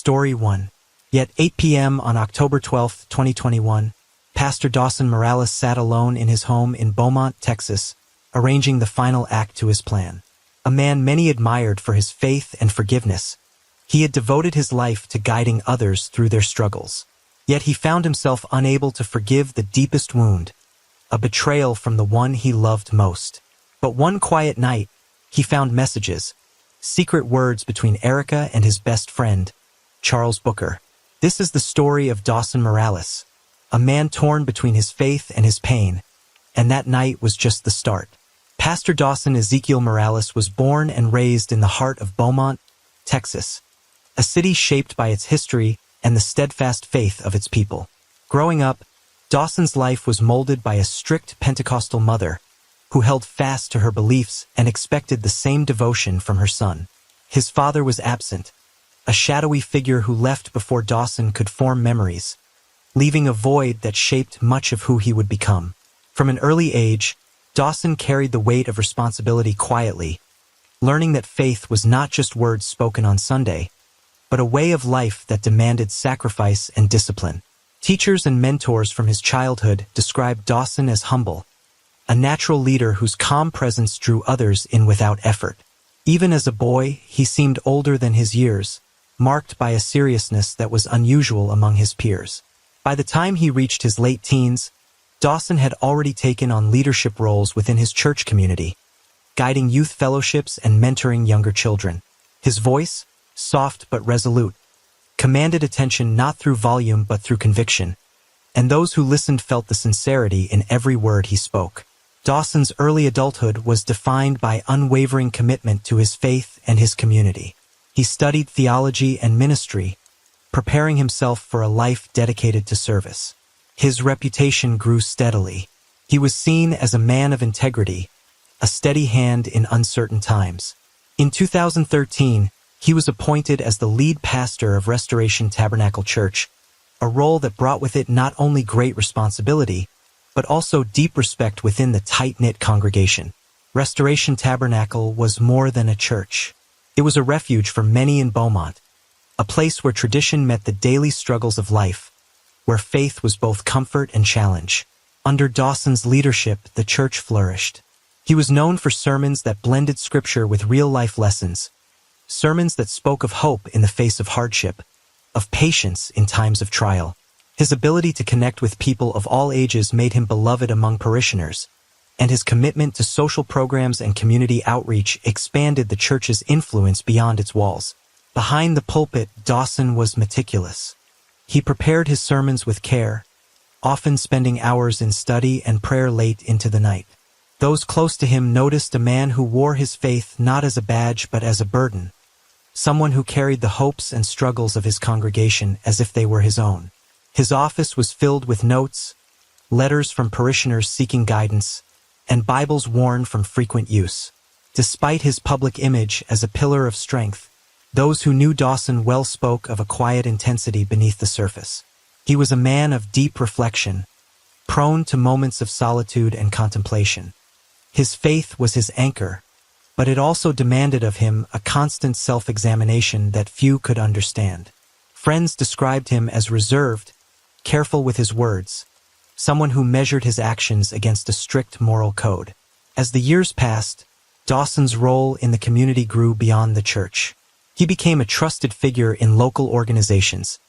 Story 1. Yet 8 p.m. on October 12, 2021, Pastor Dawson Morales sat alone in his home in Beaumont, Texas, arranging the final act to his plan. A man many admired for his faith and forgiveness, he had devoted his life to guiding others through their struggles. Yet he found himself unable to forgive the deepest wound, a betrayal from the one he loved most. But one quiet night, he found messages, secret words between Erica and his best friend, Charles Booker. This is the story of Dawson Morales, a man torn between his faith and his pain, and that night was just the start. Pastor Dawson Ezekiel Morales was born and raised in the heart of Beaumont, Texas, a city shaped by its history and the steadfast faith of its people. Growing up, Dawson's life was molded by a strict Pentecostal mother who held fast to her beliefs and expected the same devotion from her son. His father was absent, a shadowy figure who left before Dawson could form memories, leaving a void that shaped much of who he would become. From an early age, Dawson carried the weight of responsibility quietly, learning that faith was not just words spoken on Sunday, but a way of life that demanded sacrifice and discipline. Teachers and mentors from his childhood described Dawson as humble, a natural leader whose calm presence drew others in without effort. Even as a boy, he seemed older than his years, marked by a seriousness that was unusual among his peers. By the time he reached his late teens, Dawson had already taken on leadership roles within his church community, guiding youth fellowships and mentoring younger children. His voice, soft but resolute, commanded attention not through volume but through conviction, and those who listened felt the sincerity in every word he spoke. Dawson's early adulthood was defined by unwavering commitment to his faith and his community. He studied theology and ministry, preparing himself for a life dedicated to service. His reputation grew steadily. He was seen as a man of integrity, a steady hand in uncertain times. In 2013, he was appointed as the lead pastor of Restoration Tabernacle Church, a role that brought with it not only great responsibility, but also deep respect within the tight-knit congregation. Restoration Tabernacle was more than a church. It was a refuge for many in Beaumont, a place where tradition met the daily struggles of life, where faith was both comfort and challenge. Under Dawson's leadership, the church flourished. He was known for sermons that blended scripture with real-life lessons, sermons that spoke of hope in the face of hardship, of patience in times of trial. His ability to connect with people of all ages made him beloved among parishioners, and his commitment to social programs and community outreach expanded the church's influence beyond its walls. Behind the pulpit, Dawson was meticulous. He prepared his sermons with care, often spending hours in study and prayer late into the night. Those close to him noticed a man who wore his faith not as a badge but as a burden, someone who carried the hopes and struggles of his congregation as if they were his own. His office was filled with notes, letters from parishioners seeking guidance, and Bibles worn from frequent use. Despite his public image as a pillar of strength, those who knew Dawson well spoke of a quiet intensity beneath the surface. He was a man of deep reflection, prone to moments of solitude and contemplation. His faith was his anchor, but it also demanded of him a constant self-examination that few could understand. Friends described him as reserved, careful with his words, someone who measured his actions against a strict moral code. As the years passed, Dawson's role in the community grew beyond the church. He became a trusted figure in local organizations,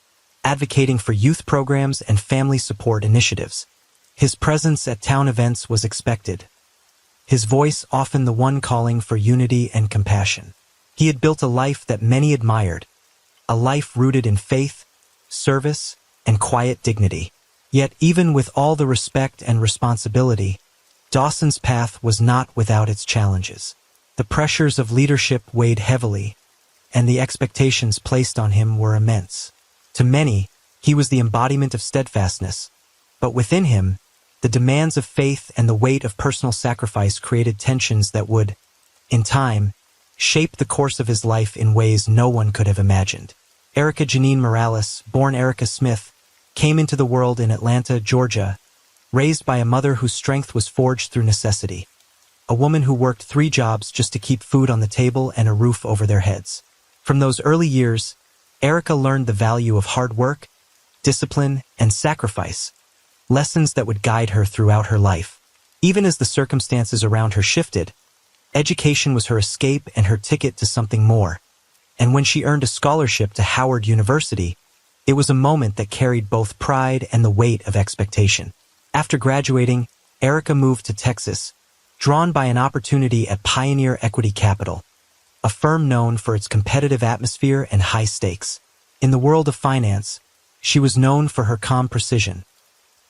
advocating for youth programs and family support initiatives. His presence at town events was expected, his voice often the one calling for unity and compassion. He had built a life that many admired, a life rooted in faith, service, and quiet dignity. Yet even with all the respect and responsibility, Dawson's path was not without its challenges. The pressures of leadership weighed heavily, and the expectations placed on him were immense. To many, he was the embodiment of steadfastness, but within him, the demands of faith and the weight of personal sacrifice created tensions that would, in time, shape the course of his life in ways no one could have imagined. Erica Janine Morales, born Erica Smith, came into the world in Atlanta, Georgia, raised by a mother whose strength was forged through necessity, a woman who worked 3 jobs just to keep food on the table and a roof over their heads. From those early years, Erica learned the value of hard work, discipline, and sacrifice, lessons that would guide her throughout her life. Even as the circumstances around her shifted, education was her escape and her ticket to something more. And when she earned a scholarship to Howard University, it was a moment that carried both pride and the weight of expectation. After graduating, Erica moved to Texas, drawn by an opportunity at Pioneer Equity Capital, a firm known for its competitive atmosphere and high stakes. In the world of finance, she was known for her calm precision,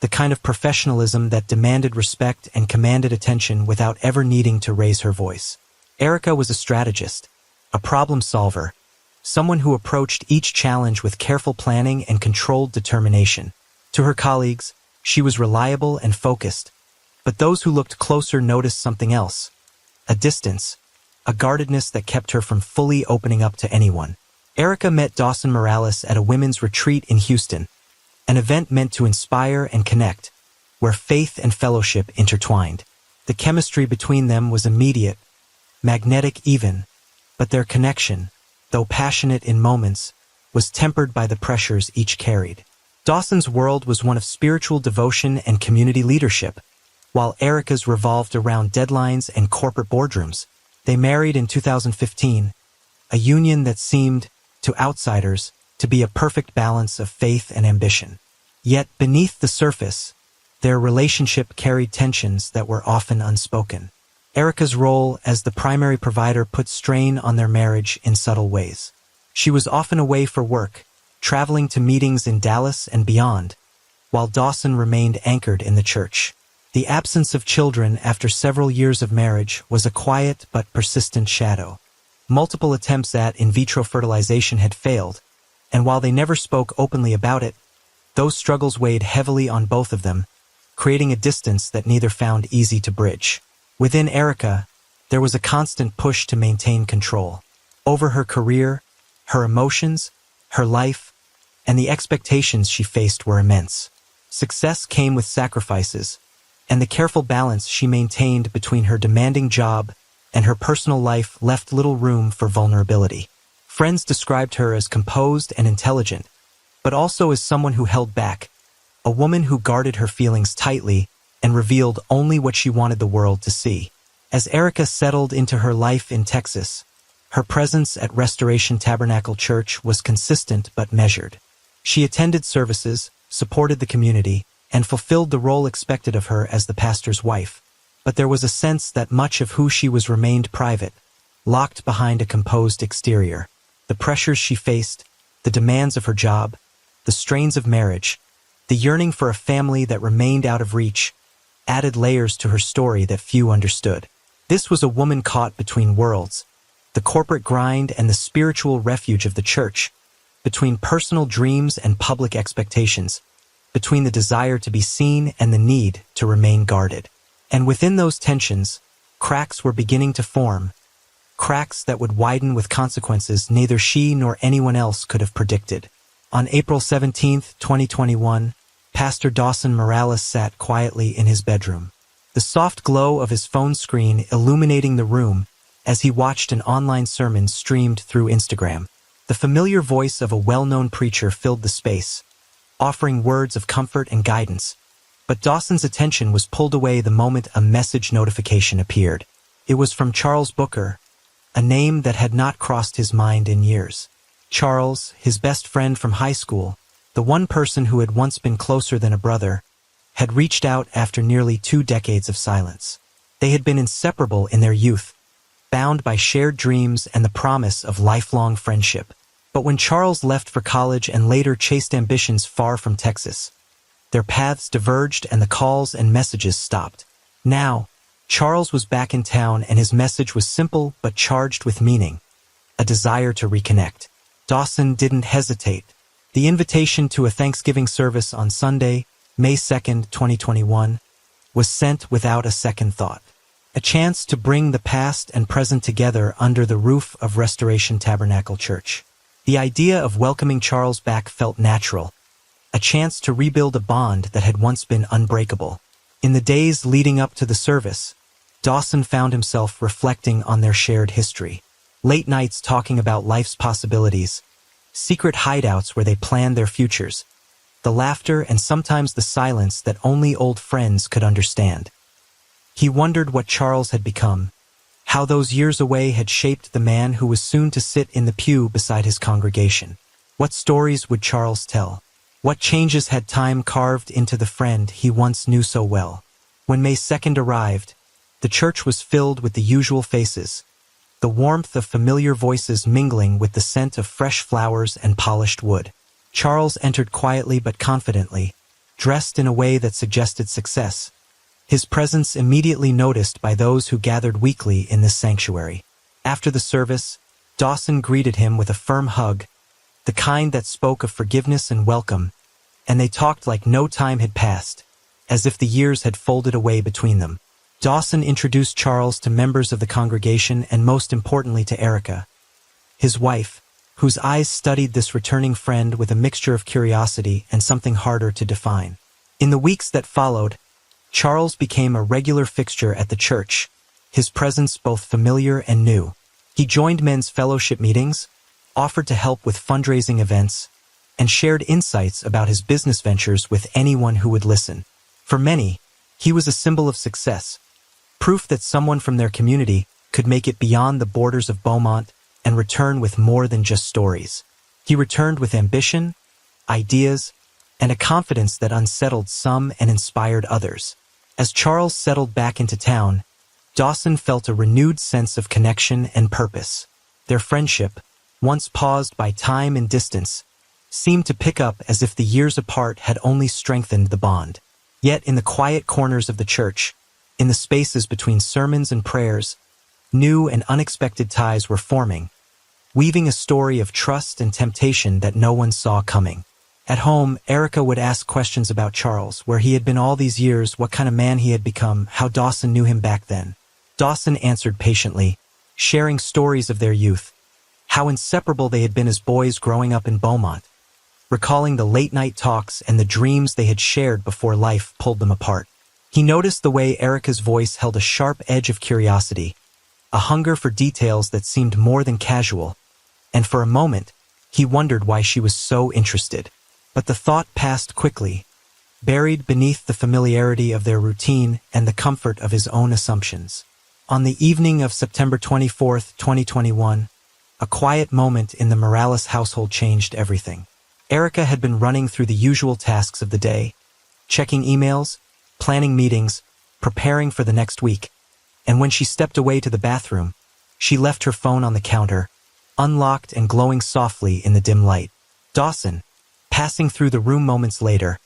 the kind of professionalism that demanded respect and commanded attention without ever needing to raise her voice. Erica was a strategist, a problem solver, someone who approached each challenge with careful planning and controlled determination. To her colleagues, she was reliable and focused, but those who looked closer noticed something else: a distance, a guardedness that kept her from fully opening up to anyone. Erica met Dawson Morales at a women's retreat in Houston, an event meant to inspire and connect, where faith and fellowship intertwined. The chemistry between them was immediate, magnetic even, but their connection, though passionate in moments, was tempered by the pressures each carried. Dawson's world was one of spiritual devotion and community leadership, while Erica's revolved around deadlines and corporate boardrooms. They married in 2015, a union that seemed, to outsiders, to be a perfect balance of faith and ambition. Yet beneath the surface, their relationship carried tensions that were often unspoken. Erica's role as the primary provider put strain on their marriage in subtle ways. She was often away for work, traveling to meetings in Dallas and beyond, while Dawson remained anchored in the church. The absence of children after several years of marriage was a quiet but persistent shadow. Multiple attempts at in vitro fertilization had failed, and while they never spoke openly about it, those struggles weighed heavily on both of them, creating a distance that neither found easy to bridge. Within Erica, there was a constant push to maintain control over her career, her emotions, her life, and the expectations she faced were immense. Success came with sacrifices, and the careful balance she maintained between her demanding job and her personal life left little room for vulnerability. Friends described her as composed and intelligent, but also as someone who held back, a woman who guarded her feelings tightly and revealed only what she wanted the world to see. As Erica settled into her life in Texas, her presence at Restoration Tabernacle Church was consistent but measured. She attended services, supported the community, and fulfilled the role expected of her as the pastor's wife. But there was a sense that much of who she was remained private, locked behind a composed exterior. The pressures she faced, the demands of her job, the strains of marriage, the yearning for a family that remained out of reach, added layers to her story that few understood. This was a woman caught between worlds, the corporate grind and the spiritual refuge of the church, between personal dreams and public expectations, between the desire to be seen and the need to remain guarded. And within those tensions, cracks were beginning to form, cracks that would widen with consequences neither she nor anyone else could have predicted. On April 17, 2021, Pastor Dawson Morales sat quietly in his bedroom, the soft glow of his phone screen illuminating the room as he watched an online sermon streamed through Instagram. The familiar voice of a well-known preacher filled the space, offering words of comfort and guidance. But Dawson's attention was pulled away the moment a message notification appeared. It was from Charles Booker, a name that had not crossed his mind in years. Charles, his best friend from high school, the one person who had once been closer than a brother, had reached out after nearly 2 decades of silence. They had been inseparable in their youth, bound by shared dreams and the promise of lifelong friendship. But when Charles left for college and later chased ambitions far from Texas, their paths diverged and the calls and messages stopped. Now, Charles was back in town and his message was simple but charged with meaning, a desire to reconnect. Dawson didn't hesitate. The invitation to a Thanksgiving service on Sunday, May 2, 2021, was sent without a second thought. A chance to bring the past and present together under the roof of Restoration Tabernacle Church. The idea of welcoming Charles back felt natural, a chance to rebuild a bond that had once been unbreakable. In the days leading up to the service, Dawson found himself reflecting on their shared history. Late nights talking about life's possibilities, secret hideouts where they planned their futures, the laughter and sometimes the silence that only old friends could understand. He wondered what Charles had become, how those years away had shaped the man who was soon to sit in the pew beside his congregation. What stories would Charles tell? What changes had time carved into the friend he once knew so well? When May 2nd arrived, the church was filled with the usual faces, the warmth of familiar voices mingling with the scent of fresh flowers and polished wood. Charles entered quietly but confidently, dressed in a way that suggested success, his presence immediately noticed by those who gathered weekly in this sanctuary. After the service, Dawson greeted him with a firm hug, the kind that spoke of forgiveness and welcome, and they talked like no time had passed, as if the years had folded away between them. Dawson introduced Charles to members of the congregation and most importantly to Erica, his wife, whose eyes studied this returning friend with a mixture of curiosity and something harder to define. In the weeks that followed, Charles became a regular fixture at the church, his presence both familiar and new. He joined men's fellowship meetings, offered to help with fundraising events, and shared insights about his business ventures with anyone who would listen. For many, he was a symbol of success, proof that someone from their community could make it beyond the borders of Beaumont and return with more than just stories. He returned with ambition, ideas, and a confidence that unsettled some and inspired others. As Charles settled back into town, Dawson felt a renewed sense of connection and purpose. Their friendship, once paused by time and distance, seemed to pick up as if the years apart had only strengthened the bond. Yet in the quiet corners of the church, in the spaces between sermons and prayers, new and unexpected ties were forming, weaving a story of trust and temptation that no one saw coming. At home, Erica would ask questions about Charles, where he had been all these years, what kind of man he had become, how Dawson knew him back then. Dawson answered patiently, sharing stories of their youth, how inseparable they had been as boys growing up in Beaumont, recalling the late-night talks and the dreams they had shared before life pulled them apart. He noticed the way Erica's voice held a sharp edge of curiosity, a hunger for details that seemed more than casual, and for a moment, he wondered why she was so interested. But the thought passed quickly, buried beneath the familiarity of their routine and the comfort of his own assumptions. On the evening of September 24, 2021, a quiet moment in the Morales household changed everything. Erica had been running through the usual tasks of the day, checking emails, planning meetings, preparing for the next week, and when she stepped away to the bathroom, she left her phone on the counter, unlocked and glowing softly in the dim light. Dawson, passing through the room moments later,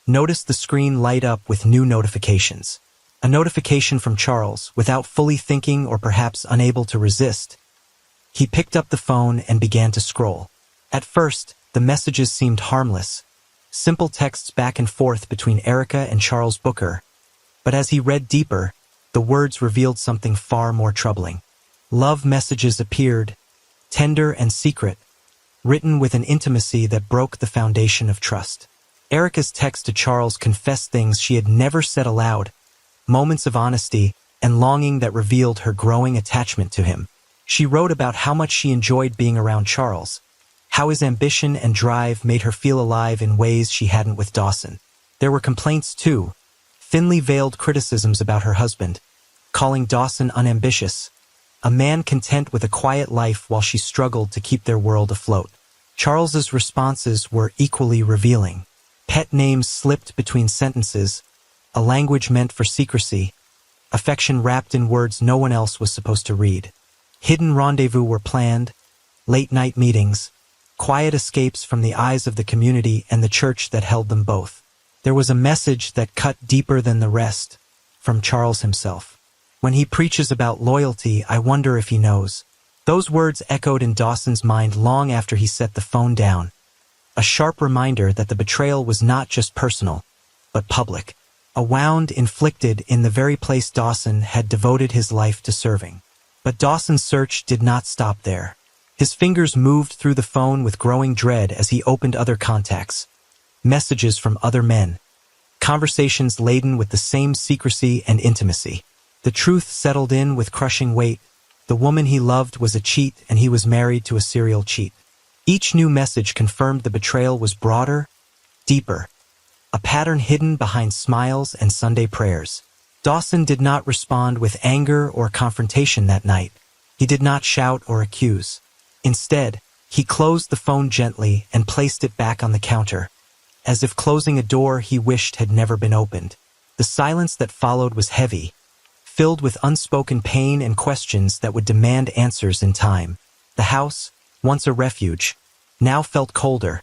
noticed the screen light up with new notifications. A notification from Charles, without fully thinking or perhaps unable to resist. He picked up the phone and began to scroll. At first, the messages seemed harmless, simple texts back and forth between Erica and Charles Booker. But as he read deeper, the words revealed something far more troubling. Love messages appeared, tender and secret, written with an intimacy that broke the foundation of trust. Erica's text to Charles confessed things she had never said aloud, moments of honesty and longing that revealed her growing attachment to him. She wrote about how much she enjoyed being around Charles, how his ambition and drive made her feel alive in ways she hadn't with Dawson. There were complaints too, thinly veiled criticisms about her husband, calling Dawson unambitious, a man content with a quiet life while she struggled to keep their world afloat. Charles's responses were equally revealing. Pet names slipped between sentences, a language meant for secrecy, affection wrapped in words no one else was supposed to read. Hidden rendezvous were planned, late-night meetings, quiet escapes from the eyes of the community and the church that held them both. There was a message that cut deeper than the rest, from Charles himself. When he preaches about loyalty, I wonder if he knows. Those words echoed in Dawson's mind long after he set the phone down, a sharp reminder that the betrayal was not just personal, but public. A wound inflicted in the very place Dawson had devoted his life to serving. But Dawson's search did not stop there. His fingers moved through the phone with growing dread as he opened other contacts, messages from other men, conversations laden with the same secrecy and intimacy. The truth settled in with crushing weight. The woman he loved was a cheat and he was married to a serial cheat. Each new message confirmed the betrayal was broader, deeper, a pattern hidden behind smiles and Sunday prayers. Dawson did not respond with anger or confrontation that night. He did not shout or accuse. Instead, he closed the phone gently and placed it back on the counter, as if closing a door he wished had never been opened. The silence that followed was heavy, filled with unspoken pain and questions that would demand answers in time. The house, once a refuge, now felt colder,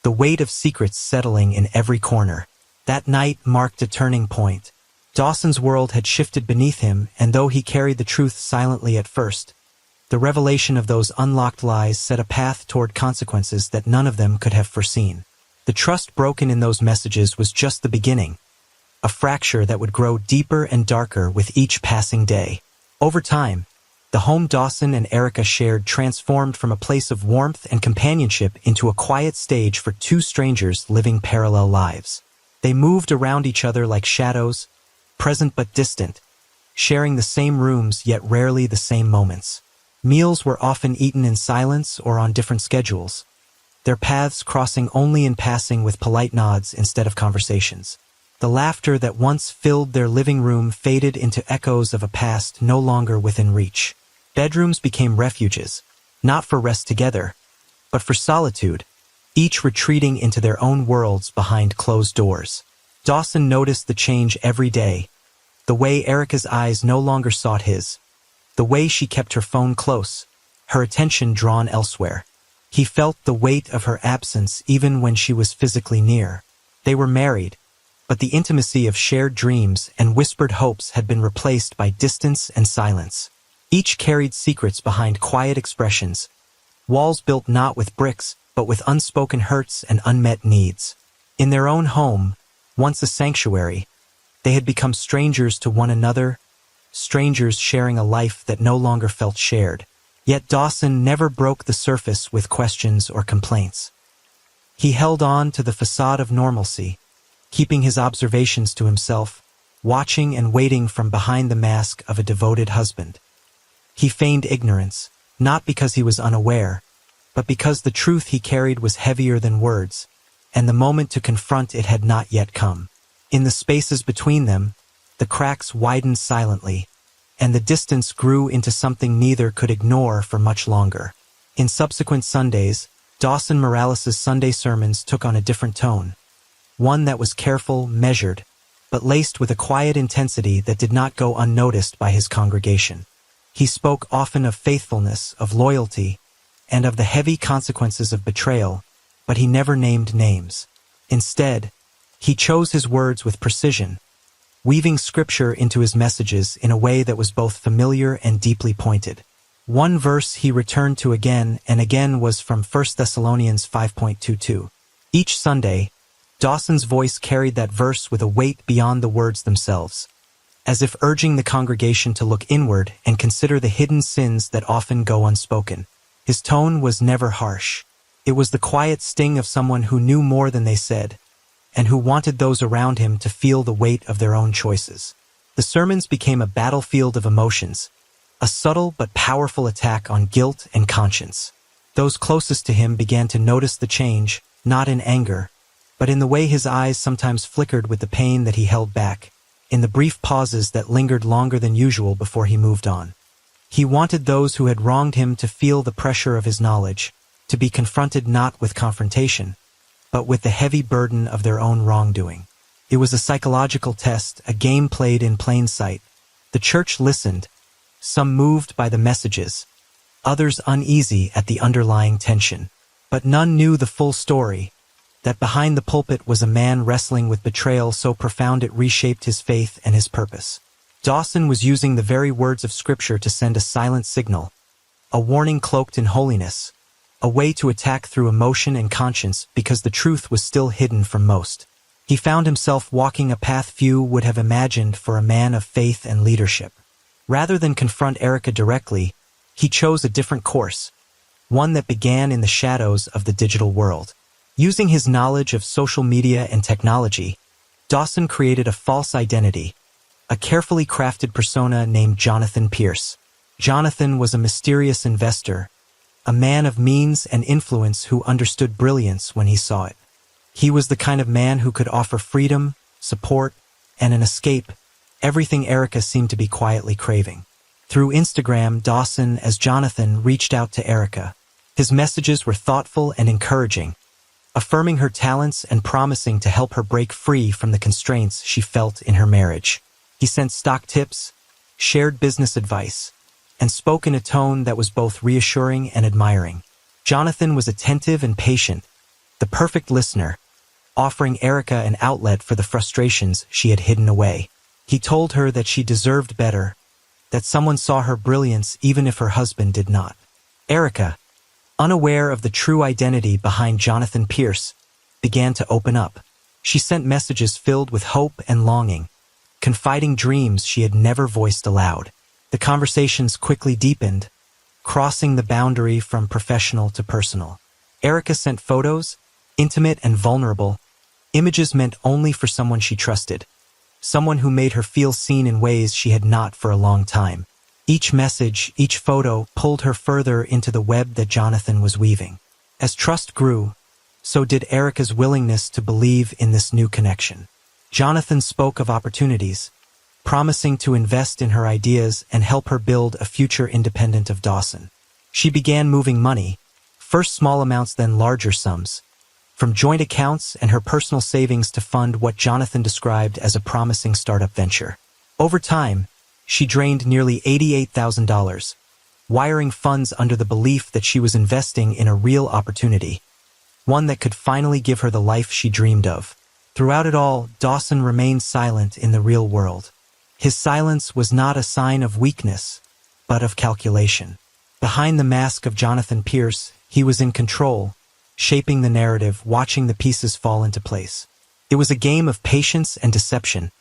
the weight of secrets settling in every corner. That night marked a turning point. Dawson's world had shifted beneath him, and though he carried the truth silently at first, the revelation of those unlocked lies set a path toward consequences that none of them could have foreseen. The trust broken in those messages was just the beginning, a fracture that would grow deeper and darker with each passing day. Over time, the home Dawson and Erica shared transformed from a place of warmth and companionship into a quiet stage for two strangers living parallel lives. They moved around each other like shadows, present but distant, sharing the same rooms yet rarely the same moments. Meals were often eaten in silence or on different schedules, their paths crossing only in passing with polite nods instead of conversations. The laughter that once filled their living room faded into echoes of a past no longer within reach. Bedrooms became refuges, not for rest together, but for solitude, each retreating into their own worlds behind closed doors. Dawson noticed the change every day, the way Erica's eyes no longer sought his, the way she kept her phone close, her attention drawn elsewhere. He felt the weight of her absence even when she was physically near. They were married, but the intimacy of shared dreams and whispered hopes had been replaced by distance and silence. Each carried secrets behind quiet expressions, walls built not with bricks, but with unspoken hurts and unmet needs. In their own home, once a sanctuary, they had become strangers to one another, strangers sharing a life that no longer felt shared. Yet Dawson never broke the surface with questions or complaints. He held on to the facade of normalcy, keeping his observations to himself, watching and waiting from behind the mask of a devoted husband. He feigned ignorance, not because he was unaware, but because the truth he carried was heavier than words, and the moment to confront it had not yet come. In the spaces between them, the cracks widened silently, and the distance grew into something neither could ignore for much longer. In subsequent Sundays, Dawson Morales' Sunday sermons took on a different tone, one that was careful, measured, but laced with a quiet intensity that did not go unnoticed by his congregation. He spoke often of faithfulness, of loyalty, and of the heavy consequences of betrayal, but he never named names. Instead, he chose his words with precision, weaving scripture into his messages in a way that was both familiar and deeply pointed. One verse he returned to again and again was from 1 Thessalonians 5:22. Each Sunday, Dawson's voice carried that verse with a weight beyond the words themselves, as if urging the congregation to look inward and consider the hidden sins that often go unspoken. His tone was never harsh. It was the quiet sting of someone who knew more than they said, and who wanted those around him to feel the weight of their own choices. The sermons became a battlefield of emotions, a subtle but powerful attack on guilt and conscience. Those closest to him began to notice the change, not in anger, but in the way his eyes sometimes flickered with the pain that he held back, in the brief pauses that lingered longer than usual before he moved on. He wanted those who had wronged him to feel the pressure of his knowledge, to be confronted not with confrontation, but with the heavy burden of their own wrongdoing. It was a psychological test, a game played in plain sight. The church listened, some moved by the messages, others uneasy at the underlying tension. But none knew the full story, that behind the pulpit was a man wrestling with betrayal so profound it reshaped his faith and his purpose. Dawson was using the very words of Scripture to send a silent signal, a warning cloaked in holiness, a way to attack through emotion and conscience because the truth was still hidden from most. He found himself walking a path few would have imagined for a man of faith and leadership. Rather than confront Erica directly, he chose a different course, one that began in the shadows of the digital world. Using his knowledge of social media and technology, Dawson created a false identity, a carefully crafted persona named Jonathan Pierce. Jonathan was a mysterious investor, a man of means and influence who understood brilliance when he saw it. He was the kind of man who could offer freedom, support, and an escape, everything Erica seemed to be quietly craving. Through Instagram, Dawson, as Jonathan, reached out to Erica. His messages were thoughtful and encouraging, affirming her talents and promising to help her break free from the constraints she felt in her marriage. He sent stock tips, shared business advice, and spoke in a tone that was both reassuring and admiring. Jonathan was attentive and patient, the perfect listener, offering Erica an outlet for the frustrations she had hidden away. He told her that she deserved better, that someone saw her brilliance even if her husband did not. Erica, unaware of the true identity behind Jonathan Pierce, began to open up. She sent messages filled with hope and longing, confiding dreams she had never voiced aloud. The conversations quickly deepened, crossing the boundary from professional to personal. Erica sent photos, intimate and vulnerable, images meant only for someone she trusted, someone who made her feel seen in ways she had not for a long time. Each message, each photo pulled her further into the web that Jonathan was weaving. As trust grew, so did Erica's willingness to believe in this new connection. Jonathan spoke of opportunities, promising to invest in her ideas and help her build a future independent of Dawson. She began moving money, first small amounts then larger sums, from joint accounts and her personal savings to fund what Jonathan described as a promising startup venture. Over time, she drained nearly $88,000, wiring funds under the belief that she was investing in a real opportunity, one that could finally give her the life she dreamed of. Throughout it all, Dawson remained silent in the real world. His silence was not a sign of weakness, but of calculation. Behind the mask of Jonathan Pierce, he was in control, shaping the narrative, watching the pieces fall into place. It was a game of patience and deception,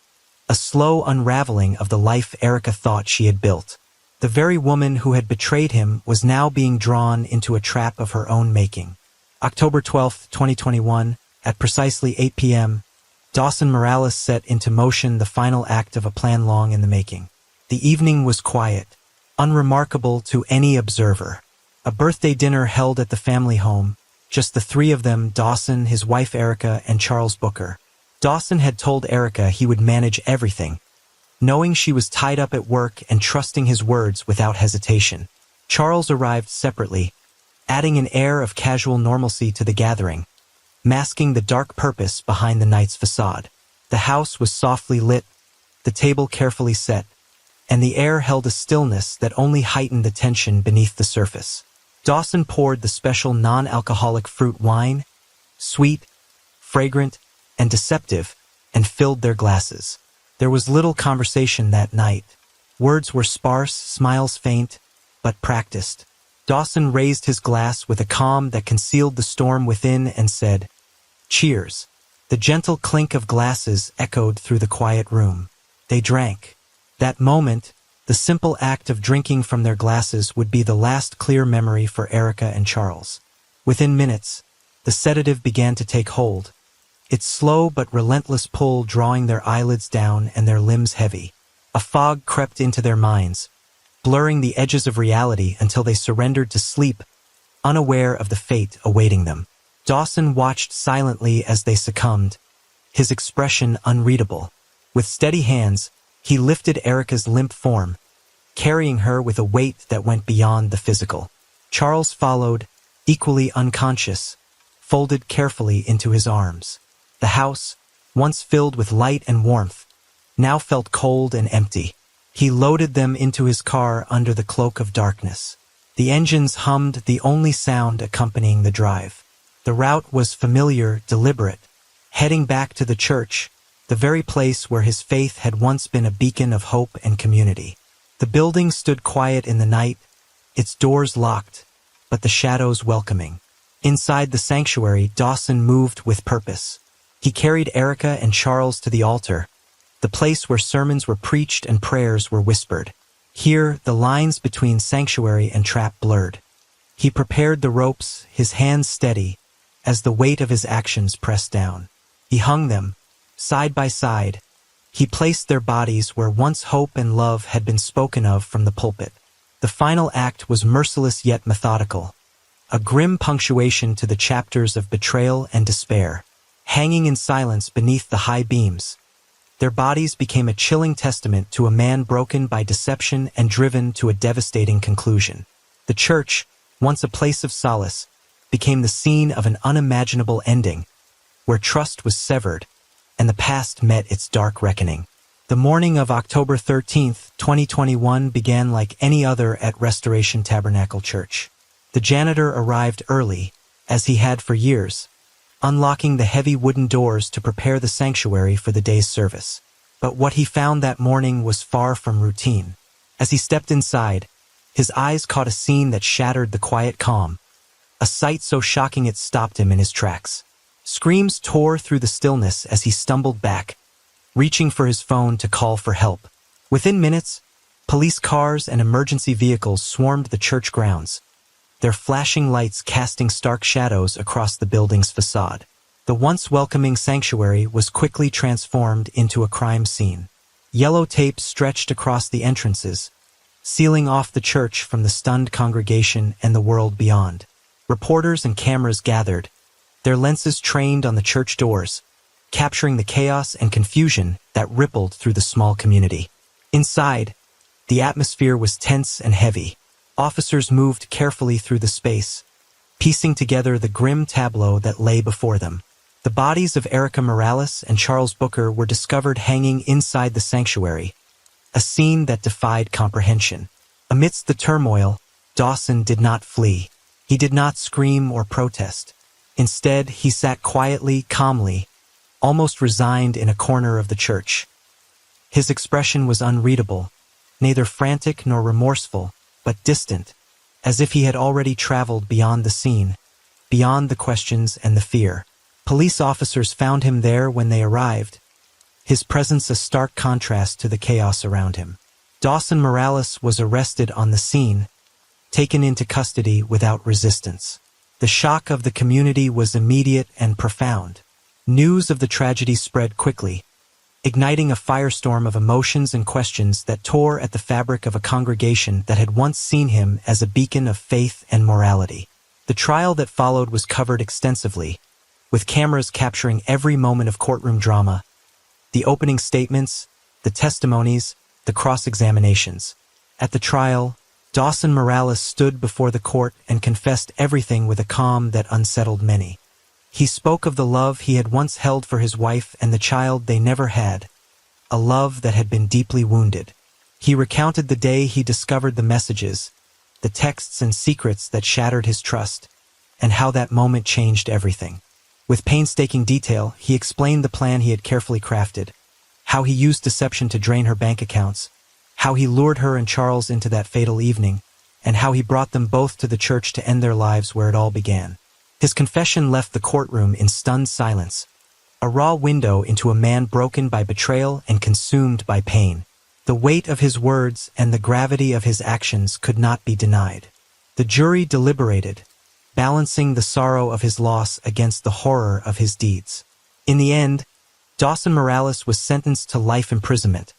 a slow unraveling of the life Erica thought she had built. The very woman who had betrayed him was now being drawn into a trap of her own making. October 12, 2021, at precisely 8 p.m., Dawson Morales set into motion the final act of a plan long in the making. The evening was quiet, unremarkable to any observer. A birthday dinner held at the family home, just the three of them, Dawson, his wife Erica, and Charles Booker. Dawson had told Erica he would manage everything, knowing she was tied up at work and trusting his words without hesitation. Charles arrived separately, adding an air of casual normalcy to the gathering, masking the dark purpose behind the night's facade. The house was softly lit, the table carefully set, and the air held a stillness that only heightened the tension beneath the surface. Dawson poured the special non-alcoholic fruit wine, sweet, fragrant, and deceptive, and filled their glasses. There was little conversation that night. Words were sparse, smiles faint, but practiced. Dawson raised his glass with a calm that concealed the storm within and said, "Cheers." The gentle clink of glasses echoed through the quiet room. They drank. That moment, the simple act of drinking from their glasses, would be the last clear memory for Erica and Charles. Within minutes, the sedative began to take hold, its slow but relentless pull drawing their eyelids down and their limbs heavy. A fog crept into their minds, blurring the edges of reality until they surrendered to sleep, unaware of the fate awaiting them. Dawson watched silently as they succumbed, his expression unreadable. With steady hands, he lifted Erica's limp form, carrying her with a weight that went beyond the physical. Charles followed, equally unconscious, folded carefully into his arms. The house, once filled with light and warmth, now felt cold and empty. He loaded them into his car under the cloak of darkness. The engines hummed, the only sound accompanying the drive. The route was familiar, deliberate, heading back to the church, the very place where his faith had once been a beacon of hope and community. The building stood quiet in the night, its doors locked, but the shadows welcoming. Inside the sanctuary, Dawson moved with purpose. He carried Erica and Charles to the altar, the place where sermons were preached and prayers were whispered. Here, the lines between sanctuary and trap blurred. He prepared the ropes, his hands steady, as the weight of his actions pressed down. He hung them, side by side. He placed their bodies where once hope and love had been spoken of from the pulpit. The final act was merciless yet methodical. a grim punctuation to the chapters of betrayal and despair. Hanging in silence beneath the high beams, their bodies became a chilling testament to a man broken by deception and driven to a devastating conclusion. The church, once a place of solace, became the scene of an unimaginable ending, where trust was severed and the past met its dark reckoning. The morning of October 13th, 2021 began like any other at Restoration Tabernacle Church. The janitor arrived early, as he had for years, unlocking the heavy wooden doors to prepare the sanctuary for the day's service. But what he found that morning was far from routine. As he stepped inside, his eyes caught a scene that shattered the quiet calm, a sight so shocking it stopped him in his tracks. Screams tore through the stillness as he stumbled back, reaching for his phone to call for help. Within minutes, police cars and emergency vehicles swarmed the church grounds, their flashing lights casting stark shadows across the building's facade. The once welcoming sanctuary was quickly transformed into a crime scene. Yellow tape stretched across the entrances, sealing off the church from the stunned congregation and the world beyond. Reporters and cameras gathered, their lenses trained on the church doors, capturing the chaos and confusion that rippled through the small community. Inside, the atmosphere was tense and heavy. Officers moved carefully through the space, piecing together the grim tableau that lay before them. The bodies of Erica Morales and Charles Booker were discovered hanging inside the sanctuary, a scene that defied comprehension. Amidst the turmoil, Dawson did not flee. He did not scream or protest. Instead, he sat quietly, calmly, almost resigned in a corner of the church. His expression was unreadable, neither frantic nor remorseful, but distant, as if he had already traveled beyond the scene, beyond the questions and the fear. Police officers found him there when they arrived, his presence a stark contrast to the chaos around him. Dawson Morales was arrested on the scene, taken into custody without resistance. The shock of the community was immediate and profound. News of the tragedy spread quickly, igniting a firestorm of emotions and questions that tore at the fabric of a congregation that had once seen him as a beacon of faith and morality. The trial that followed was covered extensively, with cameras capturing every moment of courtroom drama, the opening statements, the testimonies, the cross-examinations. At the trial, Dawson Morales stood before the court and confessed everything with a calm that unsettled many. He spoke of the love he had once held for his wife and the child they never had, a love that had been deeply wounded. He recounted the day he discovered the messages, the texts and secrets that shattered his trust, and how that moment changed everything. With painstaking detail, he explained the plan he had carefully crafted, how he used deception to drain her bank accounts, how he lured her and Charles into that fatal evening, and how he brought them both to the church to end their lives where it all began. His confession left the courtroom in stunned silence, a raw window into a man broken by betrayal and consumed by pain. The weight of his words and the gravity of his actions could not be denied. The jury deliberated, balancing the sorrow of his loss against the horror of his deeds. In the end, Dawson Morales was sentenced to life imprisonment,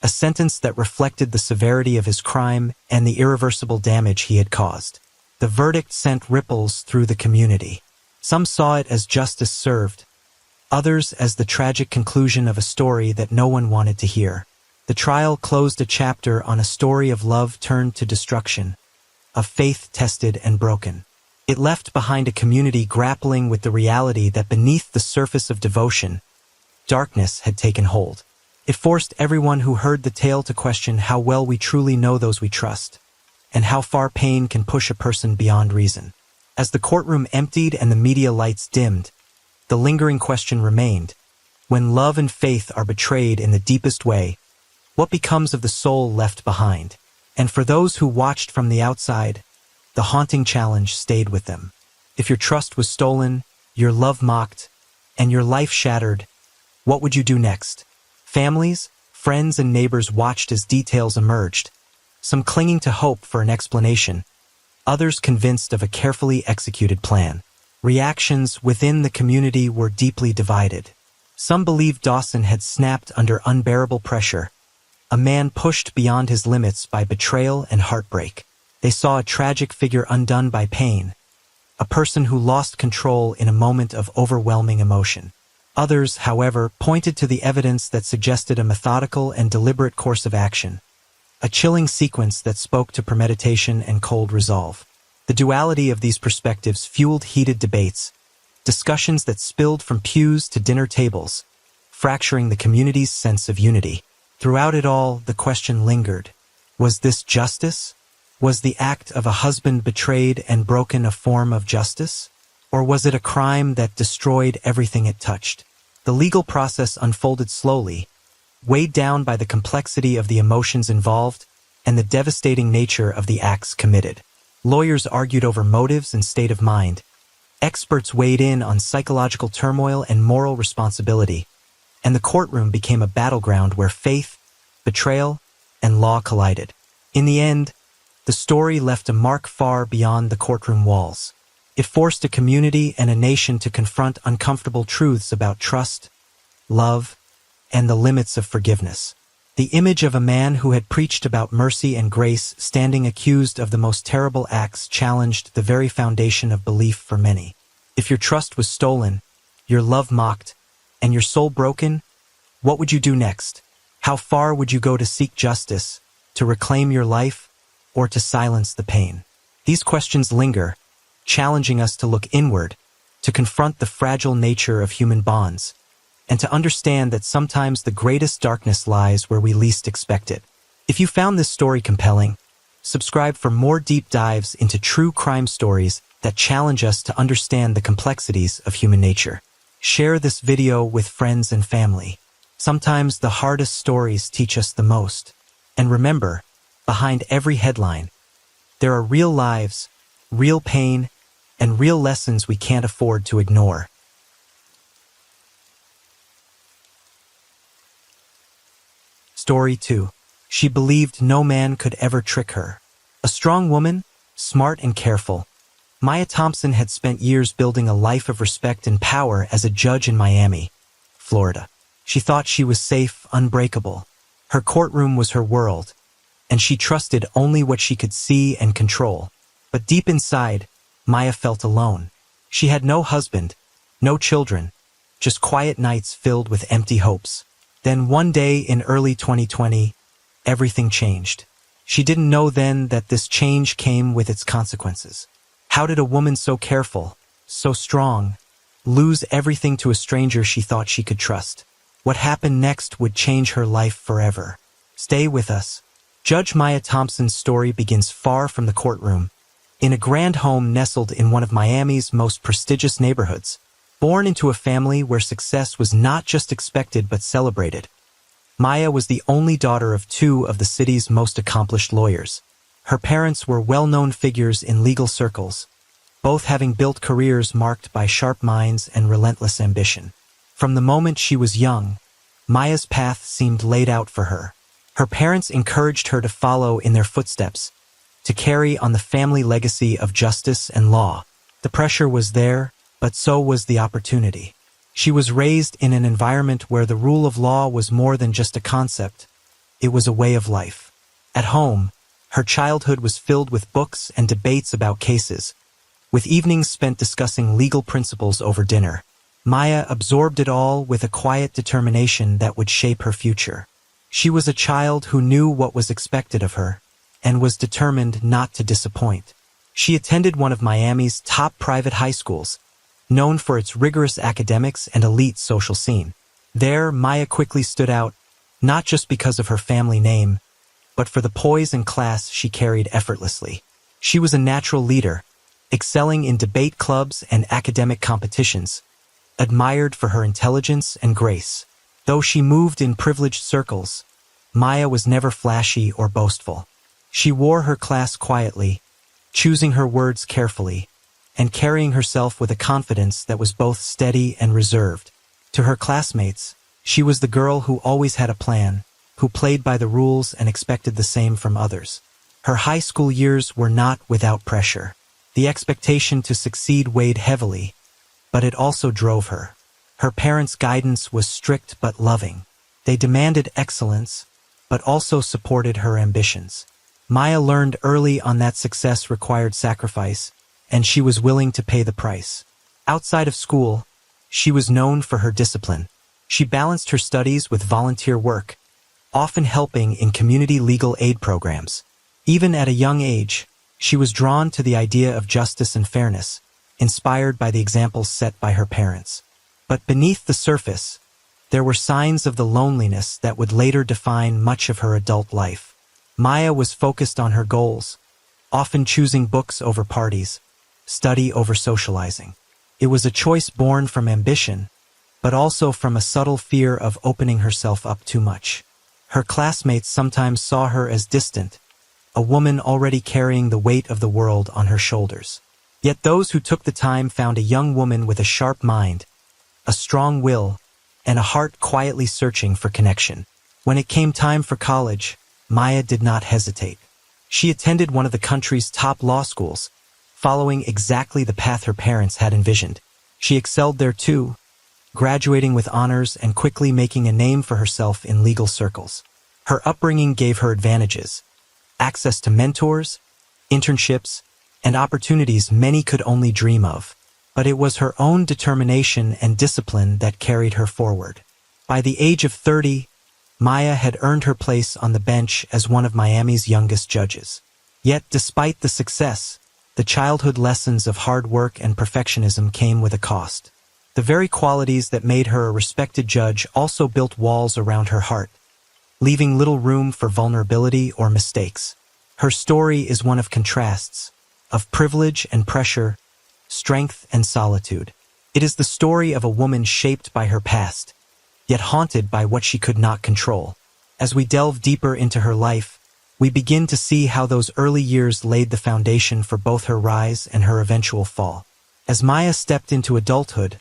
a sentence that reflected the severity of his crime and the irreversible damage he had caused. The verdict sent ripples through the community. Some saw it as justice served, others as the tragic conclusion of a story that no one wanted to hear. The trial closed a chapter on a story of love turned to destruction, of faith tested and broken. It left behind a community grappling with the reality that beneath the surface of devotion, darkness had taken hold. It forced everyone who heard the tale to question how well we truly know those we trust, and how far pain can push a person beyond reason. As the courtroom emptied and the media lights dimmed, the lingering question remained: when love and faith are betrayed in the deepest way, what becomes of the soul left behind? And for those who watched from the outside, the haunting challenge stayed with them. If your trust was stolen, your love mocked, and your life shattered, what would you do next? Families, friends, and neighbors watched as details emerged, some clinging to hope for an explanation, others convinced of a carefully executed plan. Reactions within the community were deeply divided. Some believed Dawson had snapped under unbearable pressure, a man pushed beyond his limits by betrayal and heartbreak. They saw a tragic figure undone by pain, a person who lost control in a moment of overwhelming emotion. Others, however, pointed to the evidence that suggested a methodical and deliberate course of action, a chilling sequence that spoke to premeditation and cold resolve. The duality of these perspectives fueled heated debates, discussions that spilled from pews to dinner tables, fracturing the community's sense of unity. Throughout it all, the question lingered. Was this justice? Was the act of a husband betrayed and broken a form of justice? Or was it a crime that destroyed everything it touched? The legal process unfolded slowly, weighed down by the complexity of the emotions involved and the devastating nature of the acts committed. Lawyers argued over motives and state of mind. Experts weighed in on psychological turmoil and moral responsibility, and the courtroom became a battleground where faith, betrayal, and law collided. In the end, the story left a mark far beyond the courtroom walls. It forced a community and a nation to confront uncomfortable truths about trust, love, and the limits of forgiveness. The image of a man who had preached about mercy and grace standing accused of the most terrible acts challenged the very foundation of belief for many. If your trust was stolen, your love mocked, and your soul broken, what would you do next? How far would you go to seek justice, to reclaim your life, or to silence the pain? These questions linger, challenging us to look inward, to confront the fragile nature of human bonds, and to understand that sometimes the greatest darkness lies where we least expect it. If you found this story compelling, subscribe for more deep dives into true crime stories that challenge us to understand the complexities of human nature. Share this video with friends and family. Sometimes the hardest stories teach us the most. And remember, behind every headline, there are real lives, real pain, and real lessons we can't afford to ignore. Story 2. She believed no man could ever trick her. A strong woman, smart and careful, Maya Thompson had spent years building a life of respect and power as a judge in Miami, Florida. She thought she was safe, unbreakable. Her courtroom was her world, and she trusted only what she could see and control. But deep inside, Maya felt alone. She had no husband, no children, just quiet nights filled with empty hopes. Then one day in early 2020, everything changed. She didn't know then that this change came with its consequences. How did a woman so careful, so strong, lose everything to a stranger she thought she could trust? What happened next would change her life forever. Stay with us. Judge Maya Thompson's story begins far from the courtroom, in a grand home nestled in one of Miami's most prestigious neighborhoods. Born into a family where success was not just expected but celebrated, Maya was the only daughter of two of the city's most accomplished lawyers. Her parents were well-known figures in legal circles, both having built careers marked by sharp minds and relentless ambition. From the moment she was young, Maya's path seemed laid out for her. Her parents encouraged her to follow in their footsteps, to carry on the family legacy of justice and law. The pressure was there, but so was the opportunity. She was raised in an environment where the rule of law was more than just a concept. It was a way of life. At home, her childhood was filled with books and debates about cases, with evenings spent discussing legal principles over dinner. Maya absorbed it all with a quiet determination that would shape her future. She was a child who knew what was expected of her, and was determined not to disappoint. She attended one of Miami's top private high schools, known for its rigorous academics and elite social scene. There, Maya quickly stood out, not just because of her family name, but for the poise and class she carried effortlessly. She was a natural leader, excelling in debate clubs and academic competitions, admired for her intelligence and grace. Though she moved in privileged circles, Maya was never flashy or boastful. She wore her class quietly, choosing her words carefully, and carrying herself with a confidence that was both steady and reserved. To her classmates, she was the girl who always had a plan, who played by the rules and expected the same from others. Her high school years were not without pressure. The expectation to succeed weighed heavily, but it also drove her. Her parents' guidance was strict but loving. They demanded excellence, but also supported her ambitions. Maya learned early on that success required sacrifice, and she was willing to pay the price. Outside of school, she was known for her discipline. She balanced her studies with volunteer work, often helping in community legal aid programs. Even at a young age, she was drawn to the idea of justice and fairness, inspired by the examples set by her parents. But beneath the surface, there were signs of the loneliness that would later define much of her adult life. Maya was focused on her goals, often choosing books over parties, study over socializing. It was a choice born from ambition, but also from a subtle fear of opening herself up too much. Her classmates sometimes saw her as distant, a woman already carrying the weight of the world on her shoulders. Yet those who took the time found a young woman with a sharp mind, a strong will, and a heart quietly searching for connection. When it came time for college, Maya did not hesitate. She attended one of the country's top law schools, following exactly the path her parents had envisioned. She excelled there too, graduating with honors and quickly making a name for herself in legal circles. Her upbringing gave her advantages: access to mentors, internships, and opportunities many could only dream of. But it was her own determination and discipline that carried her forward. By the age of 30, Maya had earned her place on the bench as one of Miami's youngest judges. Yet, despite the success, the childhood lessons of hard work and perfectionism came with a cost. The very qualities that made her a respected judge also built walls around her heart, leaving little room for vulnerability or mistakes. Her story is one of contrasts, of privilege and pressure, strength and solitude. It is the story of a woman shaped by her past, yet haunted by what she could not control. As we delve deeper into her life, we begin to see how those early years laid the foundation for both her rise and her eventual fall. As Maya stepped into adulthood,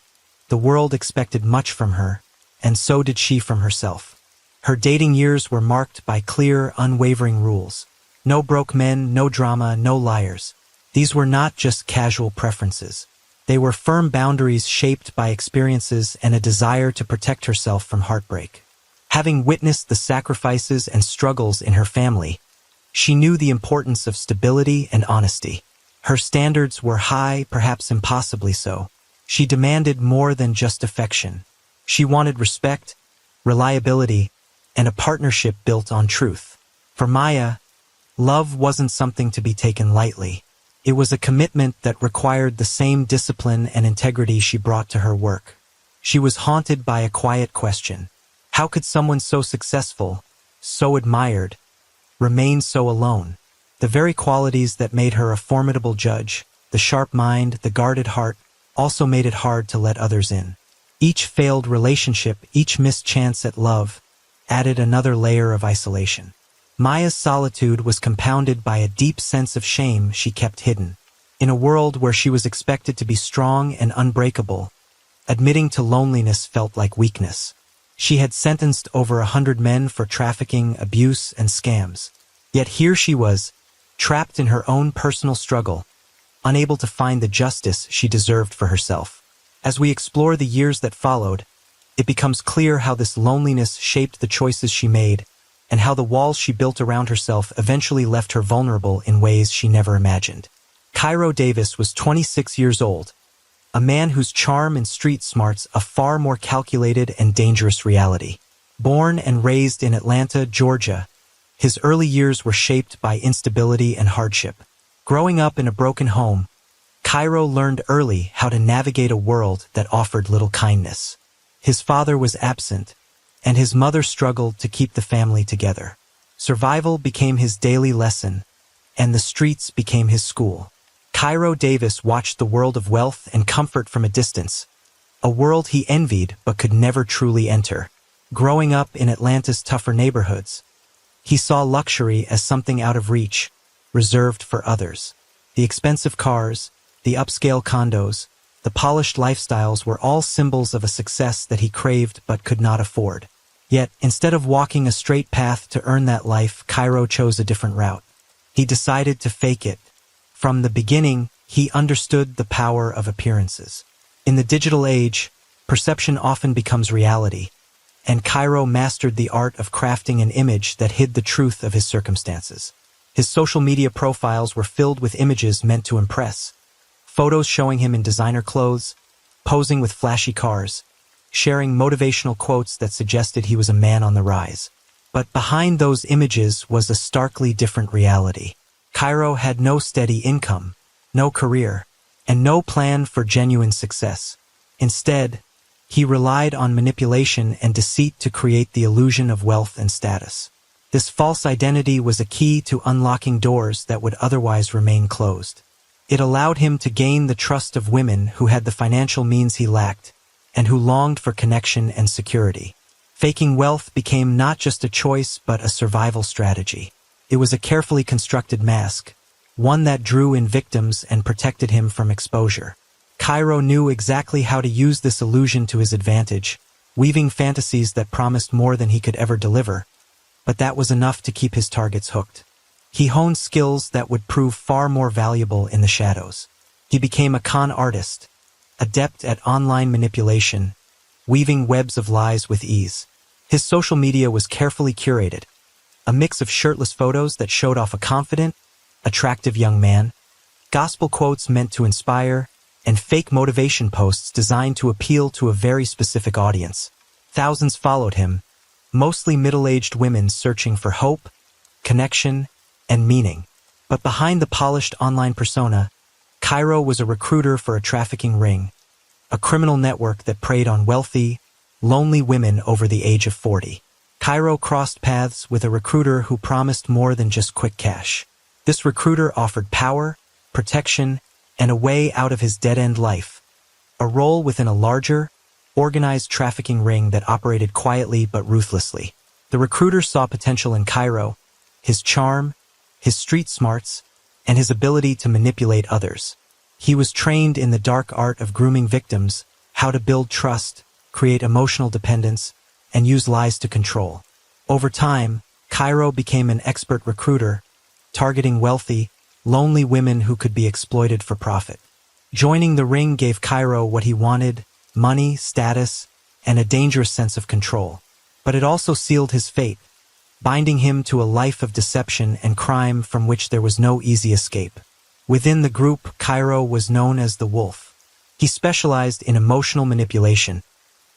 the world expected much from her, and so did she from herself. Her dating years were marked by clear, unwavering rules. No broke men, no drama, no liars. These were not just casual preferences. They were firm boundaries shaped by experiences and a desire to protect herself from heartbreak. Having witnessed the sacrifices and struggles in her family, she knew the importance of stability and honesty. Her standards were high, perhaps impossibly so. She demanded more than just affection. She wanted respect, reliability, and a partnership built on truth. For Maya, love wasn't something to be taken lightly. It was a commitment that required the same discipline and integrity she brought to her work. She was haunted by a quiet question: how could someone so successful, so admired, remain so alone? The very qualities that made her a formidable judge, the sharp mind, the guarded heart, also made it hard to let others in. Each failed relationship, each missed chance at love, added another layer of isolation. Maya's solitude was compounded by a deep sense of shame she kept hidden. In a world where she was expected to be strong and unbreakable, admitting to loneliness felt like weakness. She had sentenced over 100 men for trafficking, abuse, and scams. Yet here she was, trapped in her own personal struggle, unable to find the justice she deserved for herself. As we explore the years that followed, it becomes clear how this loneliness shaped the choices she made, and how the walls she built around herself eventually left her vulnerable in ways she never imagined. Cairo Davis was 26 years old, a man whose charm and street smarts a far more calculated and dangerous reality. Born and raised in Atlanta, Georgia, his early years were shaped by instability and hardship. Growing up in a broken home, Cairo learned early how to navigate a world that offered little kindness. His father was absent, and his mother struggled to keep the family together. Survival became his daily lesson, and the streets became his school. Cairo Davis watched the world of wealth and comfort from a distance, a world he envied but could never truly enter. Growing up in Atlanta's tougher neighborhoods, he saw luxury as something out of reach, reserved for others. The expensive cars, the upscale condos, the polished lifestyles were all symbols of a success that he craved but could not afford. Yet, instead of walking a straight path to earn that life, Cairo chose a different route. He decided to fake it. From the beginning, he understood the power of appearances. In the digital age, perception often becomes reality, and Cairo mastered the art of crafting an image that hid the truth of his circumstances. His social media profiles were filled with images meant to impress: Photos showing him in designer clothes, posing with flashy cars, sharing motivational quotes that suggested he was a man on the rise. But behind those images was a starkly different reality. Cairo had no steady income, no career, and no plan for genuine success. Instead, he relied on manipulation and deceit to create the illusion of wealth and status. This false identity was a key to unlocking doors that would otherwise remain closed. It allowed him to gain the trust of women who had the financial means he lacked and who longed for connection and security. Faking wealth became not just a choice but a survival strategy. It was a carefully constructed mask, one that drew in victims and protected him from exposure. Cairo knew exactly how to use this illusion to his advantage, weaving fantasies that promised more than he could ever deliver, but that was enough to keep his targets hooked. He honed skills that would prove far more valuable in the shadows. He became a con artist, adept at online manipulation, weaving webs of lies with ease. His social media was carefully curated, a mix of shirtless photos that showed off a confident, attractive young man, gospel quotes meant to inspire, and fake motivation posts designed to appeal to a very specific audience. Thousands followed him, mostly middle-aged women searching for hope, connection, and meaning. But behind the polished online persona, Cairo was a recruiter for a trafficking ring, a criminal network that preyed on wealthy, lonely women over the age of 40. Cairo crossed paths with a recruiter who promised more than just quick cash. This recruiter offered power, protection, and a way out of his dead-end life, a role within a larger, organized trafficking ring that operated quietly but ruthlessly. The recruiter saw potential in Cairo, his charm, his street smarts, and his ability to manipulate others. He was trained in the dark art of grooming victims, how to build trust, create emotional dependence, and use lies to control. Over time, Cairo became an expert recruiter, targeting wealthy, lonely women who could be exploited for profit. Joining the ring gave Cairo what he wanted: money, status, and a dangerous sense of control. But it also sealed his fate, binding him to a life of deception and crime from which there was no easy escape. Within the group, Cairo was known as the Wolf. He specialized in emotional manipulation,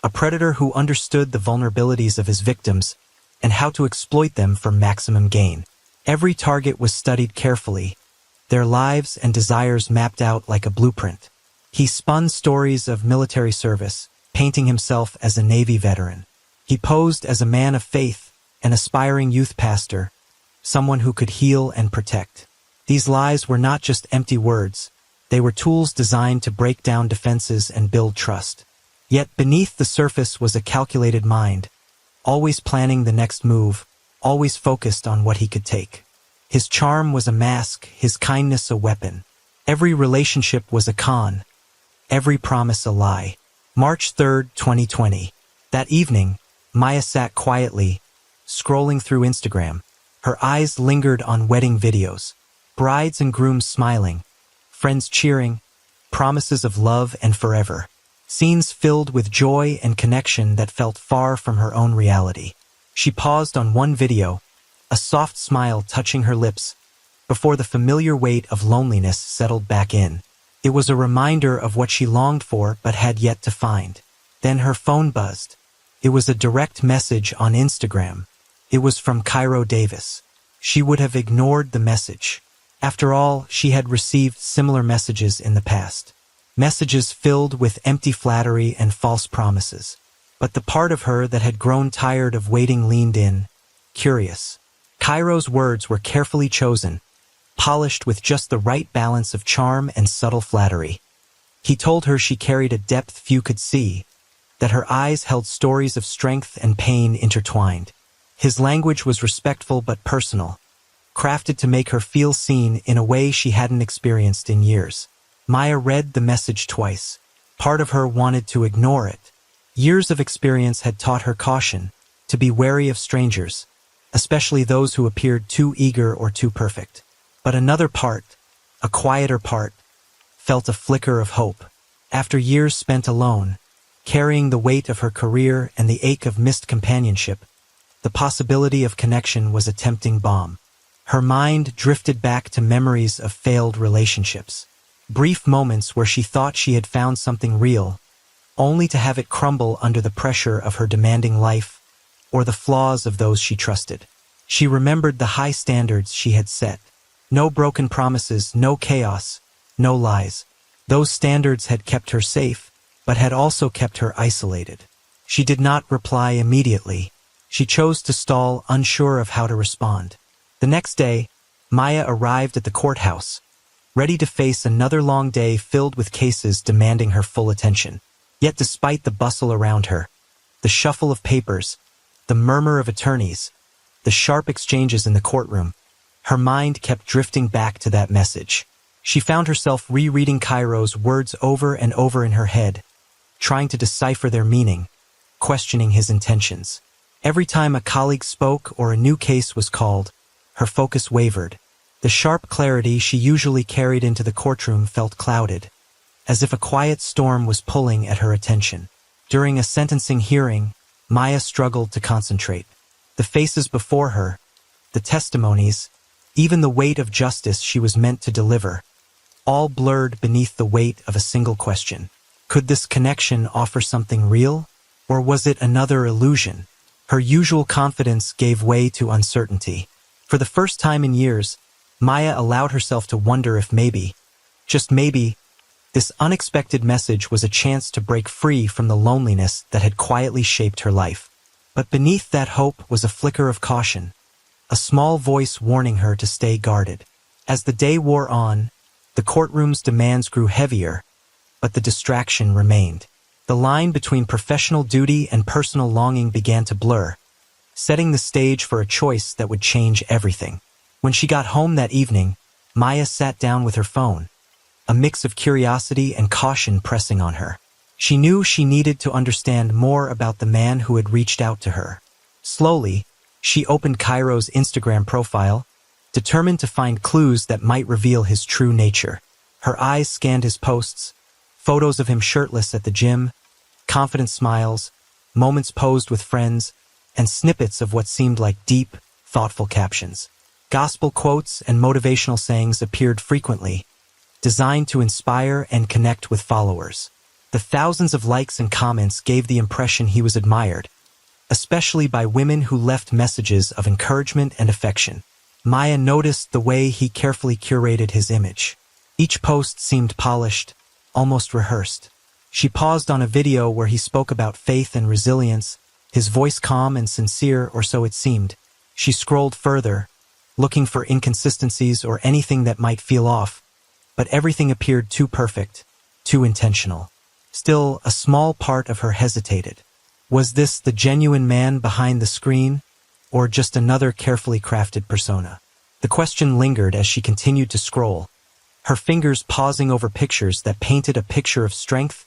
a predator who understood the vulnerabilities of his victims and how to exploit them for maximum gain. Every target was studied carefully, their lives and desires mapped out like a blueprint. He spun stories of military service, painting himself as a Navy veteran. He posed as a man of faith, an aspiring youth pastor, someone who could heal and protect. These lies were not just empty words, they were tools designed to break down defenses and build trust. Yet beneath the surface was a calculated mind, always planning the next move, always focused on what he could take. His charm was a mask, his kindness a weapon. Every relationship was a con, every promise a lie. March 3rd, 2020. That evening, Maya sat quietly, scrolling through Instagram. Her eyes lingered on wedding videos, brides and grooms smiling, friends cheering, promises of love and forever. Scenes filled with joy and connection that felt far from her own reality. She paused on one video, a soft smile touching her lips, before the familiar weight of loneliness settled back in. It was a reminder of what she longed for but had yet to find. Then her phone buzzed. It was a direct message on Instagram. It was from Cairo Davis. She would have ignored the message. After all, she had received similar messages in the past. Messages filled with empty flattery and false promises. But the part of her that had grown tired of waiting leaned in, curious. Cairo's words were carefully chosen, polished with just the right balance of charm and subtle flattery. He told her she carried a depth few could see, that her eyes held stories of strength and pain intertwined. His language was respectful but personal, crafted to make her feel seen in a way she hadn't experienced in years. Maya read the message twice. Part of her wanted to ignore it. Years of experience had taught her caution, to be wary of strangers, especially those who appeared too eager or too perfect. But another part, a quieter part, felt a flicker of hope. After years spent alone, carrying the weight of her career and the ache of missed companionship, the possibility of connection was a tempting balm. Her mind drifted back to memories of failed relationships. Brief moments where she thought she had found something real, only to have it crumble under the pressure of her demanding life or the flaws of those she trusted. She remembered the high standards she had set. No broken promises, no chaos, no lies. Those standards had kept her safe, but had also kept her isolated. She did not reply immediately. She chose to stall, unsure of how to respond. The next day, Maya arrived at the courthouse, ready to face another long day filled with cases demanding her full attention. Yet despite the bustle around her, the shuffle of papers, the murmur of attorneys, the sharp exchanges in the courtroom, her mind kept drifting back to that message. She found herself rereading Cairo's words over and over in her head, trying to decipher their meaning, questioning his intentions. Every time a colleague spoke or a new case was called, her focus wavered. The sharp clarity she usually carried into the courtroom felt clouded, as if a quiet storm was pulling at her attention. During a sentencing hearing, Maya struggled to concentrate. The faces before her, the testimonies, even the weight of justice she was meant to deliver, all blurred beneath the weight of a single question. Could this connection offer something real, or was it another illusion? Her usual confidence gave way to uncertainty. For the first time in years, Maya allowed herself to wonder if maybe, just maybe, this unexpected message was a chance to break free from the loneliness that had quietly shaped her life. But beneath that hope was a flicker of caution, a small voice warning her to stay guarded. As the day wore on, the courtroom's demands grew heavier, but the distraction remained. The line between professional duty and personal longing began to blur, setting the stage for a choice that would change everything. When she got home that evening, Maya sat down with her phone, a mix of curiosity and caution pressing on her. She knew she needed to understand more about the man who had reached out to her. Slowly, she opened Cairo's Instagram profile, determined to find clues that might reveal his true nature. Her eyes scanned his posts, photos of him shirtless at the gym, confident smiles, moments posed with friends, and snippets of what seemed like deep, thoughtful captions. Gospel quotes and motivational sayings appeared frequently, designed to inspire and connect with followers. The thousands of likes and comments gave the impression he was admired, especially by women who left messages of encouragement and affection. Maya noticed the way he carefully curated his image. Each post seemed polished, almost rehearsed. She paused on a video where he spoke about faith and resilience, his voice calm and sincere, or so it seemed. She scrolled further, looking for inconsistencies or anything that might feel off, but everything appeared too perfect, too intentional. Still, a small part of her hesitated. Was this the genuine man behind the screen, or just another carefully crafted persona? The question lingered as she continued to scroll, her fingers pausing over pictures that painted a picture of strength,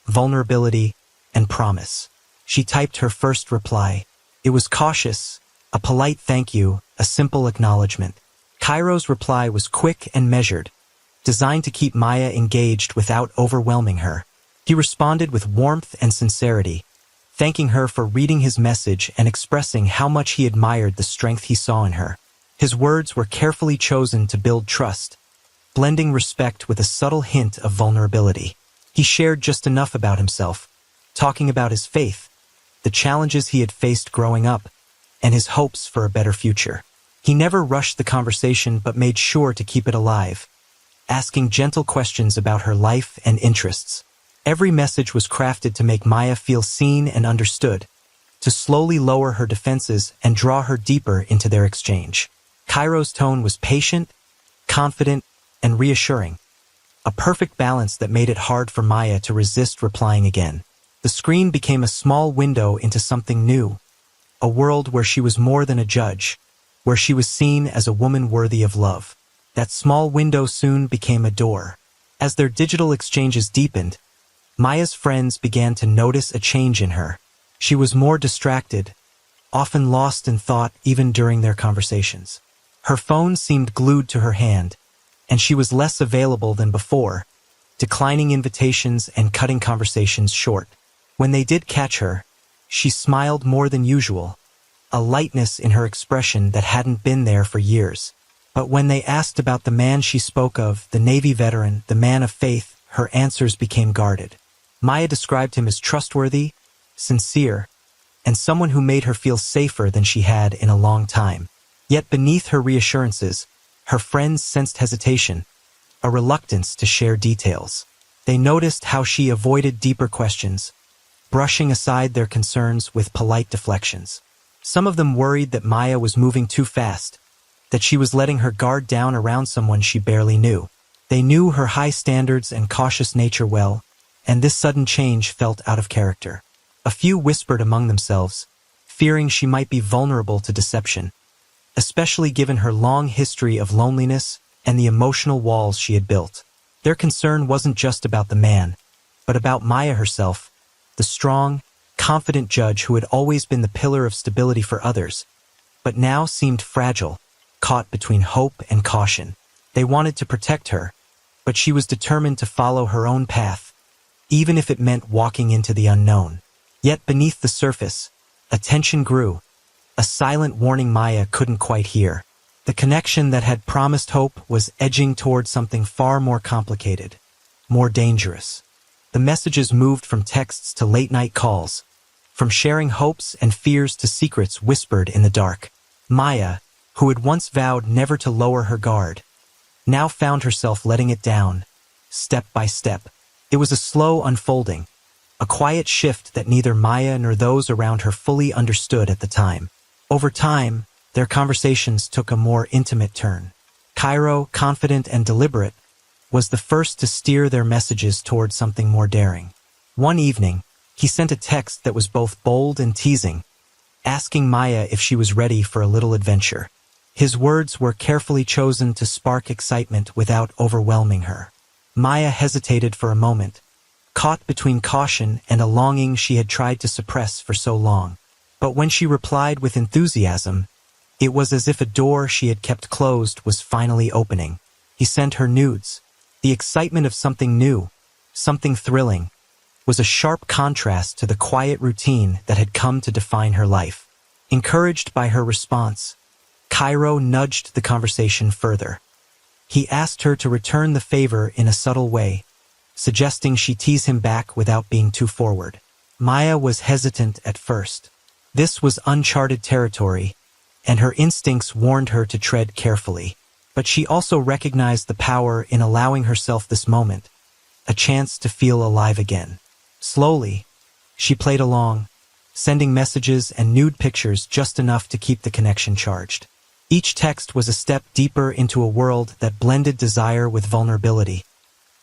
vulnerability, and promise. She typed her first reply. It was cautious, a polite thank you, a simple acknowledgement. Cairo's reply was quick and measured, designed to keep Maya engaged without overwhelming her. He responded with warmth and sincerity, thanking her for reading his message and expressing how much he admired the strength he saw in her. His words were carefully chosen to build trust, blending respect with a subtle hint of vulnerability. He shared just enough about himself, talking about his faith, the challenges he had faced growing up, and his hopes for a better future. He never rushed the conversation but made sure to keep it alive, asking gentle questions about her life and interests. Every message was crafted to make Maya feel seen and understood, to slowly lower her defenses and draw her deeper into their exchange. Cairo's tone was patient, confident, and reassuring, a perfect balance that made it hard for Maya to resist replying again. The screen became a small window into something new, a world where she was more than a judge, where she was seen as a woman worthy of love. That small window soon became a door. As their digital exchanges deepened, Maya's friends began to notice a change in her. She was more distracted, often lost in thought even during their conversations. Her phone seemed glued to her hand, and she was less available than before, declining invitations and cutting conversations short. When they did catch her, she smiled more than usual, a lightness in her expression that hadn't been there for years. But when they asked about the man she spoke of, the Navy veteran, the man of faith, her answers became guarded. Maya described him as trustworthy, sincere, and someone who made her feel safer than she had in a long time. Yet beneath her reassurances, her friends sensed hesitation, a reluctance to share details. They noticed how she avoided deeper questions, brushing aside their concerns with polite deflections. Some of them worried that Maya was moving too fast, that she was letting her guard down around someone she barely knew. They knew her high standards and cautious nature well, and this sudden change felt out of character. A few whispered among themselves, fearing she might be vulnerable to deception, especially given her long history of loneliness and the emotional walls she had built. Their concern wasn't just about the man, but about Maya herself, the strong, confident judge who had always been the pillar of stability for others, but now seemed fragile, caught between hope and caution. They wanted to protect her, but she was determined to follow her own path, even if it meant walking into the unknown. Yet beneath the surface, a tension grew, a silent warning Maya couldn't quite hear. The connection that had promised hope was edging toward something far more complicated, more dangerous. The messages moved from texts to late-night calls, from sharing hopes and fears to secrets whispered in the dark. Maya, who had once vowed never to lower her guard, now found herself letting it down, step by step. It was a slow unfolding, a quiet shift that neither Maya nor those around her fully understood at the time. Over time, their conversations took a more intimate turn. Cairo, confident and deliberate, was the first to steer their messages toward something more daring. One evening, he sent a text that was both bold and teasing, asking Maya if she was ready for a little adventure. His words were carefully chosen to spark excitement without overwhelming her. Maya hesitated for a moment, caught between caution and a longing she had tried to suppress for so long. But when she replied with enthusiasm, it was as if a door she had kept closed was finally opening. He sent her nudes. The excitement of something new, something thrilling, was a sharp contrast to the quiet routine that had come to define her life. Encouraged by her response, Cairo nudged the conversation further. He asked her to return the favor in a subtle way, suggesting she tease him back without being too forward. Maya was hesitant at first. This was uncharted territory, and her instincts warned her to tread carefully. But she also recognized the power in allowing herself this moment, a chance to feel alive again. Slowly, she played along, sending messages and nude pictures just enough to keep the connection charged. Each text was a step deeper into a world that blended desire with vulnerability,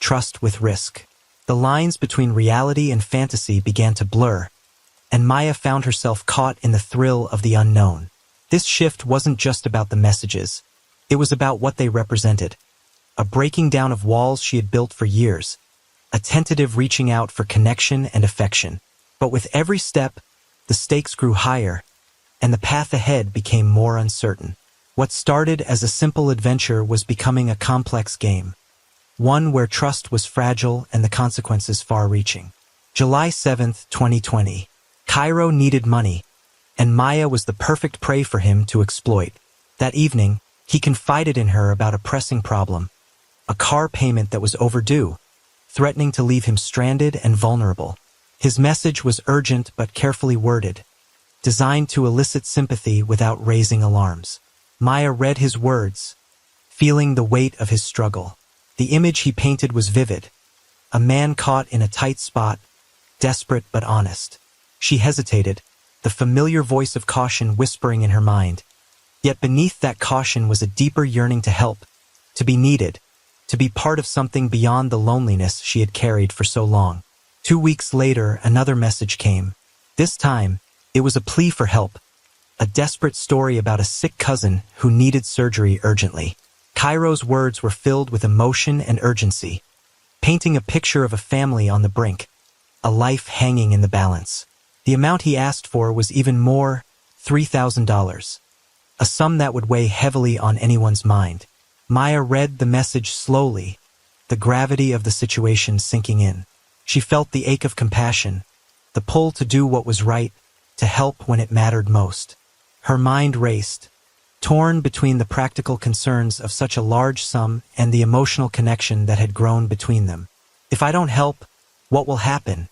trust with risk. The lines between reality and fantasy began to blur, and Maya found herself caught in the thrill of the unknown. This shift wasn't just about the messages. It was about what they represented. A breaking down of walls she had built for years, a tentative reaching out for connection and affection. But with every step, the stakes grew higher, and the path ahead became more uncertain. What started as a simple adventure was becoming a complex game, one where trust was fragile and the consequences far-reaching. July 7th, 2020. Cairo needed money, and Maya was the perfect prey for him to exploit. That evening, he confided in her about a pressing problem, a car payment that was overdue, threatening to leave him stranded and vulnerable. His message was urgent but carefully worded, designed to elicit sympathy without raising alarms. Maya read his words, feeling the weight of his struggle. The image he painted was vivid, a man caught in a tight spot, desperate but honest. She hesitated, the familiar voice of caution whispering in her mind. Yet beneath that caution was a deeper yearning to help, to be needed, to be part of something beyond the loneliness she had carried for so long. 2 weeks later, another message came. This time, it was a plea for help, a desperate story about a sick cousin who needed surgery urgently. Cairo's words were filled with emotion and urgency, painting a picture of a family on the brink, a life hanging in the balance. The amount he asked for was even more, $3,000, a sum that would weigh heavily on anyone's mind. Maya read the message slowly, the gravity of the situation sinking in. She felt the ache of compassion, the pull to do what was right, to help when it mattered most. Her mind raced, torn between the practical concerns of such a large sum and the emotional connection that had grown between them. If I don't help, what will happen?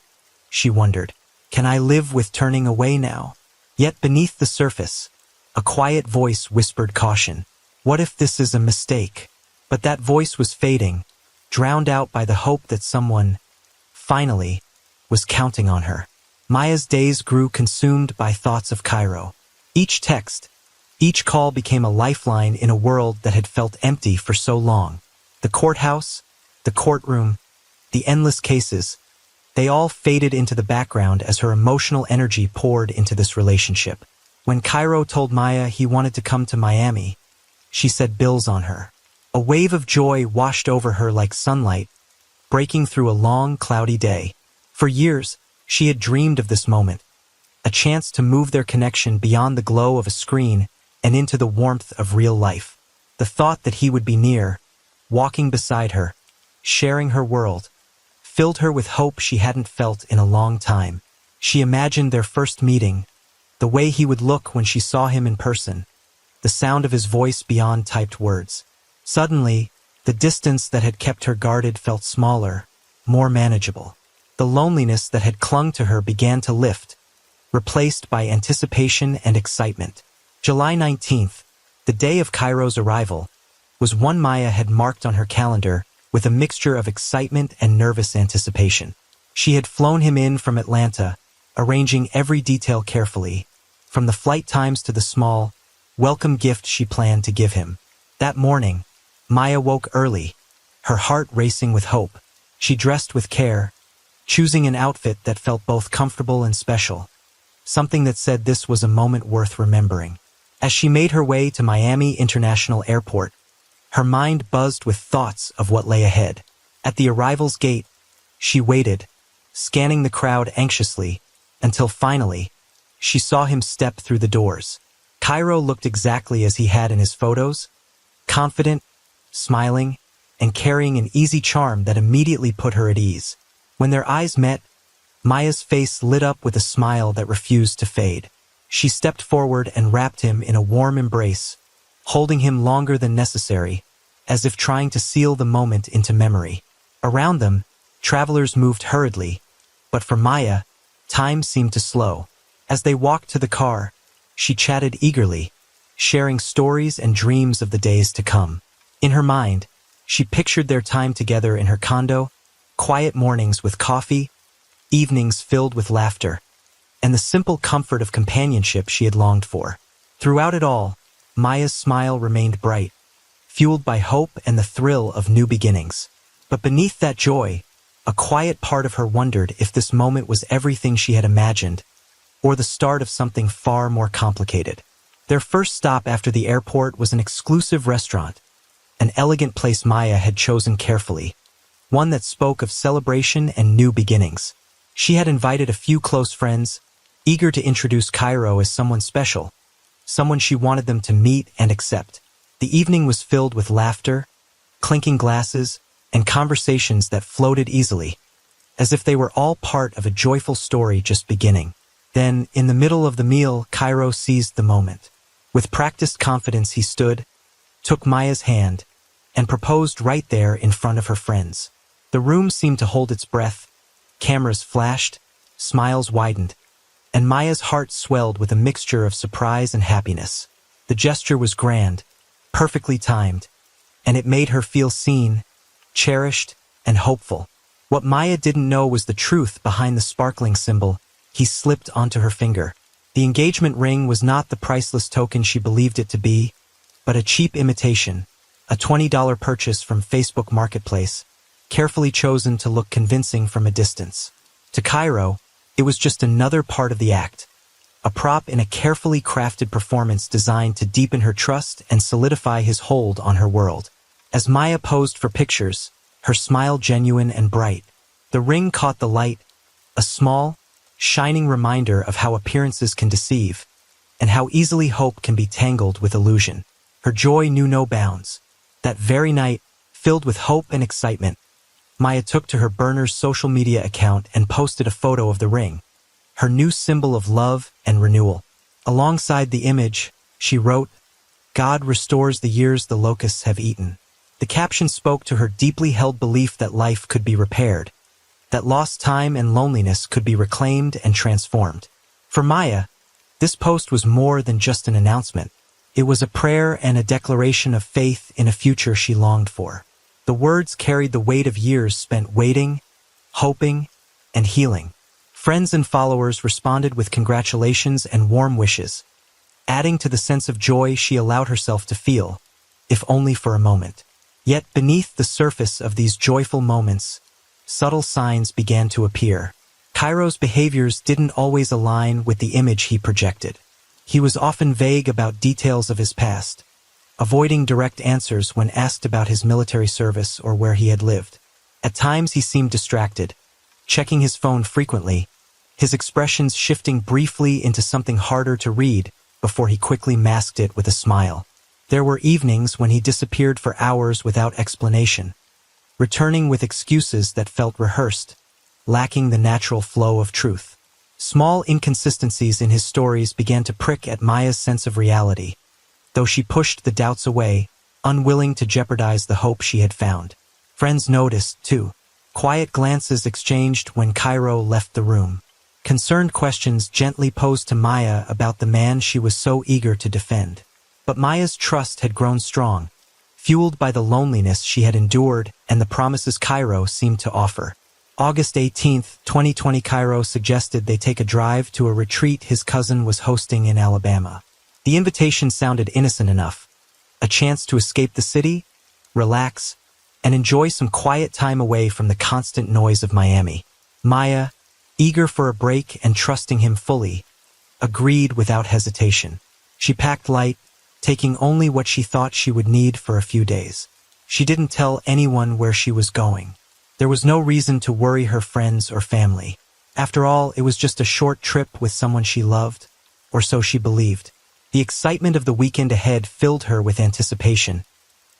She wondered. Can I live with turning away now? Yet beneath the surface, a quiet voice whispered caution. What if this is a mistake? But that voice was fading, drowned out by the hope that someone, finally, was counting on her. Maya's days grew consumed by thoughts of Cairo. Each text, each call became a lifeline in a world that had felt empty for so long. The courthouse, the courtroom, the endless cases, they all faded into the background as her emotional energy poured into this relationship. When Cairo told Maya he wanted to come to Miami, she said bills on her. A wave of joy washed over her like sunlight, breaking through a long, cloudy day. For years, she had dreamed of this moment, a chance to move their connection beyond the glow of a screen and into the warmth of real life. The thought that he would be near, walking beside her, sharing her world, filled her with hope she hadn't felt in a long time. She imagined their first meeting, the way he would look when she saw him in person, the sound of his voice beyond typed words. Suddenly, the distance that had kept her guarded felt smaller, more manageable. The loneliness that had clung to her began to lift, replaced by anticipation and excitement. July 19th, the day of Cairo's arrival, was one Maya had marked on her calendar with a mixture of excitement and nervous anticipation. She had flown him in from Atlanta, arranging every detail carefully, from the flight times to the small, welcome gift she planned to give him. That morning, Maya woke early, her heart racing with hope. She dressed with care, choosing an outfit that felt both comfortable and special, something that said this was a moment worth remembering. As she made her way to Miami International Airport, her mind buzzed with thoughts of what lay ahead. At the arrival's gate, she waited, scanning the crowd anxiously, until finally, she saw him step through the doors. Cairo looked exactly as he had in his photos, confident, smiling, and carrying an easy charm that immediately put her at ease. When their eyes met, Maya's face lit up with a smile that refused to fade. She stepped forward and wrapped him in a warm embrace, holding him longer than necessary, as if trying to seal the moment into memory. Around them, travelers moved hurriedly, but for Maya, time seemed to slow. As they walked to the car, she chatted eagerly, sharing stories and dreams of the days to come. In her mind, she pictured their time together in her condo, quiet mornings with coffee, evenings filled with laughter, and the simple comfort of companionship she had longed for. Throughout it all, Maya's smile remained bright, fueled by hope and the thrill of new beginnings. But beneath that joy, a quiet part of her wondered if this moment was everything she had imagined, or the start of something far more complicated. Their first stop after the airport was an exclusive restaurant, an elegant place Maya had chosen carefully, one that spoke of celebration and new beginnings. She had invited a few close friends, eager to introduce Cairo as someone special, someone she wanted them to meet and accept. The evening was filled with laughter, clinking glasses, and conversations that floated easily, as if they were all part of a joyful story just beginning. Then, in the middle of the meal, Cairo seized the moment. With practiced confidence he stood, took Maya's hand, and proposed right there in front of her friends. The room seemed to hold its breath, cameras flashed, smiles widened, and Maya's heart swelled with a mixture of surprise and happiness. The gesture was grand, perfectly timed, and it made her feel seen, cherished, and hopeful. What Maya didn't know was the truth behind the sparkling symbol he slipped onto her finger. The engagement ring was not the priceless token she believed it to be, but a cheap imitation, a $20 purchase from Facebook Marketplace, carefully chosen to look convincing from a distance. To Cairo, it was just another part of the act, a prop in a carefully crafted performance designed to deepen her trust and solidify his hold on her world. As Maya posed for pictures, her smile genuine and bright, the ring caught the light, a small, shining reminder of how appearances can deceive, and how easily hope can be tangled with illusion. Her joy knew no bounds. That very night, filled with hope and excitement, Maya took to her burner's social media account and posted a photo of the ring, her new symbol of love and renewal. Alongside the image, she wrote, God restores the years the locusts have eaten. The caption spoke to her deeply held belief that life could be repaired, that lost time and loneliness could be reclaimed and transformed. For Maya, this post was more than just an announcement. It was a prayer and a declaration of faith in a future she longed for. The words carried the weight of years spent waiting, hoping, and healing. Friends and followers responded with congratulations and warm wishes, adding to the sense of joy she allowed herself to feel, if only for a moment. Yet beneath the surface of these joyful moments, subtle signs began to appear. Cairo's behaviors didn't always align with the image he projected. He was often vague about details of his past, avoiding direct answers when asked about his military service or where he had lived. At times he seemed distracted, checking his phone frequently, his expressions shifting briefly into something harder to read before he quickly masked it with a smile. There were evenings when he disappeared for hours without explanation, returning with excuses that felt rehearsed, lacking the natural flow of truth. Small inconsistencies in his stories began to prick at Maya's sense of reality, though she pushed the doubts away, unwilling to jeopardize the hope she had found. Friends noticed, too. Quiet glances exchanged when Cairo left the room. Concerned questions gently posed to Maya about the man she was so eager to defend. But Maya's trust had grown strong, fueled by the loneliness she had endured and the promises Cairo seemed to offer. August 18, 2020, Cairo suggested they take a drive to a retreat his cousin was hosting in Alabama. The invitation sounded innocent enough. A chance to escape the city, relax, and enjoy some quiet time away from the constant noise of Miami. Maya, eager for a break and trusting him fully, agreed without hesitation. She packed light, taking only what she thought she would need for a few days. She didn't tell anyone where she was going. There was no reason to worry her friends or family. After all, it was just a short trip with someone she loved, or so she believed. The excitement of the weekend ahead filled her with anticipation,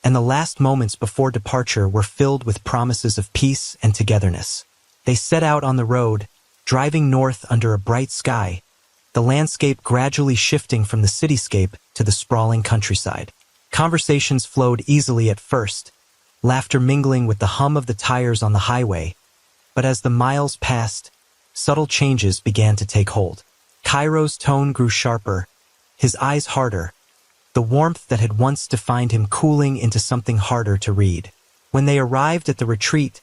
and the last moments before departure were filled with promises of peace and togetherness. They set out on the road, driving north under a bright sky, the landscape gradually shifting from the cityscape to the sprawling countryside. Conversations flowed easily at first, laughter mingling with the hum of the tires on the highway, but as the miles passed, subtle changes began to take hold. Cairo's tone grew sharper, his eyes harder, the warmth that had once defined him cooling into something harder to read. When they arrived at the retreat,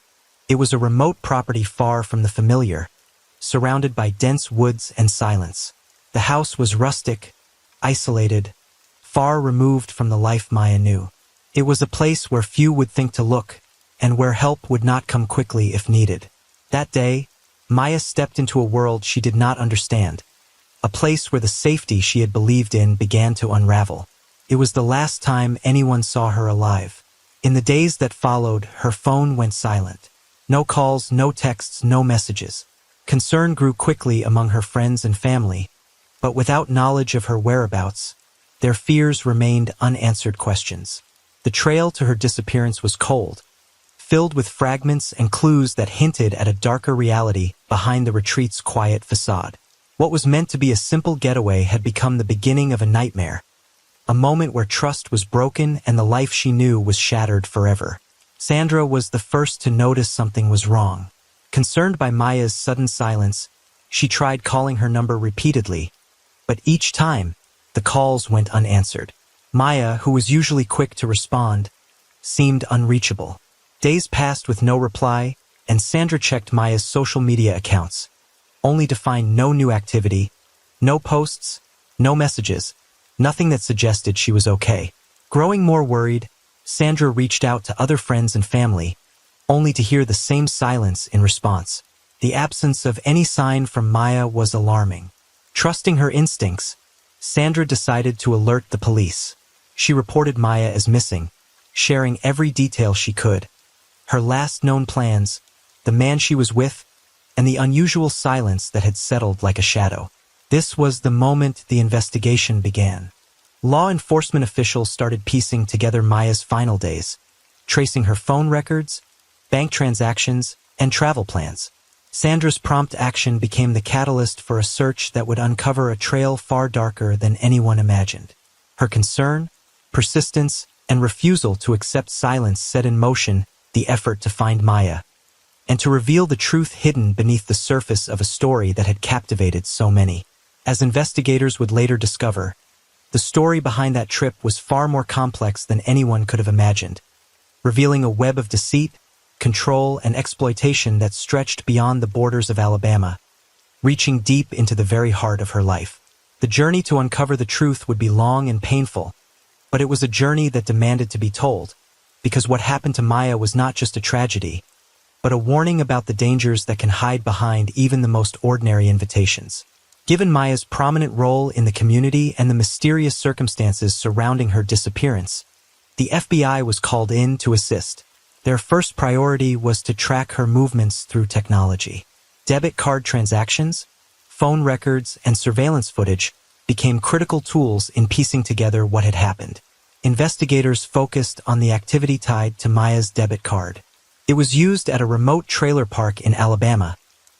it was a remote property far from the familiar, surrounded by dense woods and silence. The house was rustic, isolated, far removed from the life Maya knew. It was a place where few would think to look, and where help would not come quickly if needed. That day, Maya stepped into a world she did not understand, a place where the safety she had believed in began to unravel. It was the last time anyone saw her alive. In the days that followed, her phone went silent. No calls, no texts, no messages. Concern grew quickly among her friends and family, but without knowledge of her whereabouts, their fears remained unanswered questions. The trail to her disappearance was cold, filled with fragments and clues that hinted at a darker reality behind the retreat's quiet facade. What was meant to be a simple getaway had become the beginning of a nightmare, a moment where trust was broken and the life she knew was shattered forever. Sandra was the first to notice something was wrong. Concerned by Maya's sudden silence, she tried calling her number repeatedly, but each time, the calls went unanswered. Maya, who was usually quick to respond, seemed unreachable. Days passed with no reply, and Sandra checked Maya's social media accounts, only to find no new activity, no posts, no messages, nothing that suggested she was okay. Growing more worried, Sandra reached out to other friends and family, only to hear the same silence in response. The absence of any sign from Maya was alarming. Trusting her instincts, Sandra decided to alert the police. She reported Maya as missing, sharing every detail she could. Her last known plans, the man she was with, and the unusual silence that had settled like a shadow. This was the moment the investigation began. Law enforcement officials started piecing together Maya's final days, tracing her phone records, bank transactions, and travel plans. Sandra's prompt action became the catalyst for a search that would uncover a trail far darker than anyone imagined. Her concern, persistence, and refusal to accept silence set in motion the effort to find Maya, and to reveal the truth hidden beneath the surface of a story that had captivated so many. As investigators would later discover, the story behind that trip was far more complex than anyone could have imagined, revealing a web of deceit, control, and exploitation that stretched beyond the borders of Alabama, reaching deep into the very heart of her life. The journey to uncover the truth would be long and painful, but it was a journey that demanded to be told, because what happened to Maya was not just a tragedy, but a warning about the dangers that can hide behind even the most ordinary invitations. Given Maya's prominent role in the community and the mysterious circumstances surrounding her disappearance, the FBI was called in to assist. Their first priority was to track her movements through technology. Debit card transactions, phone records, and surveillance footage became critical tools in piecing together what had happened. Investigators focused on the activity tied to Maya's debit card. It was used at a remote trailer park in Alabama,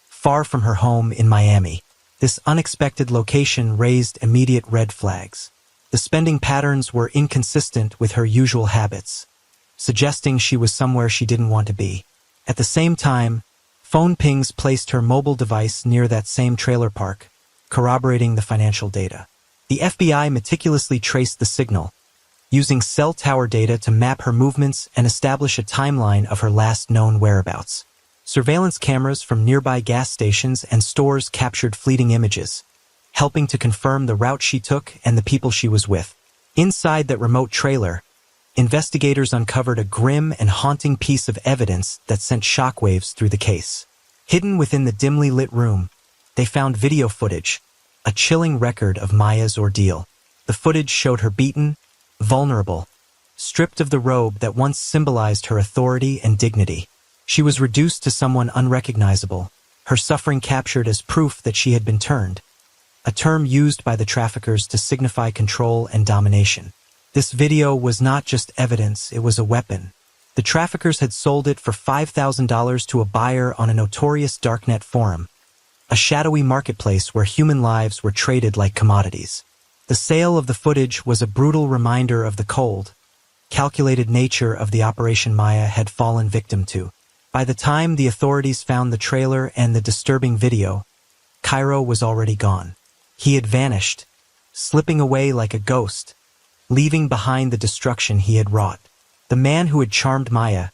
far from her home in Miami. This unexpected location raised immediate red flags. The spending patterns were inconsistent with her usual habits, suggesting she was somewhere she didn't want to be. At the same time, phone pings placed her mobile device near that same trailer park, corroborating the financial data. The FBI meticulously traced the signal, using cell tower data to map her movements and establish a timeline of her last known whereabouts. Surveillance cameras from nearby gas stations and stores captured fleeting images, helping to confirm the route she took and the people she was with. Inside that remote trailer, investigators uncovered a grim and haunting piece of evidence that sent shockwaves through the case. Hidden within the dimly lit room, they found video footage, a chilling record of Maya's ordeal. The footage showed her beaten, vulnerable, stripped of the robe that once symbolized her authority and dignity. She was reduced to someone unrecognizable, her suffering captured as proof that she had been turned, a term used by the traffickers to signify control and domination. This video was not just evidence, it was a weapon. The traffickers had sold it for $5,000 to a buyer on a notorious darknet forum, a shadowy marketplace where human lives were traded like commodities. The sale of the footage was a brutal reminder of the cold, calculated nature of the operation Maya had fallen victim to. By the time the authorities found the trailer and the disturbing video, Cairo was already gone. He had vanished, slipping away like a ghost, leaving behind the destruction he had wrought. The man who had charmed Maya,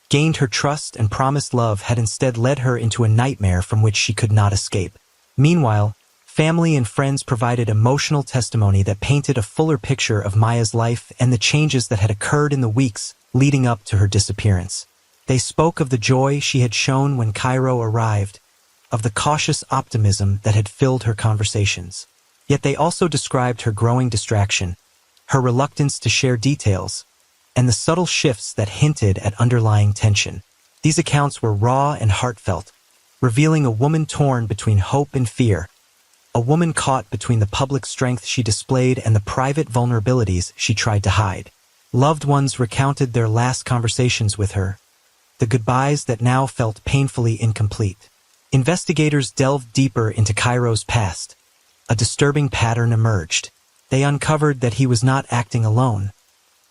gained her trust and promised love, had instead led her into a nightmare from which she could not escape. Meanwhile, family and friends provided emotional testimony that painted a fuller picture of Maya's life and the changes that had occurred in the weeks leading up to her disappearance. They spoke of the joy she had shown when Cairo arrived, of the cautious optimism that had filled her conversations. Yet they also described her growing distraction, her reluctance to share details, and the subtle shifts that hinted at underlying tension. These accounts were raw and heartfelt, revealing a woman torn between hope and fear, a woman caught between the public strength she displayed and the private vulnerabilities she tried to hide. Loved ones recounted their last conversations with her, the goodbyes that now felt painfully incomplete. Investigators delved deeper into Cairo's past. A disturbing pattern emerged. They uncovered that he was not acting alone,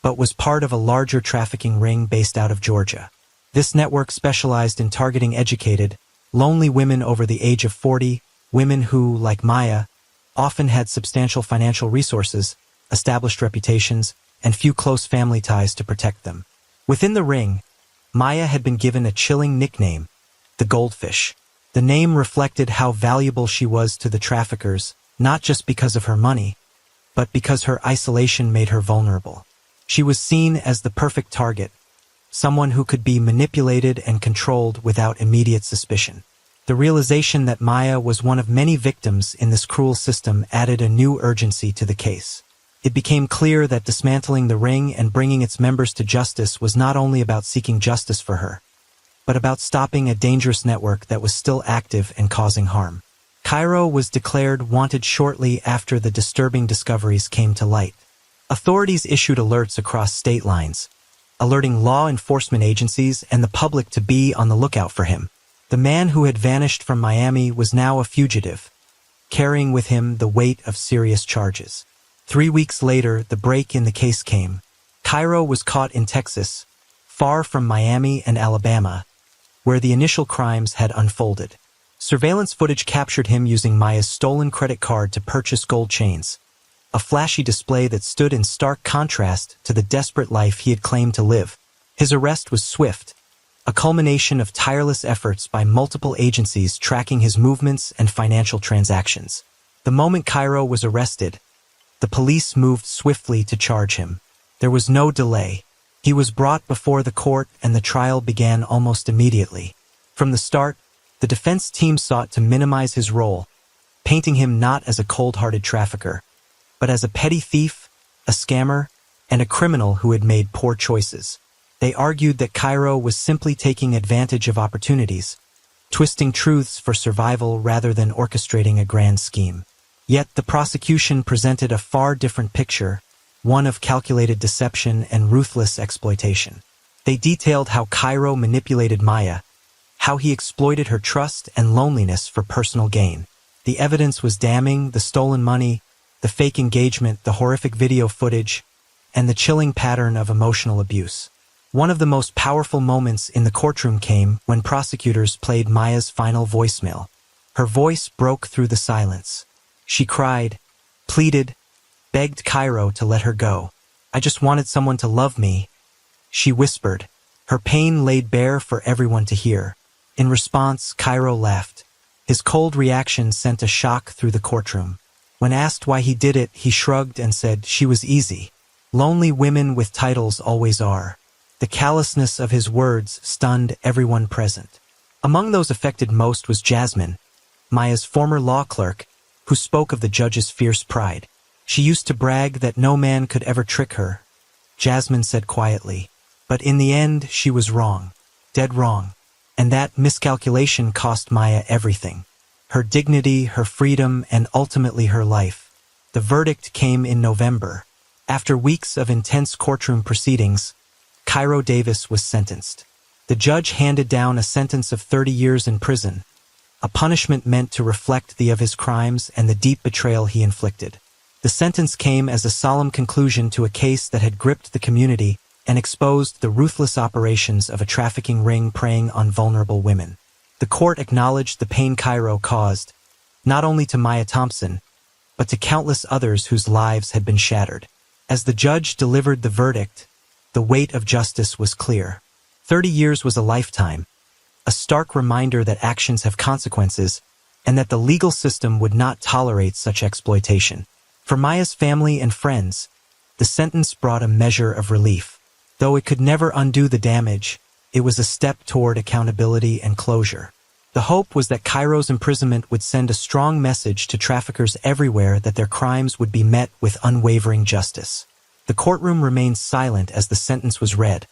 but was part of a larger trafficking ring based out of Georgia. This network specialized in targeting educated, lonely women over the age of 40, women who, like Maya, often had substantial financial resources, established reputations, and few close family ties to protect them. Within the ring, Maya had been given a chilling nickname, the Goldfish. The name reflected how valuable she was to the traffickers, not just because of her money, but because her isolation made her vulnerable. She was seen as the perfect target, someone who could be manipulated and controlled without immediate suspicion. The realization that Maya was one of many victims in this cruel system added a new urgency to the case. It became clear that dismantling the ring and bringing its members to justice was not only about seeking justice for her, but about stopping a dangerous network that was still active and causing harm. Cairo was declared wanted shortly after the disturbing discoveries came to light. Authorities issued alerts across state lines, alerting law enforcement agencies and the public to be on the lookout for him. The man who had vanished from Miami was now a fugitive, carrying with him the weight of serious charges. 3 weeks later, the break in the case came. Cairo was caught in Texas, far from Miami and Alabama, where the initial crimes had unfolded. Surveillance footage captured him using Maya's stolen credit card to purchase gold chains, a flashy display that stood in stark contrast to the desperate life he had claimed to live. His arrest was swift, a culmination of tireless efforts by multiple agencies tracking his movements and financial transactions. The moment Cairo was arrested, the police moved swiftly to charge him. There was no delay. He was brought before the court and the trial began almost immediately. From the start, the defense team sought to minimize his role, painting him not as a cold-hearted trafficker, but as a petty thief, a scammer, and a criminal who had made poor choices. They argued that Cairo was simply taking advantage of opportunities, twisting truths for survival rather than orchestrating a grand scheme. Yet the prosecution presented a far different picture, one of calculated deception and ruthless exploitation. They detailed how Cairo manipulated Maya, how he exploited her trust and loneliness for personal gain. The evidence was damning: the stolen money, the fake engagement, the horrific video footage, and the chilling pattern of emotional abuse. One of the most powerful moments in the courtroom came when prosecutors played Maya's final voicemail. Her voice broke through the silence. She cried, pleaded, begged Cairo to let her go. "I just wanted someone to love me," she whispered. Her pain laid bare for everyone to hear. In response, Cairo laughed. His cold reaction sent a shock through the courtroom. When asked why he did it, he shrugged and said, "She was easy. Lonely women with titles always are." The callousness of his words stunned everyone present. Among those affected most was Jasmine, Maya's former law clerk, who spoke of the judge's fierce pride. She used to brag that no man could ever trick her. Jasmine said quietly, but in the end she was wrong, dead wrong. And that miscalculation cost Maya everything. Her dignity, her freedom, and ultimately her life. The verdict came in November. After weeks of intense courtroom proceedings, Cairo Davis was sentenced. The judge handed down a sentence of 30 years in prison, a punishment meant to reflect the of his crimes and the deep betrayal he inflicted. The sentence came as a solemn conclusion to a case that had gripped the community and exposed the ruthless operations of a trafficking ring preying on vulnerable women. The court acknowledged the pain Cairo caused, not only to Maya Thompson, but to countless others whose lives had been shattered. As the judge delivered the verdict, the weight of justice was clear. 30 years was a lifetime, a stark reminder that actions have consequences, and that the legal system would not tolerate such exploitation. For Maya's family and friends, the sentence brought a measure of relief. Though it could never undo the damage, it was a step toward accountability and closure. The hope was that Cairo's imprisonment would send a strong message to traffickers everywhere that their crimes would be met with unwavering justice. The courtroom remained silent as the sentence was read,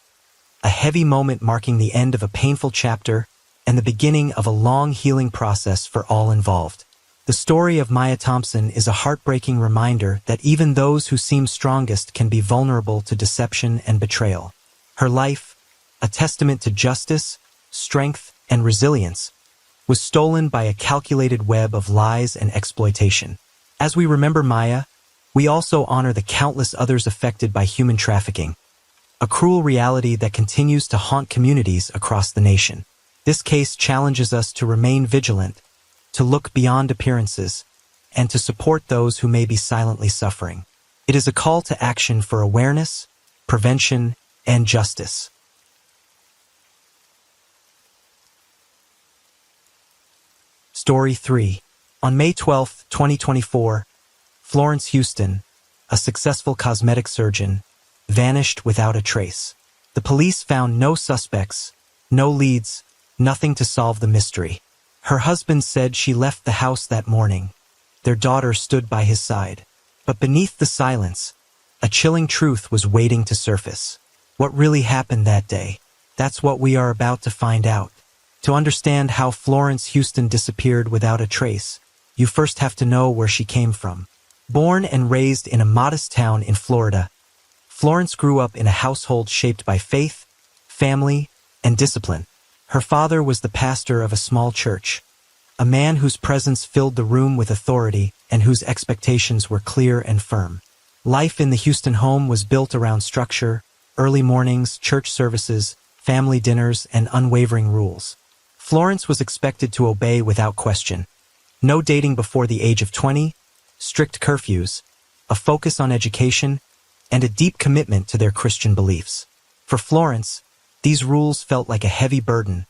a heavy moment marking the end of a painful chapter and the beginning of a long healing process for all involved. The story of Maya Thompson is a heartbreaking reminder that even those who seem strongest can be vulnerable to deception and betrayal. Her life, a testament to justice, strength, and resilience, was stolen by a calculated web of lies and exploitation. As we remember Maya, we also honor the countless others affected by human trafficking, a cruel reality that continues to haunt communities across the nation. This case challenges us to remain vigilant, to look beyond appearances, and to support those who may be silently suffering. It is a call to action for awareness, prevention, and justice. Story 3. On May 12, 2024, Florence Houston, a successful cosmetic surgeon, vanished without a trace. The police found no suspects, no leads, nothing to solve the mystery. Her husband said she left the house that morning. Their daughter stood by his side. But beneath the silence, a chilling truth was waiting to surface. What really happened that day? That's what we are about to find out. To understand how Florence Houston disappeared without a trace, you first have to know where she came from. Born and raised in a modest town in Florida, Florence grew up in a household shaped by faith, family, and discipline. Her father was the pastor of a small church, a man whose presence filled the room with authority and whose expectations were clear and firm. Life in the Houston home was built around structure, early mornings, church services, family dinners, and unwavering rules. Florence was expected to obey without question. No dating before the age of 20, strict curfews, a focus on education, and a deep commitment to their Christian beliefs. For Florence, these rules felt like a heavy burden,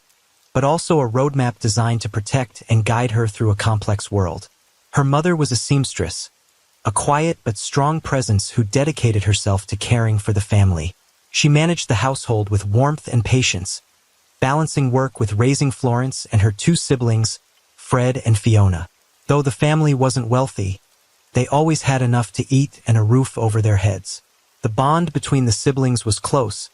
but also a roadmap designed to protect and guide her through a complex world. Her mother was a seamstress, a quiet but strong presence who dedicated herself to caring for the family. She managed the household with warmth and patience, balancing work with raising Florence and her two siblings, Fred and Fiona. Though the family wasn't wealthy, they always had enough to eat and a roof over their heads. The bond between the siblings was close,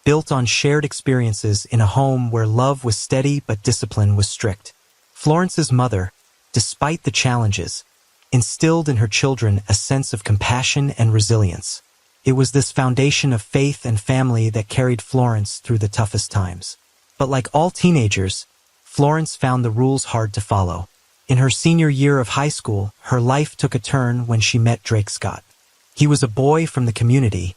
built on shared experiences in a home where love was steady but discipline was strict. Florence's mother, despite the challenges, instilled in her children a sense of compassion and resilience. It was this foundation of faith and family that carried Florence through the toughest times. But like all teenagers, Florence found the rules hard to follow. In her senior year of high school, her life took a turn when she met Drake Scott. He was a boy from the community,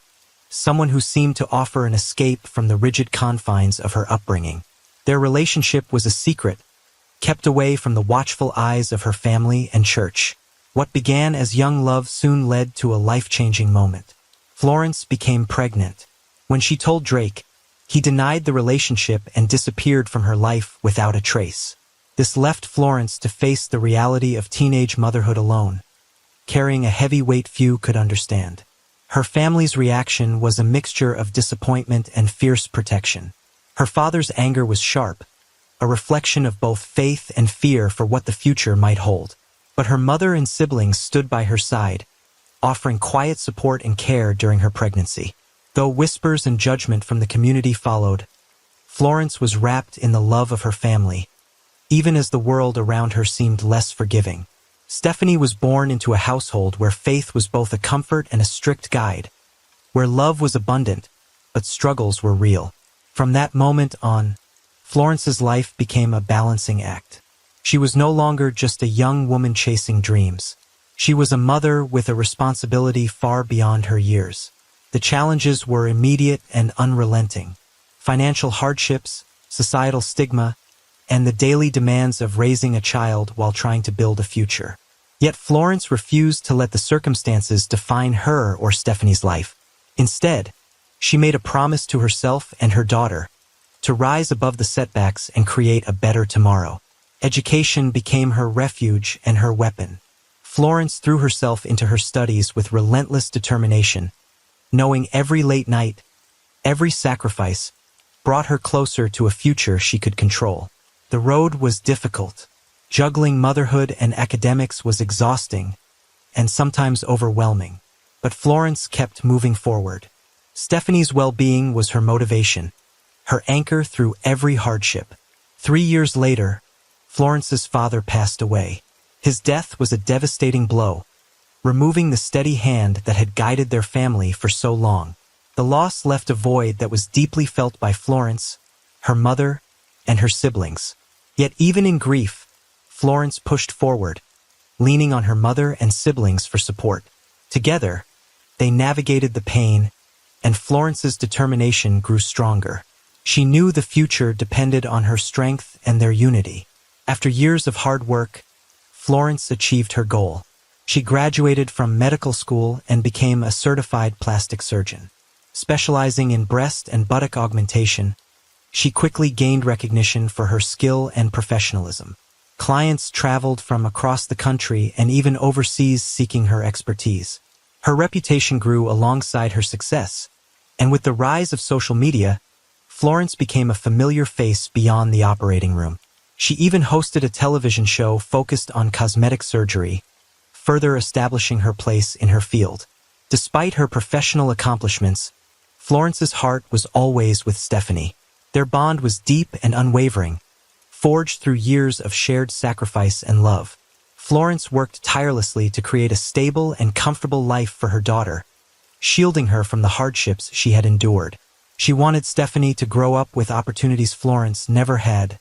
someone who seemed to offer an escape from the rigid confines of her upbringing. Their relationship was a secret, kept away from the watchful eyes of her family and church. What began as young love soon led to a life-changing moment. Florence became pregnant. When she told Drake, he denied the relationship and disappeared from her life without a trace. This left Florence to face the reality of teenage motherhood alone, carrying a heavy weight few could understand. Her family's reaction was a mixture of disappointment and fierce protection. Her father's anger was sharp, a reflection of both faith and fear for what the future might hold. But her mother and siblings stood by her side, offering quiet support and care during her pregnancy. Though whispers and judgment from the community followed, Florence was wrapped in the love of her family, even as the world around her seemed less forgiving. Stephanie was born into a household where faith was both a comfort and a strict guide, where love was abundant, but struggles were real. From that moment on, Florence's life became a balancing act. She was no longer just a young woman chasing dreams. She was a mother with a responsibility far beyond her years. The challenges were immediate and unrelenting. Financial hardships, societal stigma, and the daily demands of raising a child while trying to build a future. Yet Florence refused to let the circumstances define her or Stephanie's life. Instead, she made a promise to herself and her daughter to rise above the setbacks and create a better tomorrow. Education became her refuge and her weapon. Florence threw herself into her studies with relentless determination, knowing every late night, every sacrifice, brought her closer to a future she could control. The road was difficult. Juggling motherhood and academics was exhausting and sometimes overwhelming. But Florence kept moving forward. Stephanie's well-being was her motivation, her anchor through every hardship. 3 years later, Florence's father passed away. His death was a devastating blow, removing the steady hand that had guided their family for so long. The loss left a void that was deeply felt by Florence, her mother, and her siblings. Yet even in grief, Florence pushed forward, leaning on her mother and siblings for support. Together, they navigated the pain, and Florence's determination grew stronger. She knew the future depended on her strength and their unity. After years of hard work, Florence achieved her goal. She graduated from medical school and became a certified plastic surgeon. Specializing in breast and buttock augmentation, she quickly gained recognition for her skill and professionalism. Clients traveled from across the country and even overseas seeking her expertise. Her reputation grew alongside her success, and with the rise of social media, Florence became a familiar face beyond the operating room. She even hosted a television show focused on cosmetic surgery, further establishing her place in her field. Despite her professional accomplishments, Florence's heart was always with Stephanie. Their bond was deep and unwavering, forged through years of shared sacrifice and love. Florence worked tirelessly to create a stable and comfortable life for her daughter, shielding her from the hardships she had endured. She wanted Stephanie to grow up with opportunities Florence never had,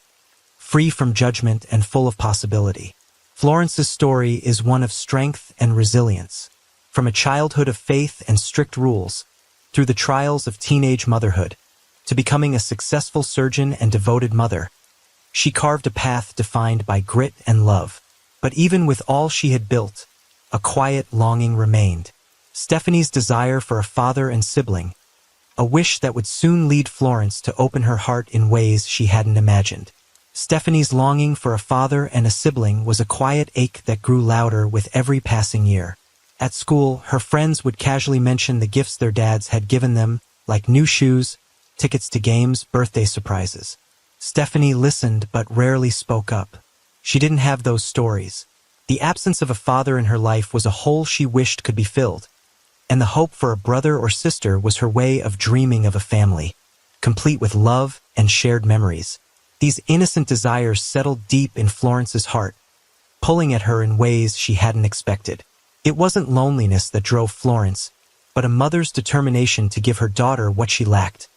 free from judgment and full of possibility. Florence's story is one of strength and resilience. From a childhood of faith and strict rules, through the trials of teenage motherhood, to becoming a successful surgeon and devoted mother, she carved a path defined by grit and love. But even with all she had built, a quiet longing remained. Stephanie's desire for a father and sibling, a wish that would soon lead Florence to open her heart in ways she hadn't imagined. Stephanie's longing for a father and a sibling was a quiet ache that grew louder with every passing year. At school, her friends would casually mention the gifts their dads had given them, like new shoes, tickets to games, birthday surprises. Stephanie listened but rarely spoke up. She didn't have those stories. The absence of a father in her life was a hole she wished could be filled, and the hope for a brother or sister was her way of dreaming of a family, complete with love and shared memories. These innocent desires settled deep in Florence's heart, pulling at her in ways she hadn't expected. It wasn't loneliness that drove Florence, but a mother's determination to give her daughter what she lacked,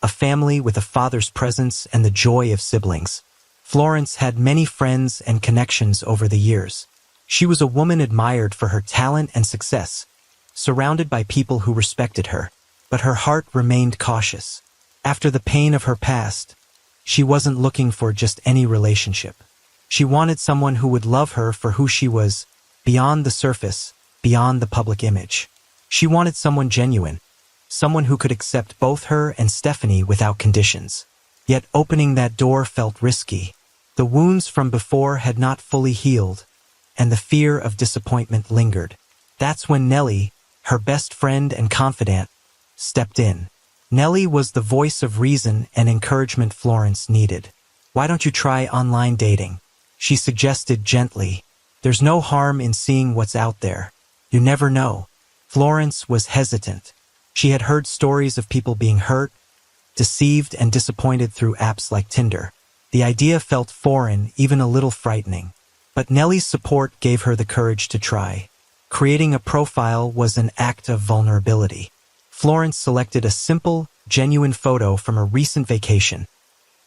a family with a father's presence and the joy of siblings. Florence had many friends and connections over the years. She was a woman admired for her talent and success, surrounded by people who respected her, but her heart remained cautious. After the pain of her past, she wasn't looking for just any relationship. She wanted someone who would love her for who she was, beyond the surface, beyond the public image. She wanted someone genuine, someone who could accept both her and Stephanie without conditions. Yet opening that door felt risky. The wounds from before had not fully healed, and the fear of disappointment lingered. That's when Nellie, her best friend and confidant, stepped in. Nellie was the voice of reason and encouragement Florence needed. "Why don't you try online dating?" she suggested gently. "There's no harm in seeing what's out there. You never know." Florence was hesitant. She had heard stories of people being hurt, deceived, and disappointed through apps like Tinder. The idea felt foreign, even a little frightening. But Nellie's support gave her the courage to try. Creating a profile was an act of vulnerability. Florence selected a simple, genuine photo from a recent vacation,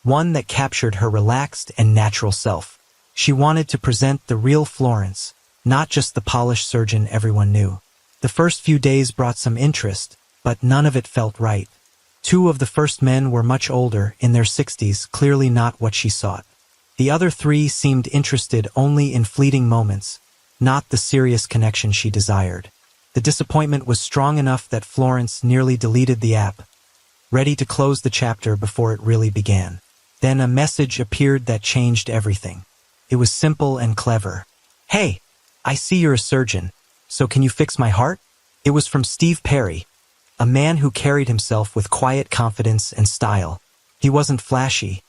one that captured her relaxed and natural self. She wanted to present the real Florence, not just the polished surgeon everyone knew. The first few days brought some interest, but none of it felt right. Two of the first men were much older, in their 60s, clearly not what she sought. The other three seemed interested only in fleeting moments, not the serious connection she desired. The disappointment was strong enough that Florence nearly deleted the app, ready to close the chapter before it really began. Then a message appeared that changed everything. It was simple and clever. "Hey, I see you're a surgeon, so can you fix my heart?" It was from Steve Perry, a man who carried himself with quiet confidence and style. He wasn't flashy,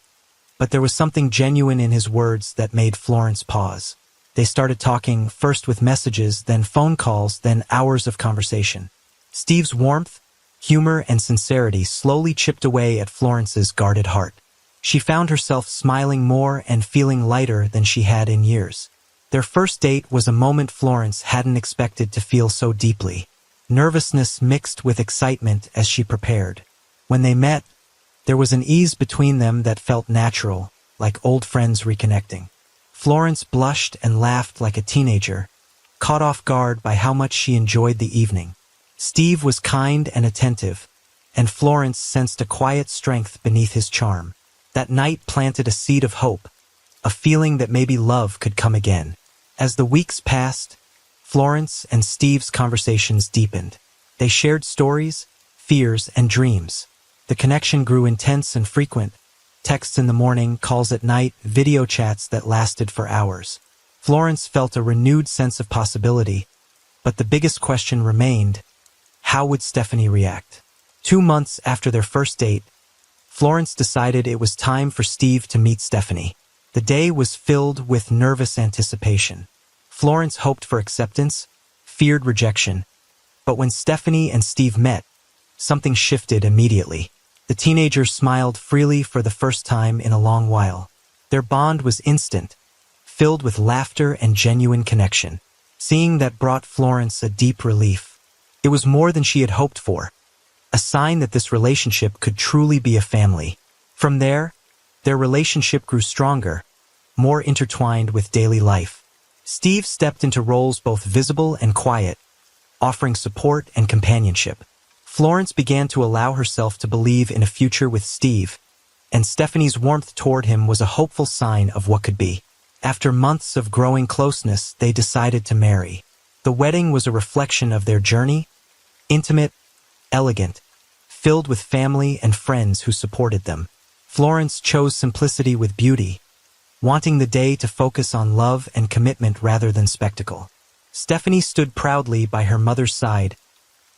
but there was something genuine in his words that made Florence pause. They started talking, first with messages, then phone calls, then hours of conversation. Steve's warmth, humor, and sincerity slowly chipped away at Florence's guarded heart. She found herself smiling more and feeling lighter than she had in years. Their first date was a moment Florence hadn't expected to feel so deeply. Nervousness mixed with excitement as she prepared. When they met, there was an ease between them that felt natural, like old friends reconnecting. Florence blushed and laughed like a teenager, caught off guard by how much she enjoyed the evening. Steve was kind and attentive, and Florence sensed a quiet strength beneath his charm. That night planted a seed of hope, a feeling that maybe love could come again. As the weeks passed, Florence and Steve's conversations deepened. They shared stories, fears, and dreams. The connection grew intense and frequent. Texts in the morning, calls at night, video chats that lasted for hours. Florence felt a renewed sense of possibility, but the biggest question remained: how would Stephanie react? 2 months after their first date, Florence decided it was time for Steve to meet Stephanie. The day was filled with nervous anticipation. Florence hoped for acceptance, feared rejection, but when Stephanie and Steve met, something shifted immediately. The teenagers smiled freely for the first time in a long while. Their bond was instant, filled with laughter and genuine connection. Seeing that brought Florence a deep relief. It was more than she had hoped for, a sign that this relationship could truly be a family. From there, their relationship grew stronger, more intertwined with daily life. Steve stepped into roles both visible and quiet, offering support and companionship. Florence began to allow herself to believe in a future with Steve, and Stephanie's warmth toward him was a hopeful sign of what could be. After months of growing closeness, they decided to marry. The wedding was a reflection of their journey, intimate, elegant, filled with family and friends who supported them. Florence chose simplicity with beauty, wanting the day to focus on love and commitment rather than spectacle. Stephanie stood proudly by her mother's side,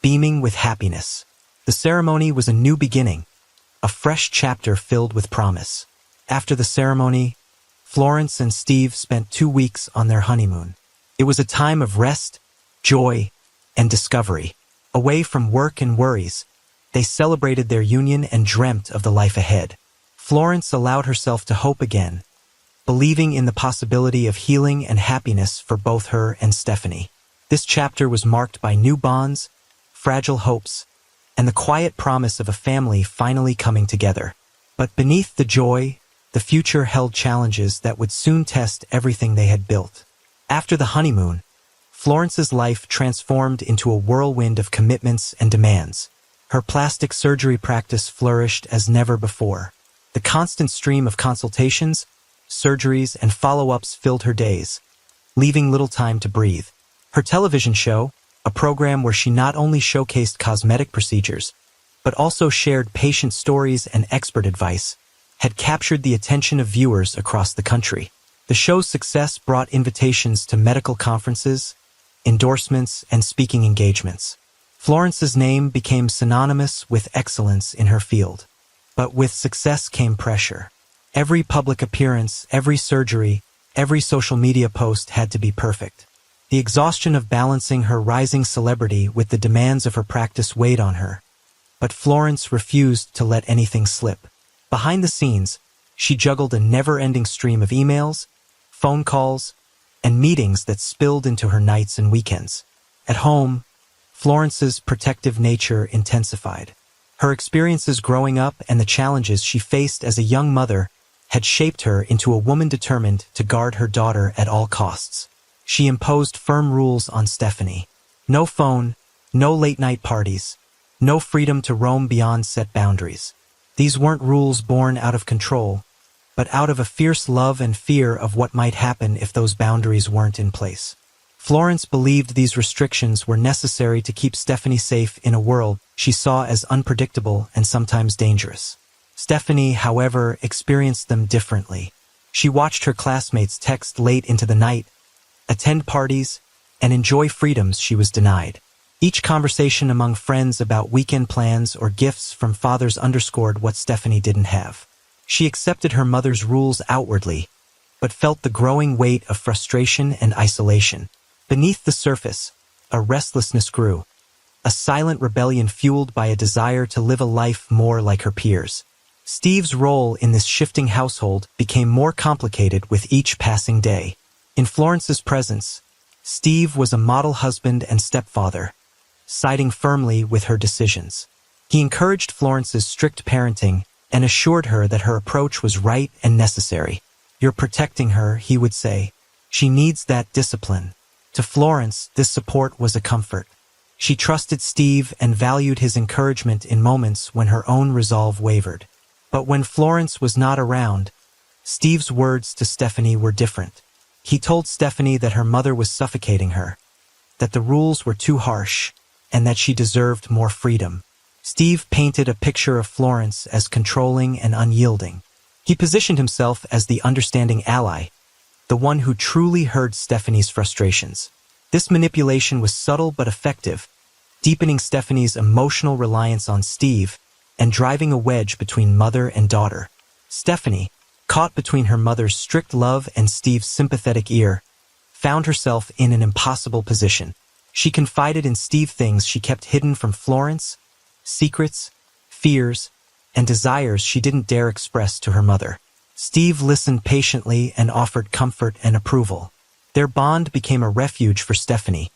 beaming with happiness. The ceremony was a new beginning, a fresh chapter filled with promise. After the ceremony, Florence and Steve spent 2 weeks on their honeymoon. It was a time of rest, joy, and discovery. Away from work and worries, they celebrated their union and dreamt of the life ahead. Florence allowed herself to hope again, believing in the possibility of healing and happiness for both her and Stephanie. This chapter was marked by new bonds, fragile hopes, and the quiet promise of a family finally coming together. But beneath the joy, the future held challenges that would soon test everything they had built. After the honeymoon, Florence's life transformed into a whirlwind of commitments and demands. Her plastic surgery practice flourished as never before. The constant stream of consultations, surgeries, and follow-ups filled her days, leaving little time to breathe. Her television show, a program where she not only showcased cosmetic procedures, but also shared patient stories and expert advice, had captured the attention of viewers across the country. The show's success brought invitations to medical conferences, endorsements, and speaking engagements. Florence's name became synonymous with excellence in her field. But with success came pressure. Every public appearance, every surgery, every social media post had to be perfect. The exhaustion of balancing her rising celebrity with the demands of her practice weighed on her. But Florence refused to let anything slip. Behind the scenes, she juggled a never-ending stream of emails, phone calls, and meetings that spilled into her nights and weekends. At home, Florence's protective nature intensified. Her experiences growing up and the challenges she faced as a young mother had shaped her into a woman determined to guard her daughter at all costs. She imposed firm rules on Stephanie. No phone, no late-night parties, no freedom to roam beyond set boundaries. These weren't rules born out of control, but out of a fierce love and fear of what might happen if those boundaries weren't in place. Florence believed these restrictions were necessary to keep Stephanie safe in a world she saw as unpredictable and sometimes dangerous. Stephanie, however, experienced them differently. She watched her classmates text late into the night, attend parties, and enjoy freedoms she was denied. Each conversation among friends about weekend plans or gifts from fathers underscored what Stephanie didn't have. She accepted her mother's rules outwardly, but felt the growing weight of frustration and isolation. Beneath the surface, a restlessness grew, a silent rebellion fueled by a desire to live a life more like her peers. Steve's role in this shifting household became more complicated with each passing day. In Florence's presence, Steve was a model husband and stepfather, siding firmly with her decisions. He encouraged Florence's strict parenting and assured her that her approach was right and necessary. "You're protecting her," he would say. "She needs that discipline." To Florence, this support was a comfort. She trusted Steve and valued his encouragement in moments when her own resolve wavered. But when Florence was not around, Steve's words to Stephanie were different. He told Stephanie that her mother was suffocating her, that the rules were too harsh, and that she deserved more freedom. Steve painted a picture of Florence as controlling and unyielding. He positioned himself as the understanding ally, the one who truly heard Stephanie's frustrations. This manipulation was subtle but effective, deepening Stephanie's emotional reliance on Steve and driving a wedge between mother and daughter. Stephanie, caught between her mother's strict love and Steve's sympathetic ear, found herself in an impossible position. She confided in Steve things she kept hidden from Florence, secrets, fears, and desires she didn't dare express to her mother. Steve listened patiently and offered comfort and approval. Their bond became a refuge for Stephanie,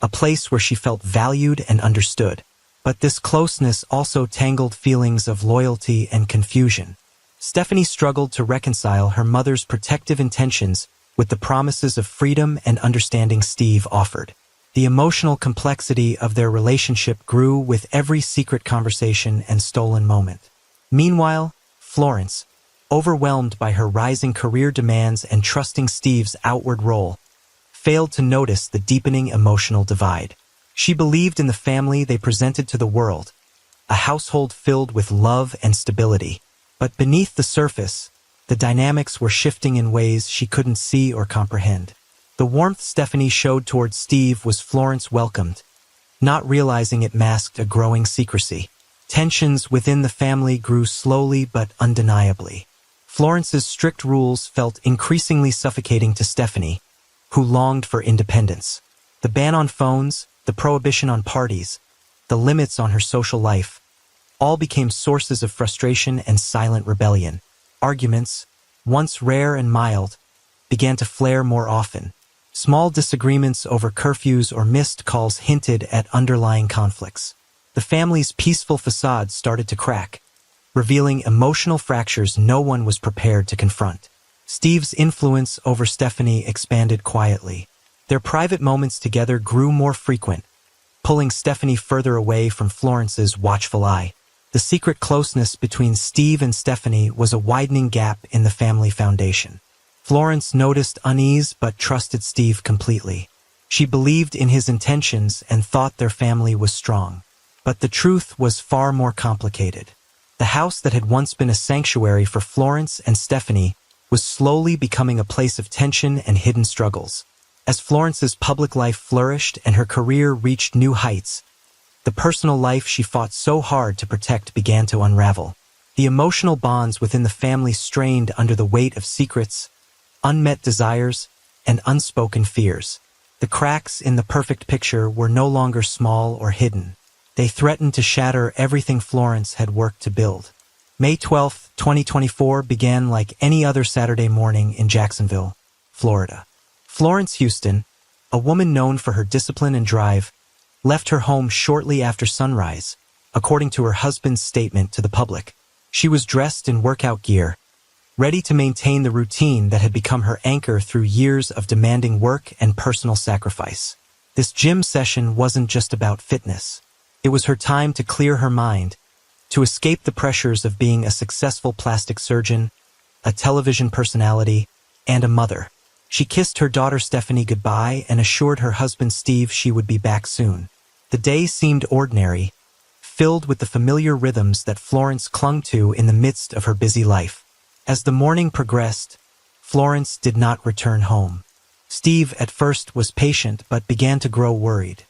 a place where she felt valued and understood. But this closeness also tangled feelings of loyalty and confusion. Stephanie struggled to reconcile her mother's protective intentions with the promises of freedom and understanding Steve offered. The emotional complexity of their relationship grew with every secret conversation and stolen moment. Meanwhile, Florence, overwhelmed by her rising career demands and trusting Steve's outward role, failed to notice the deepening emotional divide. She believed in the family they presented to the world, a household filled with love and stability. But beneath the surface, the dynamics were shifting in ways she couldn't see or comprehend. The warmth Stephanie showed towards Steve was Florence welcomed, not realizing it masked a growing secrecy. Tensions within the family grew slowly but undeniably. Florence's strict rules felt increasingly suffocating to Stephanie, who longed for independence. The ban on phones, the prohibition on parties, the limits on her social life, all became sources of frustration and silent rebellion. Arguments, once rare and mild, began to flare more often. Small disagreements over curfews or missed calls hinted at underlying conflicts. The family's peaceful facade started to crack, revealing emotional fractures no one was prepared to confront. Steve's influence over Stephanie expanded quietly. Their private moments together grew more frequent, pulling Stephanie further away from Florence's watchful eye. The secret closeness between Steve and Stephanie was a widening gap in the family foundation. Florence noticed unease but trusted Steve completely. She believed in his intentions and thought their family was strong. But the truth was far more complicated. The house that had once been a sanctuary for Florence and Stephanie was slowly becoming a place of tension and hidden struggles. As Florence's public life flourished and her career reached new heights, the personal life she fought so hard to protect began to unravel. The emotional bonds within the family strained under the weight of secrets, unmet desires, and unspoken fears. The cracks in the perfect picture were no longer small or hidden. They threatened to shatter everything Florence had worked to build. May 12, 2024 began like any other Saturday morning in Jacksonville, Florida. Florence Houston, a woman known for her discipline and drive, left her home shortly after sunrise, according to her husband's statement to the public. She was dressed in workout gear, ready to maintain the routine that had become her anchor through years of demanding work and personal sacrifice. This gym session wasn't just about fitness. It was her time to clear her mind, to escape the pressures of being a successful plastic surgeon, a television personality, and a mother. She kissed her daughter Stephanie goodbye and assured her husband Steve she would be back soon. The day seemed ordinary, filled with the familiar rhythms that Florence clung to in the midst of her busy life. As the morning progressed, Florence did not return home. Steve at first was patient but began to grow worried.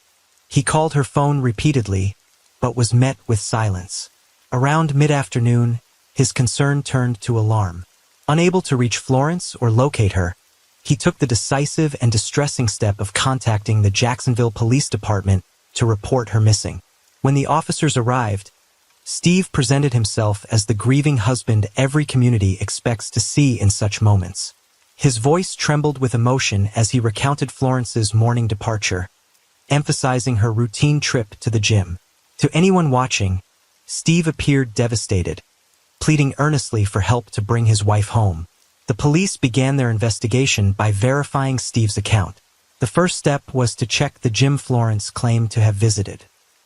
He called her phone repeatedly, but was met with silence. Around mid-afternoon, his concern turned to alarm. Unable to reach Florence or locate her, he took the decisive and distressing step of contacting the Jacksonville Police Department to report her missing. When the officers arrived, Steve presented himself as the grieving husband every community expects to see in such moments. His voice trembled with emotion as he recounted Florence's morning departure, emphasizing her routine trip to the gym. To anyone watching, Steve appeared devastated, pleading earnestly for help to bring his wife home. The police began their investigation by verifying Steve's account. The first step was to check the gym Florence claimed to have visited.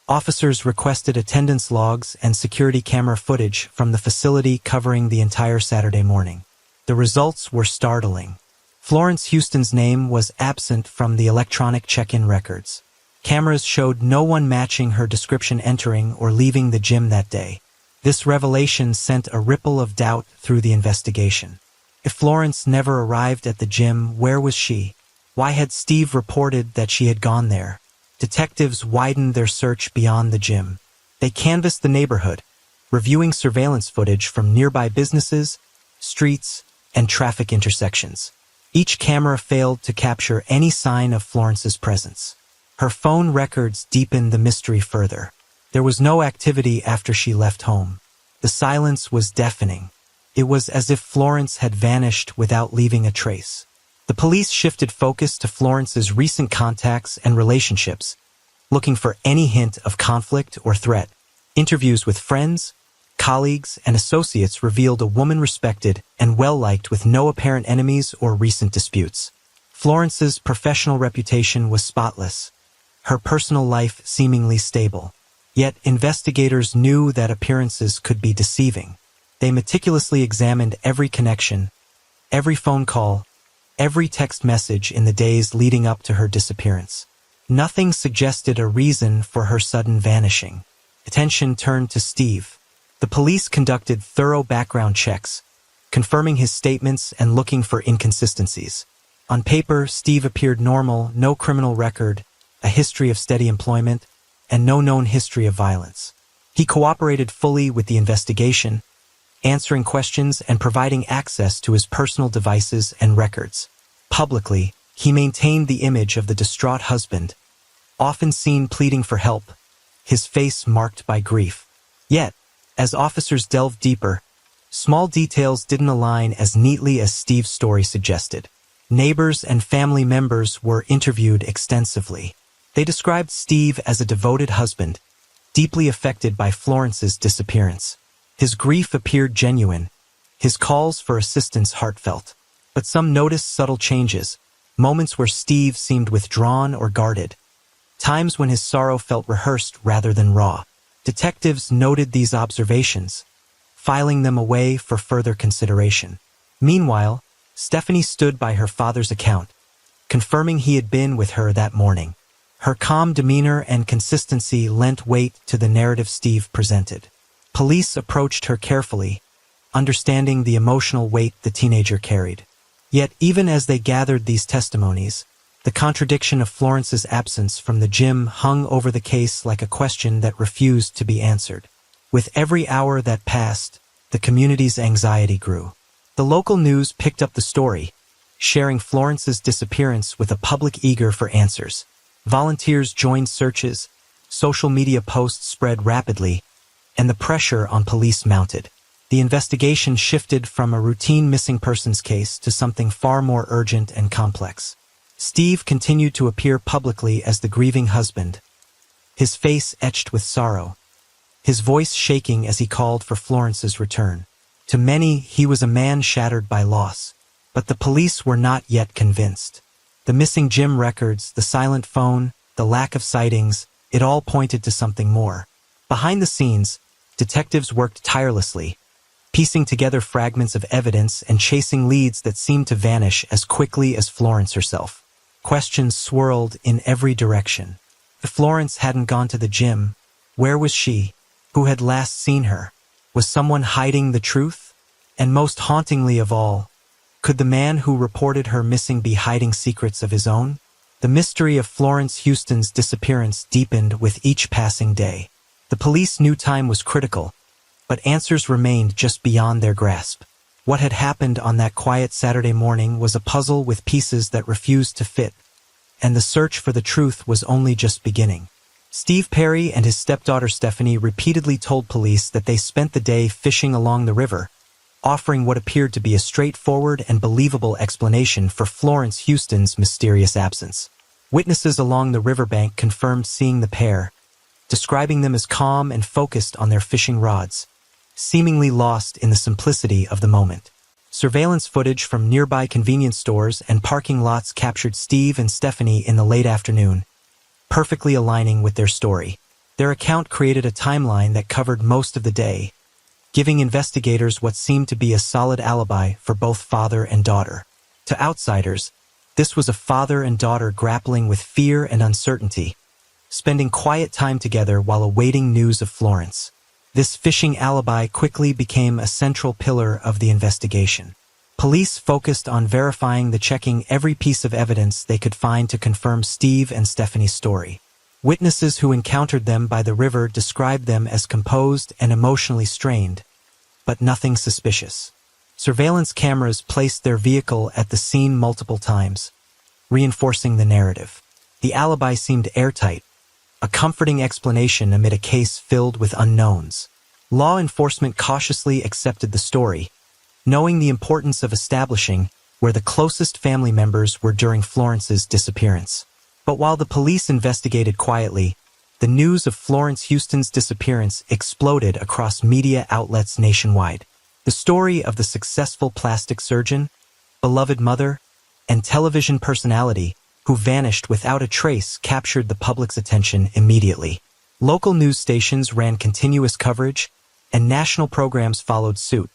Officers requested attendance logs and security camera footage from the facility covering the entire Saturday morning. The results were startling. Florence Houston's name was absent from the electronic check-in records. Cameras showed no one matching her description entering or leaving the gym that day. This revelation sent a ripple of doubt through the investigation. If Florence never arrived at the gym, where was she? Why had Steve reported that she had gone there? Detectives widened their search beyond the gym. They canvassed the neighborhood, reviewing surveillance footage from nearby businesses, streets, and traffic intersections. Each camera failed to capture any sign of Florence's presence. Her phone records deepened the mystery further. There was no activity after she left home. The silence was deafening. It was as if Florence had vanished without leaving a trace. The police shifted focus to Florence's recent contacts and relationships, looking for any hint of conflict or threat. Interviews with friends, colleagues, and associates revealed a woman respected and well-liked with no apparent enemies or recent disputes. Florence's professional reputation was spotless, her personal life seemingly stable. Yet investigators knew that appearances could be deceiving. They meticulously examined every connection, every phone call, every text message in the days leading up to her disappearance. Nothing suggested a reason for her sudden vanishing. Attention turned to Steve. The police conducted thorough background checks, confirming his statements and looking for inconsistencies. On paper, Steve appeared normal, no criminal record, a history of steady employment, and no known history of violence. He cooperated fully with the investigation, answering questions and providing access to his personal devices and records. Publicly, he maintained the image of the distraught husband, often seen pleading for help, his face marked by grief. Yet, as officers delved deeper, small details didn't align as neatly as Steve's story suggested. Neighbors and family members were interviewed extensively. They described Steve as a devoted husband, deeply affected by Florence's disappearance. His grief appeared genuine, his calls for assistance heartfelt. But some noticed subtle changes, moments where Steve seemed withdrawn or guarded, times when his sorrow felt rehearsed rather than raw. Detectives noted these observations, filing them away for further consideration. Meanwhile, Stephanie stood by her father's account, confirming he had been with her that morning. Her calm demeanor and consistency lent weight to the narrative Steve presented. Police approached her carefully, understanding the emotional weight the teenager carried. Yet even as they gathered these testimonies, the contradiction of Florence's absence from the gym hung over the case like a question that refused to be answered. With every hour that passed, the community's anxiety grew. The local news picked up the story, sharing Florence's disappearance with a public eager for answers. Volunteers joined searches, social media posts spread rapidly, and the pressure on police mounted. The investigation shifted from a routine missing persons case to something far more urgent and complex. Steve continued to appear publicly as the grieving husband, his face etched with sorrow, his voice shaking as he called for Florence's return. To many, he was a man shattered by loss, but the police were not yet convinced. The missing gym records, the silent phone, the lack of sightings, it all pointed to something more. Behind the scenes, detectives worked tirelessly, piecing together fragments of evidence and chasing leads that seemed to vanish as quickly as Florence herself. Questions swirled in every direction. If Florence hadn't gone to the gym, where was she? Who had last seen her? Was someone hiding the truth? And most hauntingly of all, could the man who reported her missing be hiding secrets of his own? The mystery of Florence Houston's disappearance deepened with each passing day. The police knew time was critical, but answers remained just beyond their grasp. What had happened on that quiet Saturday morning was a puzzle with pieces that refused to fit, and the search for the truth was only just beginning. Steve Perry and his stepdaughter Stephanie repeatedly told police that they spent the day fishing along the river, offering what appeared to be a straightforward and believable explanation for Florence Houston's mysterious absence. Witnesses along the riverbank confirmed seeing the pair, describing them as calm and focused on their fishing rods, seemingly lost in the simplicity of the moment. Surveillance footage from nearby convenience stores and parking lots captured Steve and Stephanie in the late afternoon, perfectly aligning with their story. Their account created a timeline that covered most of the day, giving investigators what seemed to be a solid alibi for both father and daughter. To outsiders, this was a father and daughter grappling with fear and uncertainty, spending quiet time together while awaiting news of Florence. This fishing alibi quickly became a central pillar of the investigation. Police focused on checking every piece of evidence they could find to confirm Steve and Stephanie's story. Witnesses who encountered them by the river described them as composed and emotionally strained, but nothing suspicious. Surveillance cameras placed their vehicle at the scene multiple times, reinforcing the narrative. The alibi seemed airtight, a comforting explanation amid a case filled with unknowns. Law enforcement cautiously accepted the story, knowing the importance of establishing where the closest family members were during Florence's disappearance. But while the police investigated quietly, the news of Florence Houston's disappearance exploded across media outlets nationwide. The story of the successful plastic surgeon, beloved mother, and television personality who vanished without a trace, captured the public's attention immediately. Local news stations ran continuous coverage, and national programs followed suit,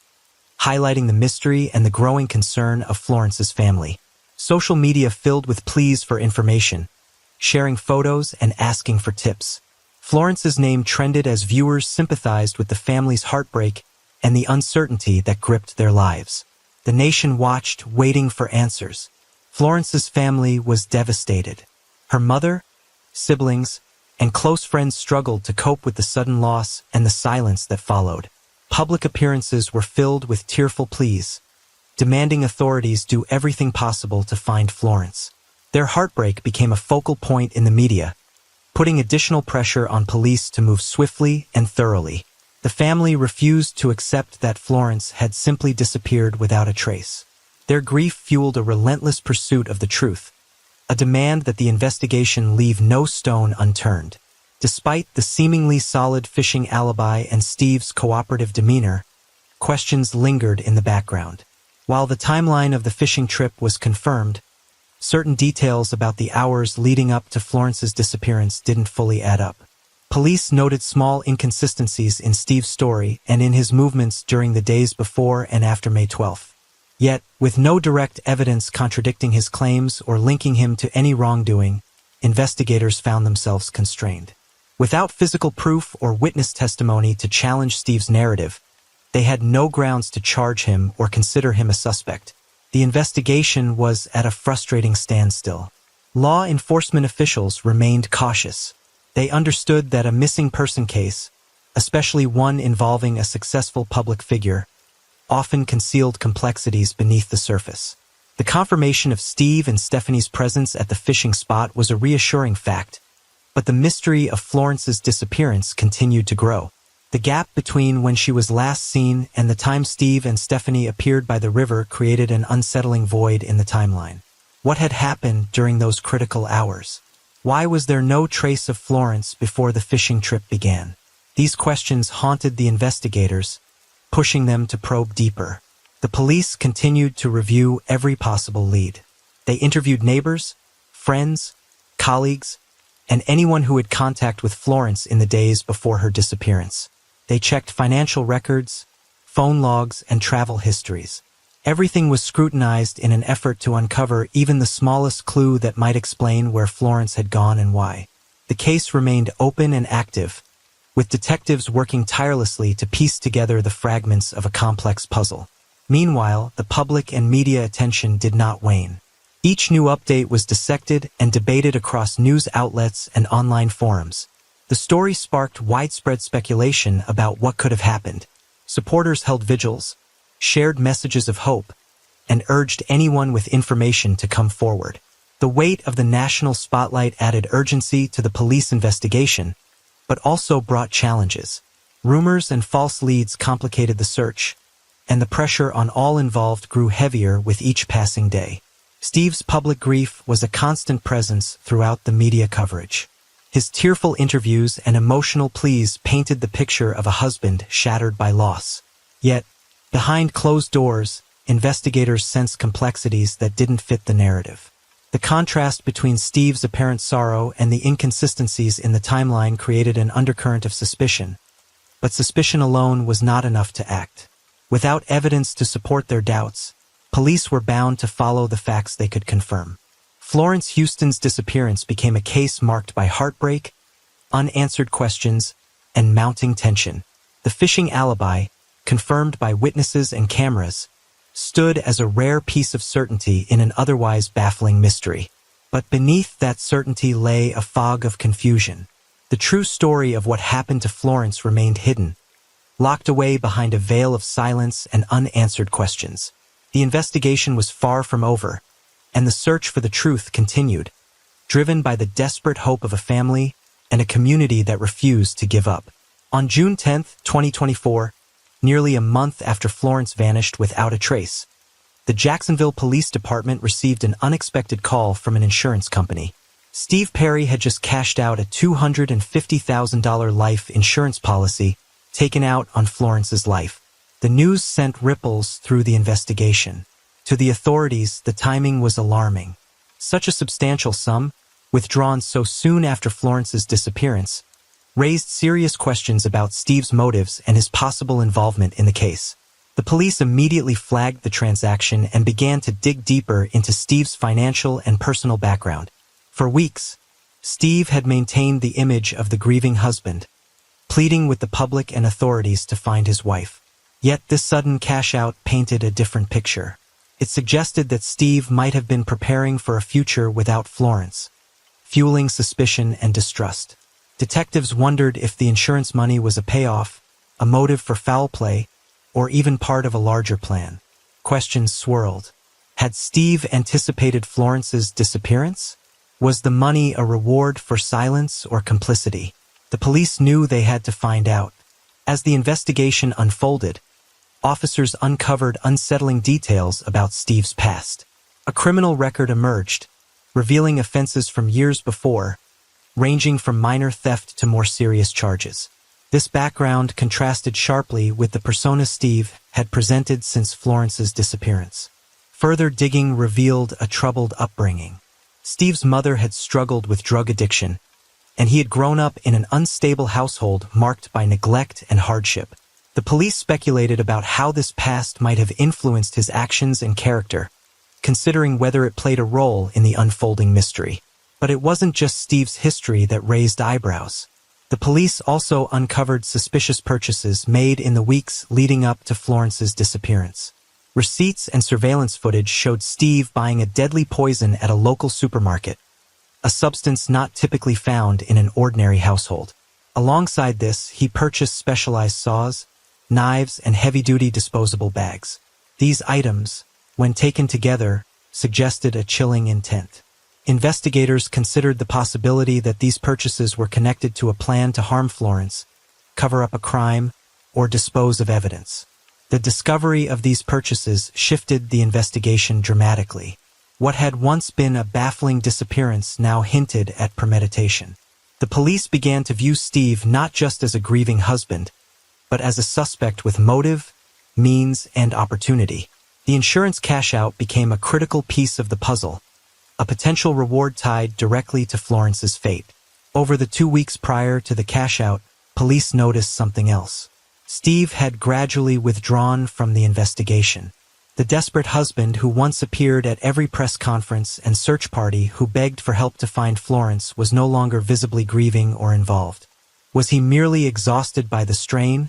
highlighting the mystery and the growing concern of Florence's family. Social media filled with pleas for information, sharing photos and asking for tips. Florence's name trended as viewers sympathized with the family's heartbreak and the uncertainty that gripped their lives. The nation watched, waiting for answers. Florence's family was devastated. Her mother, siblings, and close friends struggled to cope with the sudden loss and the silence that followed. Public appearances were filled with tearful pleas, demanding authorities do everything possible to find Florence. Their heartbreak became a focal point in the media, putting additional pressure on police to move swiftly and thoroughly. The family refused to accept that Florence had simply disappeared without a trace. Their grief fueled a relentless pursuit of the truth, a demand that the investigation leave no stone unturned. Despite the seemingly solid fishing alibi and Steve's cooperative demeanor, questions lingered in the background. While the timeline of the fishing trip was confirmed, certain details about the hours leading up to Florence's disappearance didn't fully add up. Police noted small inconsistencies in Steve's story and in his movements during the days before and after May 12th. Yet, with no direct evidence contradicting his claims or linking him to any wrongdoing, investigators found themselves constrained. Without physical proof or witness testimony to challenge Steve's narrative, they had no grounds to charge him or consider him a suspect. The investigation was at a frustrating standstill. Law enforcement officials remained cautious. They understood that a missing person case, especially one involving a successful public figure, often concealed complexities beneath the surface. The confirmation of Steve and Stephanie's presence at the fishing spot was a reassuring fact, but the mystery of Florence's disappearance continued to grow. The gap between when she was last seen and the time Steve and Stephanie appeared by the river created an unsettling void in the timeline. What had happened during those critical hours? Why was there no trace of Florence before the fishing trip began? These questions haunted the investigators, pushing them to probe deeper. The police continued to review every possible lead. They interviewed neighbors, friends, colleagues, and anyone who had contact with Florence in the days before her disappearance. They checked financial records, phone logs, and travel histories. Everything was scrutinized in an effort to uncover even the smallest clue that might explain where Florence had gone and why. The case remained open and active, with detectives working tirelessly to piece together the fragments of a complex puzzle. Meanwhile, the public and media attention did not wane. Each new update was dissected and debated across news outlets and online forums. The story sparked widespread speculation about what could have happened. Supporters held vigils, shared messages of hope, and urged anyone with information to come forward. The weight of the national spotlight added urgency to the police investigation, but also brought challenges. Rumors and false leads complicated the search, and the pressure on all involved grew heavier with each passing day. Steve's public grief was a constant presence throughout the media coverage. His tearful interviews and emotional pleas painted the picture of a husband shattered by loss. Yet, behind closed doors, investigators sensed complexities that didn't fit the narrative. The contrast between Steve's apparent sorrow and the inconsistencies in the timeline created an undercurrent of suspicion. But suspicion alone was not enough to act. Without evidence to support their doubts, police were bound to follow the facts they could confirm. Florence Houston's disappearance became a case marked by heartbreak, unanswered questions, and mounting tension. The fishing alibi, confirmed by witnesses and cameras, stood as a rare piece of certainty in an otherwise baffling mystery. But beneath that certainty lay a fog of confusion. The true story of what happened to Florence remained hidden, locked away behind a veil of silence and unanswered questions. The investigation was far from over, and the search for the truth continued, driven by the desperate hope of a family and a community that refused to give up. On June 10, 2024, nearly a month after Florence vanished without a trace, the Jacksonville Police Department received an unexpected call from an insurance company. Steve Perry had just cashed out a $250,000 life insurance policy taken out on Florence's life. The news sent ripples through the investigation. To the authorities, the timing was alarming. Such a substantial sum, withdrawn so soon after Florence's disappearance, raised serious questions about Steve's motives and his possible involvement in the case. The police immediately flagged the transaction and began to dig deeper into Steve's financial and personal background. For weeks, Steve had maintained the image of the grieving husband, pleading with the public and authorities to find his wife. Yet this sudden cash-out painted a different picture. It suggested that Steve might have been preparing for a future without Florence, fueling suspicion and distrust. Detectives wondered if the insurance money was a payoff, a motive for foul play, or even part of a larger plan. Questions swirled. Had Steve anticipated Florence's disappearance? Was the money a reward for silence or complicity? The police knew they had to find out. As the investigation unfolded, officers uncovered unsettling details about Steve's past. A criminal record emerged, revealing offenses from years before, ranging from minor theft to more serious charges. This background contrasted sharply with the persona Steve had presented since Florence's disappearance. Further digging revealed a troubled upbringing. Steve's mother had struggled with drug addiction, and he had grown up in an unstable household marked by neglect and hardship. The police speculated about how this past might have influenced his actions and character, considering whether it played a role in the unfolding mystery. But it wasn't just Steve's history that raised eyebrows. The police also uncovered suspicious purchases made in the weeks leading up to Florence's disappearance. Receipts and surveillance footage showed Steve buying a deadly poison at a local supermarket, a substance not typically found in an ordinary household. Alongside this, he purchased specialized saws, knives, and heavy-duty disposable bags. These items, when taken together, suggested a chilling intent. Investigators considered the possibility that these purchases were connected to a plan to harm Florence, cover up a crime, or dispose of evidence. The discovery of these purchases shifted the investigation dramatically. What had once been a baffling disappearance now hinted at premeditation. The police began to view Steve not just as a grieving husband, but as a suspect with motive, means, and opportunity. The insurance cash-out became a critical piece of the puzzle, a potential reward tied directly to Florence's fate. Over the 2 weeks prior to the cash-out, police noticed something else. Steve had gradually withdrawn from the investigation. The desperate husband who once appeared at every press conference and search party who begged for help to find Florence was no longer visibly grieving or involved. Was he merely exhausted by the strain,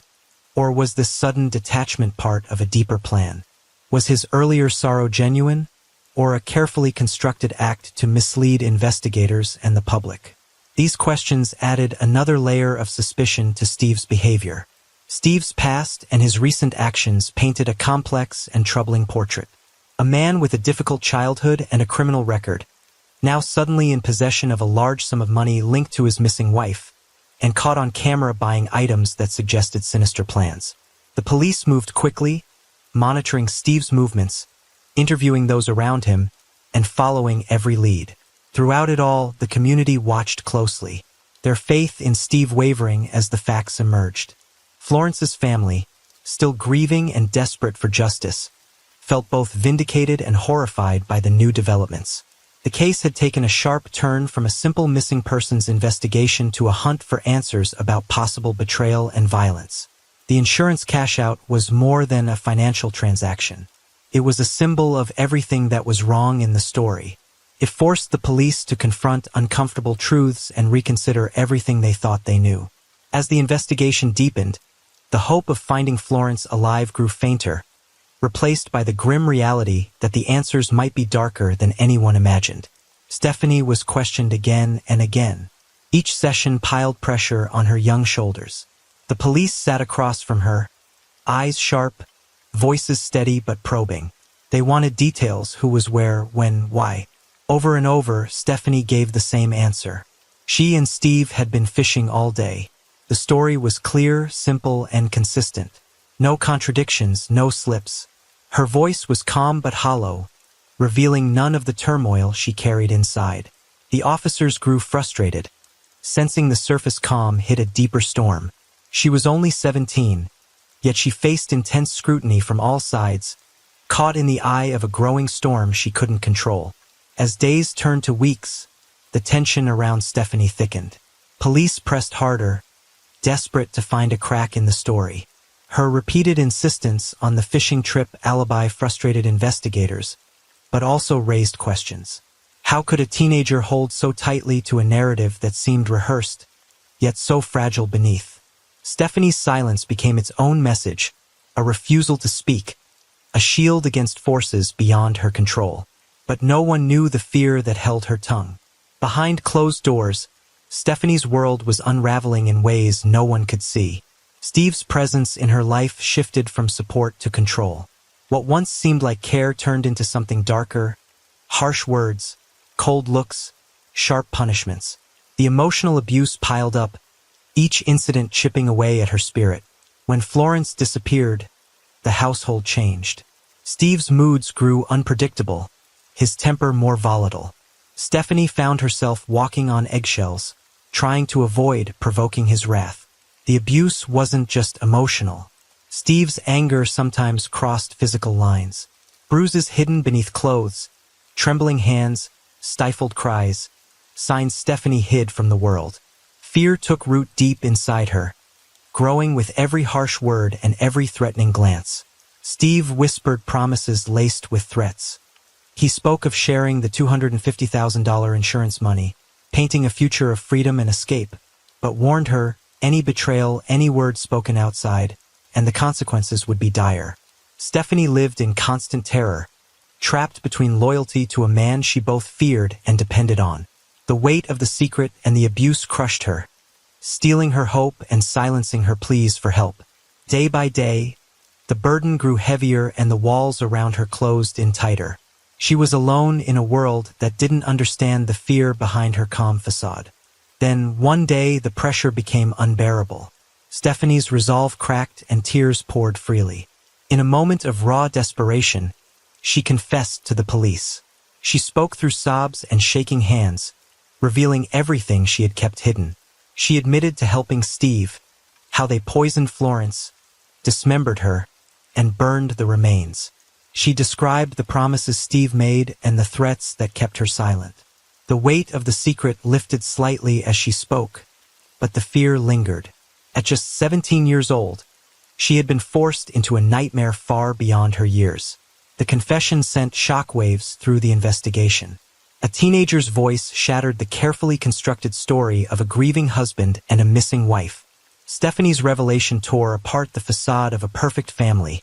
or was this sudden detachment part of a deeper plan? Was his earlier sorrow genuine, or a carefully constructed act to mislead investigators and the public? These questions added another layer of suspicion to Steve's behavior. Steve's past and his recent actions painted a complex and troubling portrait. A man with a difficult childhood and a criminal record, now suddenly in possession of a large sum of money linked to his missing wife, and caught on camera buying items that suggested sinister plans. The police moved quickly, monitoring Steve's movements, interviewing those around him, and following every lead. Throughout it all, the community watched closely, their faith in Steve wavering as the facts emerged. Florence's family, still grieving and desperate for justice, felt both vindicated and horrified by the new developments. The case had taken a sharp turn from a simple missing persons investigation to a hunt for answers about possible betrayal and violence. The insurance cash-out was more than a financial transaction. It was a symbol of everything that was wrong in the story. It forced the police to confront uncomfortable truths and reconsider everything they thought they knew. As the investigation deepened, the hope of finding Florence alive grew fainter, replaced by the grim reality that the answers might be darker than anyone imagined. Stephanie was questioned again and again. Each session piled pressure on her young shoulders. The police sat across from her, eyes sharp, voices steady but probing. They wanted details: who was where, when, why. Over and over, Stephanie gave the same answer. She and Steve had been fishing all day. The story was clear, simple, and consistent. No contradictions, no slips. Her voice was calm but hollow, revealing none of the turmoil she carried inside. The officers grew frustrated, sensing the surface calm hid a deeper storm. She was only 17, yet she faced intense scrutiny from all sides, caught in the eye of a growing storm she couldn't control. As days turned to weeks, the tension around Stephanie thickened. Police pressed harder, desperate to find a crack in the story. Her repeated insistence on the fishing trip alibi frustrated investigators, but also raised questions. How could a teenager hold so tightly to a narrative that seemed rehearsed, yet so fragile beneath? Stephanie's silence became its own message, a refusal to speak, a shield against forces beyond her control. But no one knew the fear that held her tongue. Behind closed doors, Stephanie's world was unraveling in ways no one could see. Steve's presence in her life shifted from support to control. What once seemed like care turned into something darker: harsh words, cold looks, sharp punishments. The emotional abuse piled up, each incident chipping away at her spirit. When Florence disappeared, the household changed. Steve's moods grew unpredictable, his temper more volatile. Stephanie found herself walking on eggshells, trying to avoid provoking his wrath. The abuse wasn't just emotional. Steve's anger sometimes crossed physical lines. Bruises hidden beneath clothes, trembling hands, stifled cries, signs Stephanie hid from the world. Fear took root deep inside her, growing with every harsh word and every threatening glance. Steve whispered promises laced with threats. He spoke of sharing the $250,000 insurance money, painting a future of freedom and escape, but warned her any betrayal, any word spoken outside, and the consequences would be dire. Stephanie lived in constant terror, trapped between loyalty to a man she both feared and depended on. The weight of the secret and the abuse crushed her, stealing her hope and silencing her pleas for help. Day by day, the burden grew heavier and the walls around her closed in tighter. She was alone in a world that didn't understand the fear behind her calm facade. Then, one day, the pressure became unbearable. Stephanie's resolve cracked and tears poured freely. In a moment of raw desperation, she confessed to the police. She spoke through sobs and shaking hands, revealing everything she had kept hidden. She admitted to helping Steve, how they poisoned Florence, dismembered her, and burned the remains. She described the promises Steve made and the threats that kept her silent. The weight of the secret lifted slightly as she spoke, but the fear lingered. At just 17 years old, she had been forced into a nightmare far beyond her years. The confession sent shockwaves through the investigation. A teenager's voice shattered the carefully constructed story of a grieving husband and a missing wife. Stephanie's revelation tore apart the facade of a perfect family,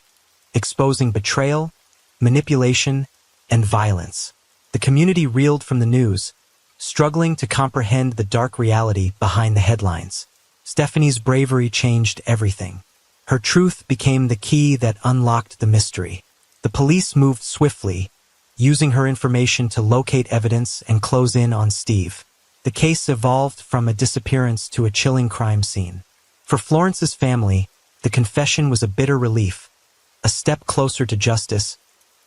exposing betrayal, manipulation, and violence. The community reeled from the news, struggling to comprehend the dark reality behind the headlines. Stephanie's bravery changed everything. Her truth became the key that unlocked the mystery. The police moved swiftly, using her information to locate evidence and close in on Steve. The case evolved from a disappearance to a chilling crime scene. For Florence's family, the confession was a bitter relief, a step closer to justice,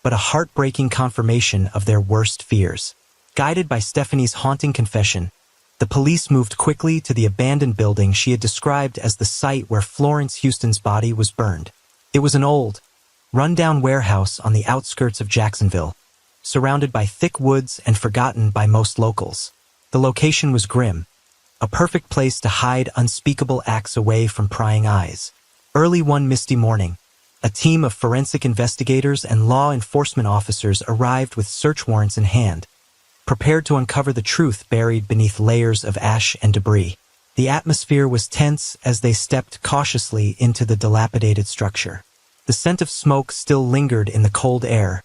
but a heartbreaking confirmation of their worst fears. Guided by Stephanie's haunting confession, the police moved quickly to the abandoned building she had described as the site where Florence Houston's body was burned. It was an old, run-down warehouse on the outskirts of Jacksonville, surrounded by thick woods and forgotten by most locals. The location was grim, a perfect place to hide unspeakable acts away from prying eyes. Early one misty morning, a team of forensic investigators and law enforcement officers arrived with search warrants in hand, prepared to uncover the truth buried beneath layers of ash and debris. The atmosphere was tense as they stepped cautiously into the dilapidated structure. The scent of smoke still lingered in the cold air,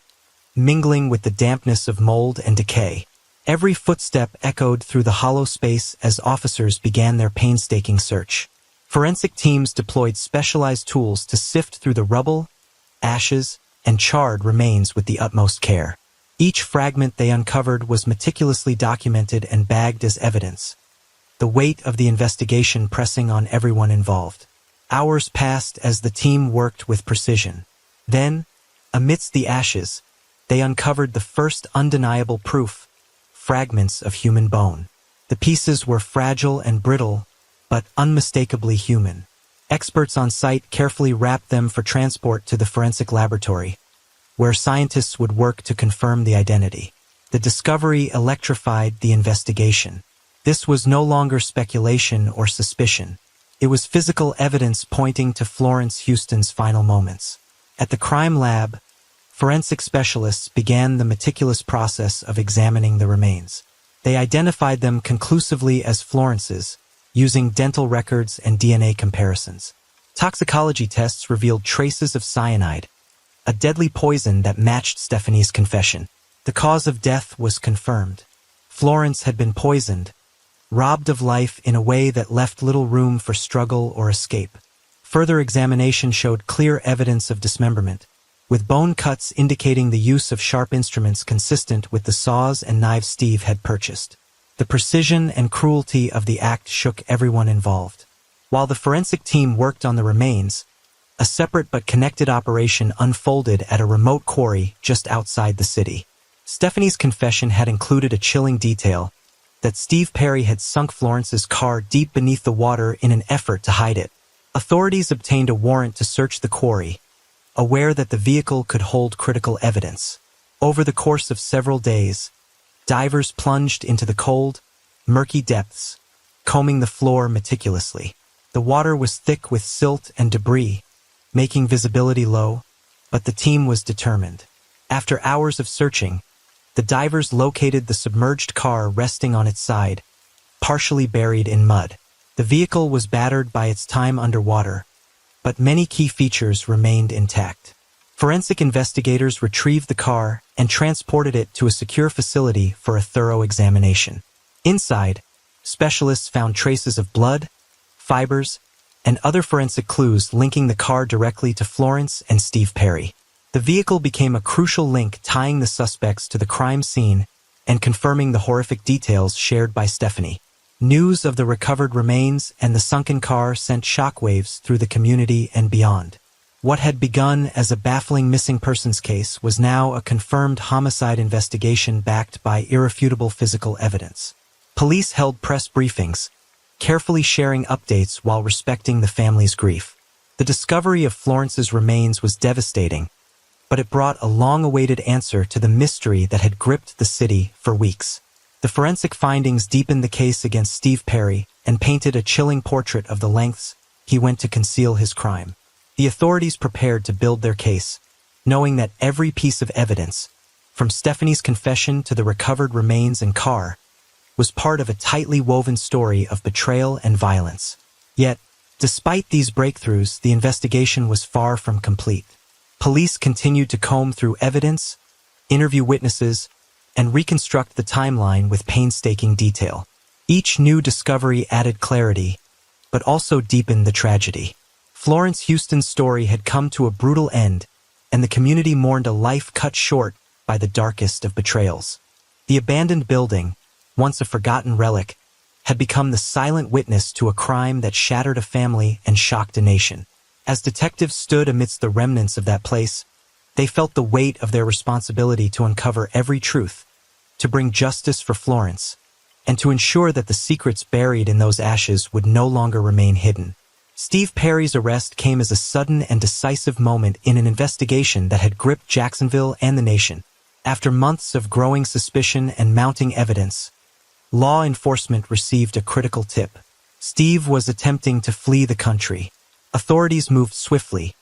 mingling with the dampness of mold and decay. Every footstep echoed through the hollow space as officers began their painstaking search. Forensic teams deployed specialized tools to sift through the rubble, ashes, and charred remains with the utmost care. Each fragment they uncovered was meticulously documented and bagged as evidence, the weight of the investigation pressing on everyone involved. Hours passed as the team worked with precision. Then, amidst the ashes, they uncovered the first undeniable proof: fragments of human bone. The pieces were fragile and brittle, but unmistakably human. Experts on site carefully wrapped them for transport to the forensic laboratory, where scientists would work to confirm the identity. The discovery electrified the investigation. This was no longer speculation or suspicion. It was physical evidence pointing to Florence Houston's final moments. At the crime lab, forensic specialists began the meticulous process of examining the remains. They identified them conclusively as Florence's, using dental records and DNA comparisons. Toxicology tests revealed traces of cyanide, a deadly poison that matched Stephanie's confession. The cause of death was confirmed. Florence had been poisoned, robbed of life in a way that left little room for struggle or escape. Further examination showed clear evidence of dismemberment, with bone cuts indicating the use of sharp instruments consistent with the saws and knives Steve had purchased. The precision and cruelty of the act shook everyone involved. While the forensic team worked on the remains, a separate but connected operation unfolded at a remote quarry just outside the city. Stephanie's confession had included a chilling detail that Steve Perry had sunk Florence's car deep beneath the water in an effort to hide it. Authorities obtained a warrant to search the quarry, aware that the vehicle could hold critical evidence. Over the course of several days, divers plunged into the cold, murky depths, combing the floor meticulously. The water was thick with silt and debris, making visibility low, but the team was determined. After hours of searching, the divers located the submerged car resting on its side, partially buried in mud. The vehicle was battered by its time underwater, but many key features remained intact. Forensic investigators retrieved the car and transported it to a secure facility for a thorough examination. Inside, specialists found traces of blood, fibers, and other forensic clues linking the car directly to Florence and Steve Perry. The vehicle became a crucial link tying the suspects to the crime scene and confirming the horrific details shared by Stephanie. News of the recovered remains and the sunken car sent shockwaves through the community and beyond. What had begun as a baffling missing persons case was now a confirmed homicide investigation backed by irrefutable physical evidence. Police held press briefings, carefully sharing updates while respecting the family's grief. The discovery of Florence's remains was devastating, but it brought a long-awaited answer to the mystery that had gripped the city for weeks. The forensic findings deepened the case against Steve Perry and painted a chilling portrait of the lengths he went to conceal his crime. The authorities prepared to build their case, knowing that every piece of evidence, from Stephanie's confession to the recovered remains and car, was part of a tightly woven story of betrayal and violence. Yet, despite these breakthroughs, the investigation was far from complete. Police continued to comb through evidence, interview witnesses, and reconstruct the timeline with painstaking detail. Each new discovery added clarity, but also deepened the tragedy. Florence Houston's story had come to a brutal end, and the community mourned a life cut short by the darkest of betrayals. The abandoned building, once a forgotten relic, had become the silent witness to a crime that shattered a family and shocked a nation. As detectives stood amidst the remnants of that place, they felt the weight of their responsibility to uncover every truth, to bring justice for Florence, and to ensure that the secrets buried in those ashes would no longer remain hidden. Steve Perry's arrest came as a sudden and decisive moment in an investigation that had gripped Jacksonville and the nation. After months of growing suspicion and mounting evidence, law enforcement received a critical tip. Steve was attempting to flee the country. Authorities moved swiftly,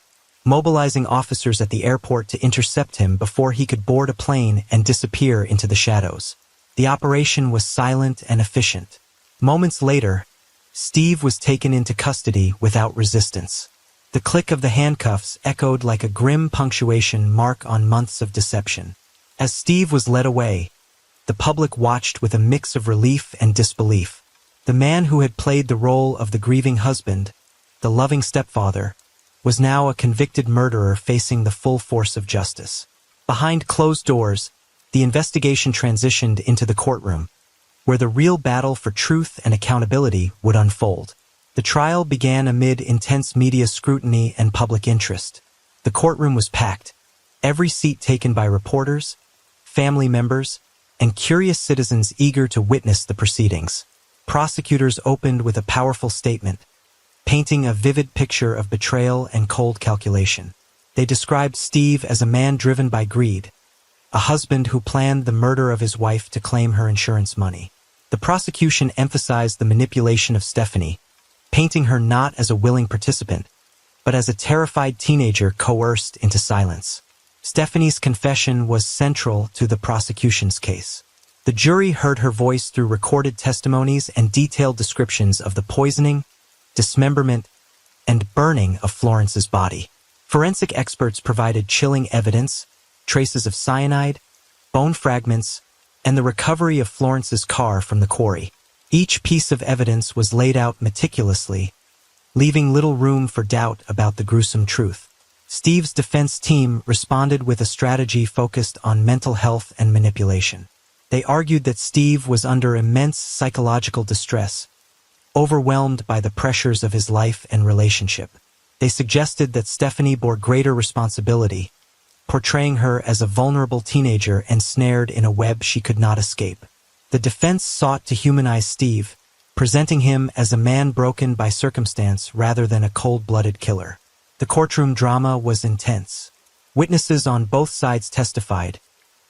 mobilizing officers at the airport to intercept him before he could board a plane and disappear into the shadows. The operation was silent and efficient. Moments later, Steve was taken into custody without resistance. The click of the handcuffs echoed like a grim punctuation mark on months of deception. As Steve was led away, the public watched with a mix of relief and disbelief. The man who had played the role of the grieving husband, the loving stepfather, was now a convicted murderer facing the full force of justice. Behind closed doors, the investigation transitioned into the courtroom, where the real battle for truth and accountability would unfold. The trial began amid intense media scrutiny and public interest. The courtroom was packed, every seat taken by reporters, family members, and curious citizens eager to witness the proceedings. Prosecutors opened with a powerful statement, painting a vivid picture of betrayal and cold calculation. They described Steve as a man driven by greed, a husband who planned the murder of his wife to claim her insurance money. The prosecution emphasized the manipulation of Stephanie, painting her not as a willing participant, but as a terrified teenager coerced into silence. Stephanie's confession was central to the prosecution's case. The jury heard her voice through recorded testimonies and detailed descriptions of the poisoning, dismemberment, and burning of Florence's body. Forensic experts provided chilling evidence, traces of cyanide, bone fragments, and the recovery of Florence's car from the quarry. Each piece of evidence was laid out meticulously, leaving little room for doubt about the gruesome truth. Steve's defense team responded with a strategy focused on mental health and manipulation. They argued that Steve was under immense psychological distress, overwhelmed by the pressures of his life and relationship. They suggested that Stephanie bore greater responsibility, portraying her as a vulnerable teenager ensnared in a web she could not escape. The defense sought to humanize Steve, presenting him as a man broken by circumstance rather than a cold-blooded killer. The courtroom drama was intense. Witnesses on both sides testified,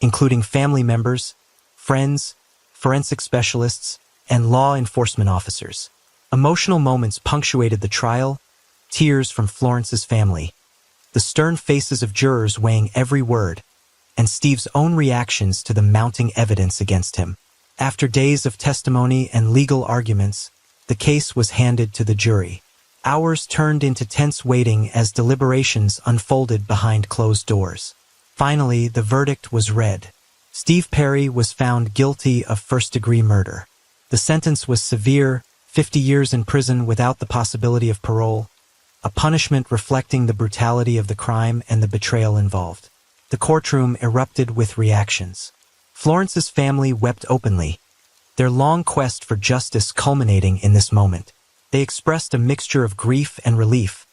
including family members, friends, forensic specialists, and law enforcement officers. Emotional moments punctuated the trial, tears from Florence's family, the stern faces of jurors weighing every word, and Steve's own reactions to the mounting evidence against him. After days of testimony and legal arguments, the case was handed to the jury. Hours turned into tense waiting as deliberations unfolded behind closed doors. Finally, the verdict was read. Steve Perry was found guilty of first-degree murder. The sentence was severe, 50 years in prison without the possibility of parole, a punishment reflecting the brutality of the crime and the betrayal involved. The courtroom erupted with reactions. Florence's family wept openly, their long quest for justice culminating in this moment. They expressed a mixture of grief and relief,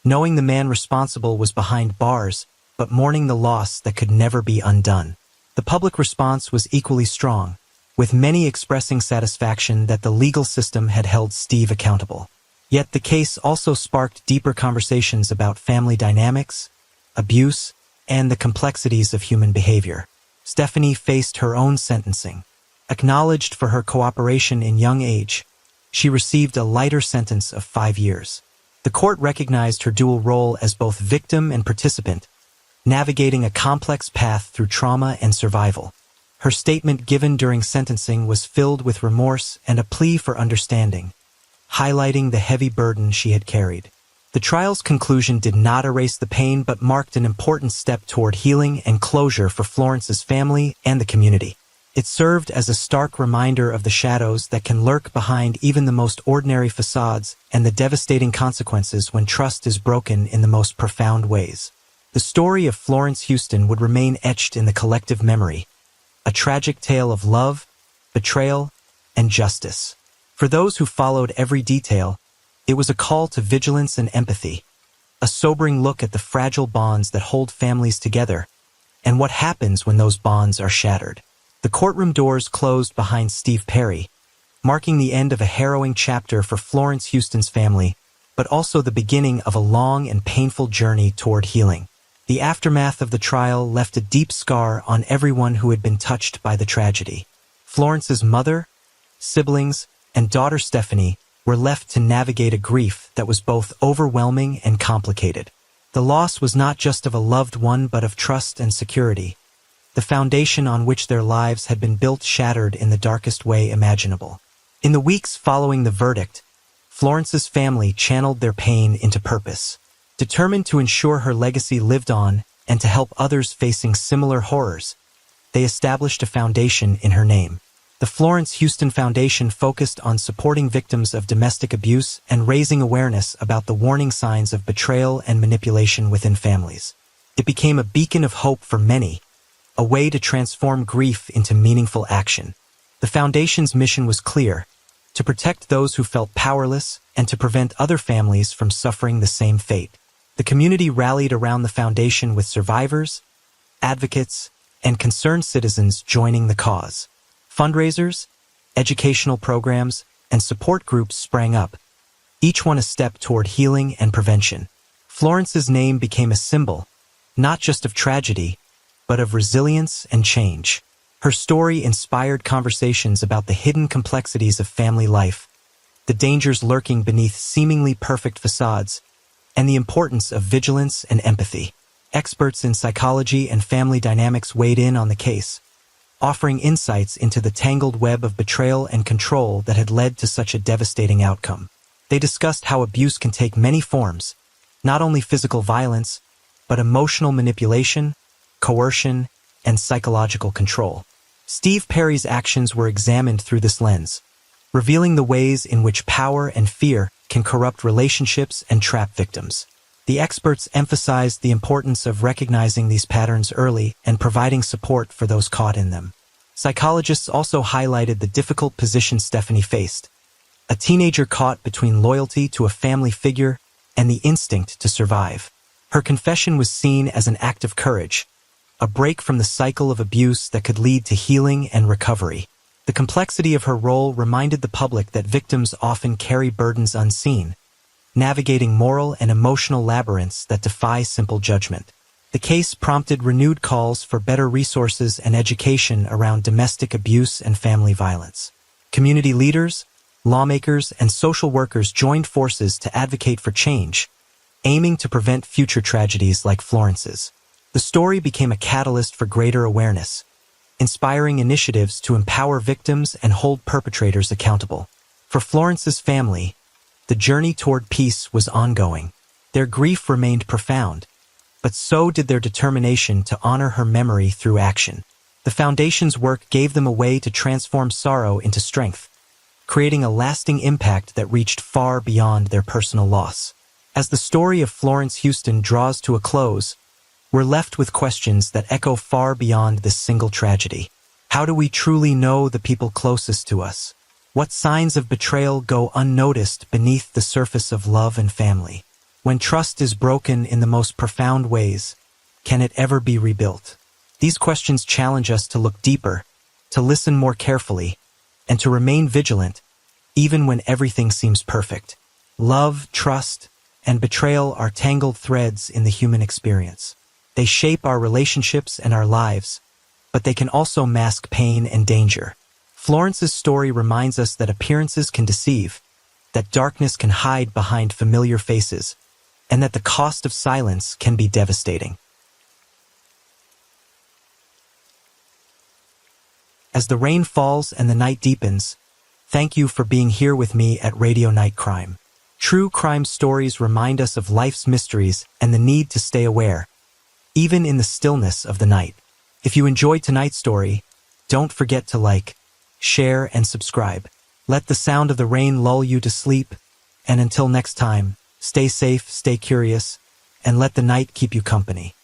knowing the man responsible was behind bars, but mourning the loss that could never be undone. The public response was equally strong, with many expressing satisfaction that the legal system had held Steve accountable. Yet the case also sparked deeper conversations about family dynamics, abuse, and the complexities of human behavior. Stephanie faced her own sentencing. Acknowledged for her cooperation in young age, she received a lighter sentence of 5 years. The court recognized her dual role as both victim and participant, navigating a complex path through trauma and survival. Her statement given during sentencing was filled with remorse and a plea for understanding, highlighting the heavy burden she had carried. The trial's conclusion did not erase the pain but marked an important step toward healing and closure for Florence's family and the community. It served as a stark reminder of the shadows that can lurk behind even the most ordinary facades and the devastating consequences when trust is broken in the most profound ways. The story of Florence Houston would remain etched in the collective memory, a tragic tale of love, betrayal, and justice. For those who followed every detail, it was a call to vigilance and empathy, a sobering look at the fragile bonds that hold families together, and what happens when those bonds are shattered. The courtroom doors closed behind Steve Perry, marking the end of a harrowing chapter for Florence Houston's family, but also the beginning of a long and painful journey toward healing. The aftermath of the trial left a deep scar on everyone who had been touched by the tragedy. Florence's mother, siblings, and daughter Stephanie were left to navigate a grief that was both overwhelming and complicated. The loss was not just of a loved one but of trust and security. The foundation on which their lives had been built shattered in the darkest way imaginable. In the weeks following the verdict, Florence's family channeled their pain into purpose. Determined to ensure her legacy lived on and to help others facing similar horrors, they established a foundation in her name. The Florence Houston Foundation focused on supporting victims of domestic abuse and raising awareness about the warning signs of betrayal and manipulation within families. It became a beacon of hope for many, a way to transform grief into meaningful action. The Foundation's mission was clear: to protect those who felt powerless and to prevent other families from suffering the same fate. The community rallied around the Foundation with survivors, advocates, and concerned citizens joining the cause. Fundraisers, educational programs, and support groups sprang up, each one a step toward healing and prevention. Florence's name became a symbol, not just of tragedy, but of resilience and change. Her story inspired conversations about the hidden complexities of family life, the dangers lurking beneath seemingly perfect facades, and the importance of vigilance and empathy. Experts in psychology and family dynamics weighed in on the case, offering insights into the tangled web of betrayal and control that had led to such a devastating outcome. They discussed how abuse can take many forms, not only physical violence, but emotional manipulation, coercion, and psychological control. Steve Perry's actions were examined through this lens, revealing the ways in which power and fear can corrupt relationships and trap victims. The experts emphasized the importance of recognizing these patterns early and providing support for those caught in them. Psychologists also highlighted the difficult position Stephanie faced, a teenager caught between loyalty to a family figure and the instinct to survive. Her confession was seen as an act of courage, a break from the cycle of abuse that could lead to healing and recovery. The complexity of her role reminded the public that victims often carry burdens unseen, navigating moral and emotional labyrinths that defy simple judgment. The case prompted renewed calls for better resources and education around domestic abuse and family violence. Community leaders, lawmakers, and social workers joined forces to advocate for change, aiming to prevent future tragedies like Florence's. The story became a catalyst for greater awareness, inspiring initiatives to empower victims and hold perpetrators accountable. For Florence's family, the journey toward peace was ongoing. Their grief remained profound, but so did their determination to honor her memory through action. The Foundation's work gave them a way to transform sorrow into strength, creating a lasting impact that reached far beyond their personal loss. As the story of Florence Houston draws to a close, we're left with questions that echo far beyond this single tragedy. How do we truly know the people closest to us? What signs of betrayal go unnoticed beneath the surface of love and family? When trust is broken in the most profound ways, can it ever be rebuilt? These questions challenge us to look deeper, to listen more carefully, and to remain vigilant, even when everything seems perfect. Love, trust, and betrayal are tangled threads in the human experience. They shape our relationships and our lives, but they can also mask pain and danger. Florence's story reminds us that appearances can deceive, that darkness can hide behind familiar faces, and that the cost of silence can be devastating. As the rain falls and the night deepens, thank you for being here with me at Radio Night Crime. True crime stories remind us of life's mysteries and the need to stay aware, even in the stillness of the night. If you enjoyed tonight's story, don't forget to like, share, and subscribe. Let the sound of the rain lull you to sleep, and until next time, stay safe, stay curious, and let the night keep you company.